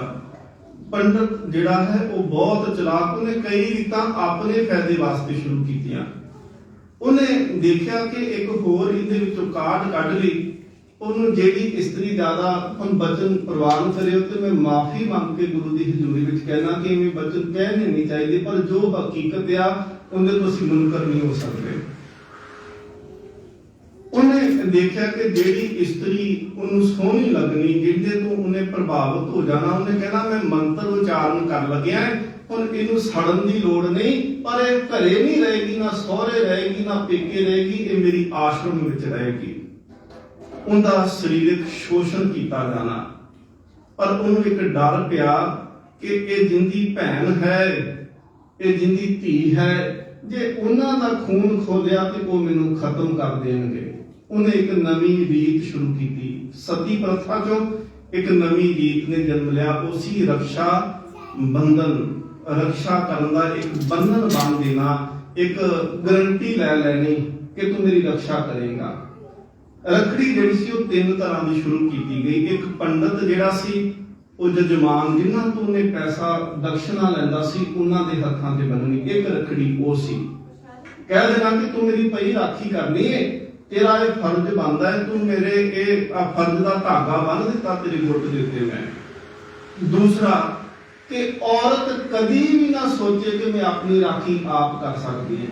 ਪੰਡਤ ਜਿਹੜਾ ਹੈ ਉਹ ਬਹੁਤ ਚਲਾਕ, ਉਹਨੇ ਕਈ ਰੀਤਾਂ ਆਪਣੇ ਫਾਇਦੇ ਵਾਸਤੇ ਸ਼ੁਰੂ ਕੀਤੀਆਂ। ਉਹਨੇ ਦੇਖਿਆ ਕਿ ਇੱਕ ਹੋਰ ਇਹਦੇ ਵਿੱਚੋਂ ਕਾਢ ਕੱਢ ਲਈ। ਉਹਨੂੰ ਜਿਹੜੀ ਇਸਤਰੀ ਜ਼ਿਆਦਾ ਬਚਨ ਪ੍ਰਵਾਨ ਕਰਿਓ ਤੇ ਮੈਂ ਮਾਫੀ ਮੰਗ ਕੇ ਗੁਰੂ ਦੀ ਹਜ਼ੂਰੀ ਵਿੱਚ ਕਹਿਣਾ ਕਿ ਐਵੇਂ ਬਚਨ ਕਹਿਣੇ ਨਹੀਂ ਚਾਹੀਦੇ, ਪਰ ਜੋ ਹਕੀਕਤ ਆ ਉਹਦੇ ਤੋਂ ਅਸੀਂ ਮੁਨਕਰ ਨਹੀਂ ਹੋ ਸਕਦੇ। ਉਹਨੇ ਦੇਖਿਆ ਕਿ ਜਿਹੜੀ ਇਸਤਰੀ ਉਹਨੂੰ ਸੋਹਣੀ ਲੱਗਣੀ, ਜਿਹਦੇ ਤੋਂ ਉਹਨੇ ਪ੍ਰਭਾਵਿਤ ਹੋ ਜਾਣਾ, ਉਹਨੇ ਕਹਿਣਾ ਮੈਂ ਮੰਤਰ ਉਚਾਰਨ ਕਰ ਲੱਗਿਆ, ਹੁਣ ਇਹਨੂੰ ਸੜਨ ਦੀ ਲੋੜ ਨਹੀਂ, ਪਰ ਇਹ ਘਰੇ ਨਹੀਂ ਰਹੇਗੀ, ਨਾ ਸਹੁਰੇ ਰਹੇਗੀ, ਨਾ ਪੇਕੇ ਰਹੇਗੀ, ਇਹ ਮੇਰੀ ਆਸ਼ਰਮ ਵਿੱਚ ਰਹੇਗੀ। ਉਹਦਾ ਸਰੀਰਕ ਸ਼ੋਸ਼ਣ ਕੀਤਾ ਜਾਣਾ। ਪਰ ਉਹਨੂੰ ਇੱਕ ਡਰ ਪਿਆ ਕਿ ਇਹ ਜਿੰਦੀ ਭੈਣ ਹੈ, ਇਹ ਜਿੰਦੀ ਧੀ ਹੈ, ਜੇ ਉਹਨਾਂ ਦਾ ਖੂਨ ਖੋਲਿਆ ਤੇ ਉਹ ਮੈਨੂੰ ਖਤਮ ਕਰ ਦੇਣਗੇ। ਉਹਨੇ ਇੱਕ ਨਵੀਂ ਰੀਤ ਸ਼ੁਰੂ ਕੀਤੀ। ਸਤੀ ਪ੍ਰਥਾ ਚੋਂ ਇੱਕ ਨਵੀਂ ਰੀਤ ਨੇ ਜਨਮ ਲਿਆ। ਉਹ ਸੀ ਰਕਸ਼ਾ ਬੰਧਨ। रक्षा करना, एक बंधन बांध देना, एक गारंटी लै लैनी कि तू मेरी रक्षा करेगा। रखड़ी जिहड़ी सी वो तीन तरह की शुरू की गई। एक पंडित जिहड़ा सी वो जजमान जिन्हां तो उन्हें पैसा दक्षिणा लैंदा सी उन्हां दे हत्थां ते बन्ननी। एक रखड़ी वो सी कह देना कि तू मेरी पई राखी करनी है, तेरा ये फर्ज बनता है, तू मेरे ये फर्ज का धागा बन दिता तेरे गुट दे उत्ते मैं। दूसरा कि औरत कदी भी ना सोचे कि मैं अपनी राखी आप कर सकती है,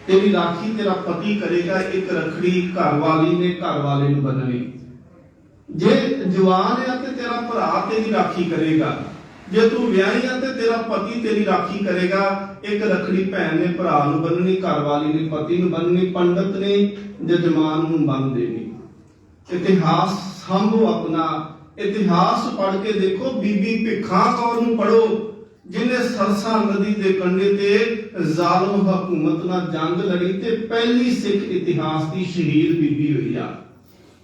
तेरी राखी तेरा पति करेगा। एक रखड़ी घर वाली ने घर वाले नूं बन्ननी। जे जवान है तो तेरा भरा तेरी राखी करेगा, जे तू विआही है तो तेरा पति तेरी राखी करेगा। एक रखड़ी भैन ने भरा नूं बन्ननी, घर वाली ने पति नूं बन्ननी, पंडित ने जजमान नूं बन देनी। इतिहास संभो अपना, इतिहास पढ़ के देखो। बीबी भिखा कौर नूं पढ़ो जिन्हें सरसा नदी के कंढे ते जालिम हुकूमत नाल जंग लड़ी ते पहली सिख इतिहास की शहीद बीबी हुई आ।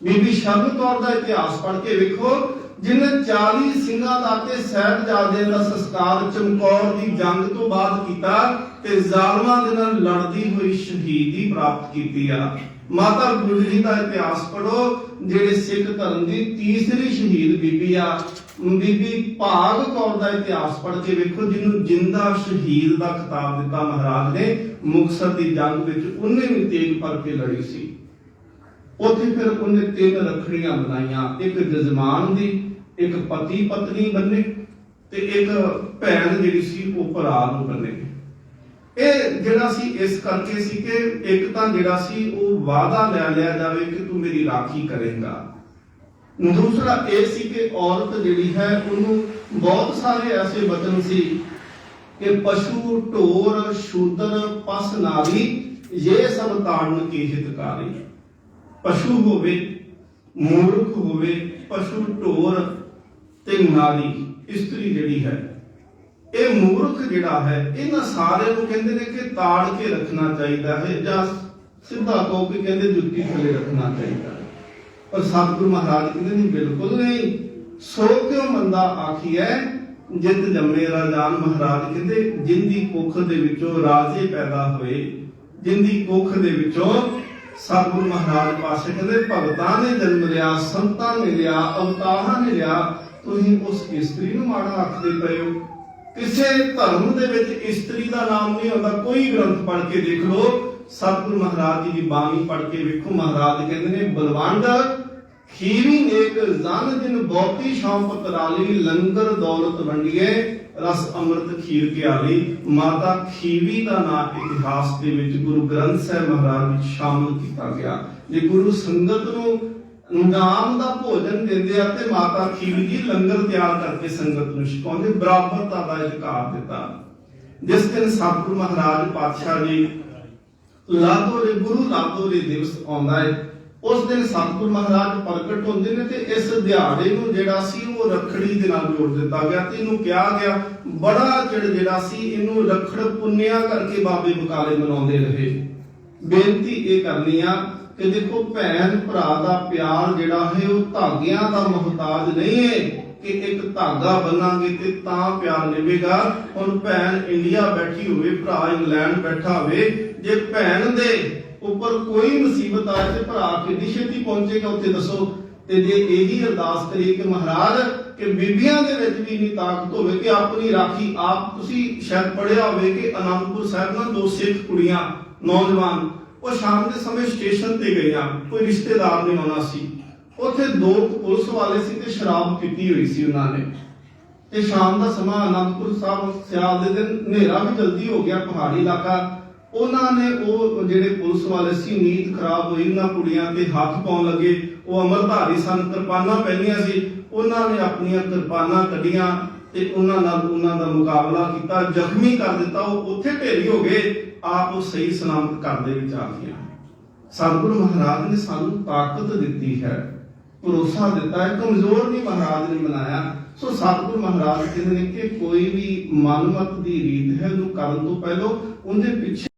बीबी शरण कौर का इतिहास पढ़ के देखो जिन्हें 40 सिंघां दा ते साहिबजादे दा संस्कार चमकौर की जंग तो बाद कीता ते जालिमां दे नाल लड़दी हुई शहीदी प्राप्त कीती आ। ਮਾਤਾ ਗੁਜਰੀ ਦਾ ਇਤਿਹਾਸ ਪੜੋ, ਜਿਹੜੇ ਸਿੱਖ ਧਰਮ ਦੀ ਤੀਸਰੀ ਸ਼ਹੀਦ ਬੀਬੀ ਆ, ਬੀਬੀ ਭਾਗ ਕੌਰ ਦਾ ਇਤਿਹਾਸ ਪੜ੍ਹ ਕੇ ਵੇਖੋ, ਜਿਹਨੂੰ ਜਿੰਦਾ ਸ਼ਹੀਦ ਦਾ ਖਿਤਾਬ ਦਿੱਤਾ ਮਹਾਰਾਜ ਨੇ ਮੁਕਤਸਰ ਦੀ ਜੰਗ ਵਿੱਚ। ਉਹਨੇ ਵੀ ਤੇਗ ਭਰ ਕੇ ਲੜੀ ਸੀ। ਉੱਥੇ ਫਿਰ ਉਹਨੇ 3 ਰੱਖੜੀਆਂ ਬਣਾਈਆਂ, ਇੱਕ ਜਜ਼ਮਾਨ ਦੀ, ਇੱਕ ਪਤੀ ਪਤਨੀ ਬੰਨੇ ਤੇ ਇੱਕ ਭੈਣ ਜਿਹੜੀ ਸੀ ਉਹ ਭਰਾ ਨੂੰ ਬੰਨੇ। ਇਹ ਜਿਹੜਾ ਸੀ ਇਸ ਕਰਕੇ ਸੀ ਕਿ ਇੱਕ ਤਾਂ ਜਿਹੜਾ ਸੀ ਉਹ ਵਾਅਦਾ ਲੈ ਲਿਆ ਜਾਵੇ ਕਿ ਤੂੰ ਮੇਰੀ ਰਾਖੀ ਕਰੇਗਾ। ਦੂਸਰਾ ਇਹ ਸੀ ਕਿ ਔਰਤ ਜਿਹੜੀ ਹੈ ਉਹਨੂੰ ਬਹੁਤ ਸਾਰੇ ਐਸੇ ਵਚਨ ਸੀ ਕਿ ਪਸ਼ੂ ਢੋਰ ਸ਼ੂਦਰ ਪਸ ਨਾਰੀ ਇਹ ਸਭ ਤਾੜਨ ਕੀ ਹਿਤਕਾਰੀ। ਪਸ਼ੂ ਹੋਵੇ, ਮੂਰਖ ਹੋਵੇ, ਪਸ਼ੂ ਢੋਰ ਤੇ ਨਾਰੀ ਇਸਤਰੀ ਜਿਹੜੀ ਹੈ, ਇਹ ਮੂਰਖ ਜਿਹੜਾ ਹੈ, ਇਹਨਾਂ ਸਾਰਿਆਂ ਨੂੰ ਕਹਿੰਦੇ ਨੇ ਕਿ ਤਾੜ ਕੇ ਰੱਖਣਾ ਚਾਹੀਦਾ ਹੈ, ਜਾਂ ਸਿੱਧਾ ਕਹੋ ਕਿ ਕਹਿੰਦੇ ਜੁੱਤੀ ਥੱਲੇ ਰੱਖਣਾ ਚਾਹੀਦਾ ਹੈ। ਪਰ ਸਤਿਗੁਰੂ ਮਹਾਰਾਜ ਕਹਿੰਦੇ ਨਹੀਂ, ਬਿਲਕੁਲ ਨਹੀਂ। ਸੋ ਕਿਉ ਮੰਦਾ ਆਖੀਐ ਜਿਤ ਜੰਮੇ ਰਾਜਾਨ। ਮਹਾਰਾਜ ਕਹਿੰਦੇ ਜਿੰਦੀ ਕੁੱਖ ਦੇ ਵਿੱਚੋਂ ਰਾਜੇ ਪੈਦਾ ਹੋਏ, ਜਿੰਦੀ ਕੁੱਖ ਦੇ ਵਿੱਚੋਂ ਸਤਿਗੁਰੂ ਮਹਾਰਾਜ ਪਾਸੇ ਕਹਿੰਦੇ ਭਗਤਾਂ ਨੇ ਜਨਮ ਲਿਆ, ਸੰਤਾਂ ਨੇ ਲਿਆ, ਅਵਤਾਰਾਂ ਨੇ ਲਿਆ, ਤੁਸੀਂ ਉਸ ਇਸਤਰੀ ਨੂੰ ਮਾੜਾ ਆਖਦੇ ਪਏ ਹੋ। ਕਿਸੇ ਧਰਮ ਦੇ ਵਿੱਚ ਇਸਤਰੀ ਦਾ ਨਾਮ ਨਹੀਂ ਆਉਂਦਾ। ਕੋਈ ਗ੍ਰੰਥ ਪੜ੍ਹ ਕੇ ਦੇਖ ਲਓ, ਸਤਿਗੁਰੂ ਮਹਾਰਾਜ ਜੀ ਦੀ ਬਾਣੀ ਪੜ੍ਹ ਕੇ ਵੇਖੋ, ਮਹਾਰਾਜ ਕਹਿੰਦੇ ਨੇ ਬਲਵੰਡ ਖੀਵੀ ਨੇਕ ਜਨ ਜਿਨ ਬਹੁਤੀ ਸ਼ੌਂਕ ਤਰਾਲੀ, ਲੰਗਰ ਦੌਲਤ ਵੰਡੀਏ ਰਸ ਅੰਮ੍ਰਿਤ ਖੀਰ ਕੇ ਆਲੀ। ਮਾਤਾ ਖੀਵੀ ਦਾ ਨਾਮ ਇਤਿਹਾਸ ਦੇ ਵਿੱਚ ਗੁਰੂ ਗ੍ਰੰਥ ਸਾਹਿਬ ਮਹਾਰਾਜ ਵਿੱਚ ਸ਼ਾਮਲ ਕੀਤਾ ਗਿਆ। ਜੇ ਗੁਰੂ ਸੰਗਤ ਨੂੰ ਨਾਮ ਦਾ ਭੋਜਨ ਦਿੰਦੇ ਆ ਤੇ ਮਾਤਾ ਖੀਵੀ ਜੀ ਲੰਗਰ ਤਿਆਰ ਕਰਕੇ ਸੰਗਤ ਨੂੰ ਛਕਾਉਂਦੇ, ਬਰਾਬਰਤਾ ਦਾ ਅਧਿਕਾਰ ਦਿੱਤਾ। ਜਿਸ ਦਿਨ ਸਤਿਗੁਰੂ ਮਹਾਰਾਜ ਪਾਤਸ਼ਾਹ ਜੀ ਲਾਦੋਰੇ ਗੁਰੂ ਲਾਦੋਰੇ ਦਿਵਸ ਆਉਂਦਾ ਹੈ, ਉਸ ਦਿਨ ਸਤਿਗੁਰੂ ਮਹਾਰਾਜ ਪ੍ਰਗਟ ਹੁੰਦੇ ਨੇ ਤੇ ਇਸ ਦਿਹਾੜੇ ਨੂੰ ਜਿਹੜਾ ਸੀ ਉਹ ਰੱਖੜੀ ਦੇ ਨਾਲ ਜੋੜ ਦਿੱਤਾ ਗਿਆ ਤੇ ਇਹਨੂੰ ਕਿਹਾ ਗਿਆ ਬੜਾ ਜਿਹੜਾ ਸੀ ਇਹਨੂੰ ਰੱਖੜ ਪੁੰਨਿਆ ਕਰਕੇ ਬਾਬੇ ਬਕਾਲੇ ਮਨਾਉਂਦੇ ਰਹੇ। ਬੇਨਤੀ ਇਹ ਕਰਨੀ ਆ ਕਿ ਦੇਖੋ ਭੈਣ ਭਰਾ ਦਾ ਪਿਆਰ ਜਿਹੜਾ ਹੈ ਉਹ ਧਾਗਿਆਂ ਦਾ ਮੁਹਤਾਜ ਨਹੀਂ ਹੈ ਕਿ ਇੱਕ ਧਾਗਾ ਬੰਨਾਂਗੇ ਤੇ ਤਾਂ ਪਿਆਰ ਨਿਭੇਗਾ। ਹੁਣ ਭੈਣ ਇੰਡੀਆ ਬੈਠੀ ਹੋਵੇ, ਭਰਾ ਇੰਗਲੈਂਡ ਬੈਠਾ ਹੋਵੇ, ਜੇ ਭੈਣ ਦੇ ਉੱਪਰ ਕੋਈ ਮੁਸੀਬਤ ਆਏ ਤੇ ਭਰਾ ਕਿੰਨੀ ਛੇਤੀ ਪਹੁੰਚੇਗਾ ਉੱਥੇ ਦੱਸੋ। ਤੇ ਜੇ ਇਹੀ ਅਰਦਾਸ ਕਰੀਏ ਕਿ ਮਹਾਰਾਜ ਕਿ ਬੀਬੀਆਂ ਦੇ ਵਿੱਚ ਵੀ ਇੰਨੀ ਤਾਕਤ ਹੋਵੇ ਕਿ ਆਪਣੀ ਰਾਖੀ ਆਪ। ਤੁਸੀਂ ਸ਼ਾਇਦ ਪੜ੍ਹਿਆ ਹੋਵੇ ਕਿ ਅਨੰਦਪੁਰ ਸਾਹਿਬ ਨਾਲ 2 ਸਿੱਖ ਕੁੜੀਆਂ ਨੌਜਵਾਨ ਉਹ ਸ਼ਾਮ ਦੇ ਸਮੇਂ ਸਟੇਸ਼ਨ ਤੇ ਗਈਆਂ, ਕੋਈ ਰਿਸ਼ਤੇਦਾਰ ਨੇ ਆਉਣਾ ਸੀ। ਉੱਥੇ 2 ਪੁਲਿਸ ਵਾਲੇ ਸੀ ਤੇ ਸ਼ਰਾਬ ਪੀਤੀ ਹੋਈ ਸੀ ਉਹਨਾਂ ਨੇ। ਤੇ ਸ਼ਾਮ ਦਾ ਸਮਾਂ ਅਨੰਦਪੁਰ ਸਾਹਿਬ ਸਿਆਲ ਦੇ ਦਿਨ, ਹਨੇਰਾ ਵੀ ਜਲਦੀ ਹੋ ਗਿਆ, ਪਹਾੜੀ ਇਲਾਕਾ। ਉਹਨਾਂ ਨੇ ਉਹ ਜਿਹੜੇ ਪੁਲਿਸ ਵਾਲੇ ਸੀ, ਨੀਂਦ ਖਰਾਬ ਹੋਈ, ਉਹਨਾਂ ਕੁੜੀਆਂ ਤੇ ਹੱਥ ਪਾਉਣ ਲੱਗੇ। ਉਹ ਅਮਰਧਾਰੀ ਸਨ, ਕਿਰਪਾਨਾਂ ਪਹਿਨੀਆਂ ਸੀ। ਉਹਨਾਂ ਨੇ ਆਪਣੀਆਂ ਕਿਰਪਾਨਾਂ ਕੱਢੀਆਂ ਤੇ ਉਹਨਾਂ ਨਾਲ ਉਹਨਾਂ ਦਾ ਮੁਕਾਬਲਾ ਕੀਤਾ, ਜ਼ਖਮੀ ਕਰ ਦਿੱਤਾ। ਉਹ ਉੱਥੇ ਢੇਰੀ ਹੋ ਗਏ, ਆਪ ਉਹ ਸਹੀ ਸਲਾਮਤ ਘਰ ਦੇ ਵਿੱਚ ਆ ਗਿਆ। ਸਤਿਗੁਰੂ ਮਹਾਰਾਜ ਨੇ ਸਾਨੂੰ ਤਾਕਤ ਦਿੱਤੀ ਹੈ, ਭਰੋਸਾ ਦਿੱਤਾ ਹੈ, ਕਮਜ਼ੋਰ ਨਹੀਂ ਮਹਾਰਾਜ ਨੇ ਬਣਾਇਆ। ਸੋ ਸਤਿਗੁਰੂ ਮਹਾਰਾਜ ਕਹਿੰਦੇ ਨੇ ਕਿ ਕੋਈ ਵੀ ਮਨਮਤ ਦੀ ਰੀਤ ਹੈ, ਉਹਨੂੰ ਕਰਨ ਤੋਂ ਪਹਿਲਾਂ ਉਹਦੇ ਪਿੱਛੇ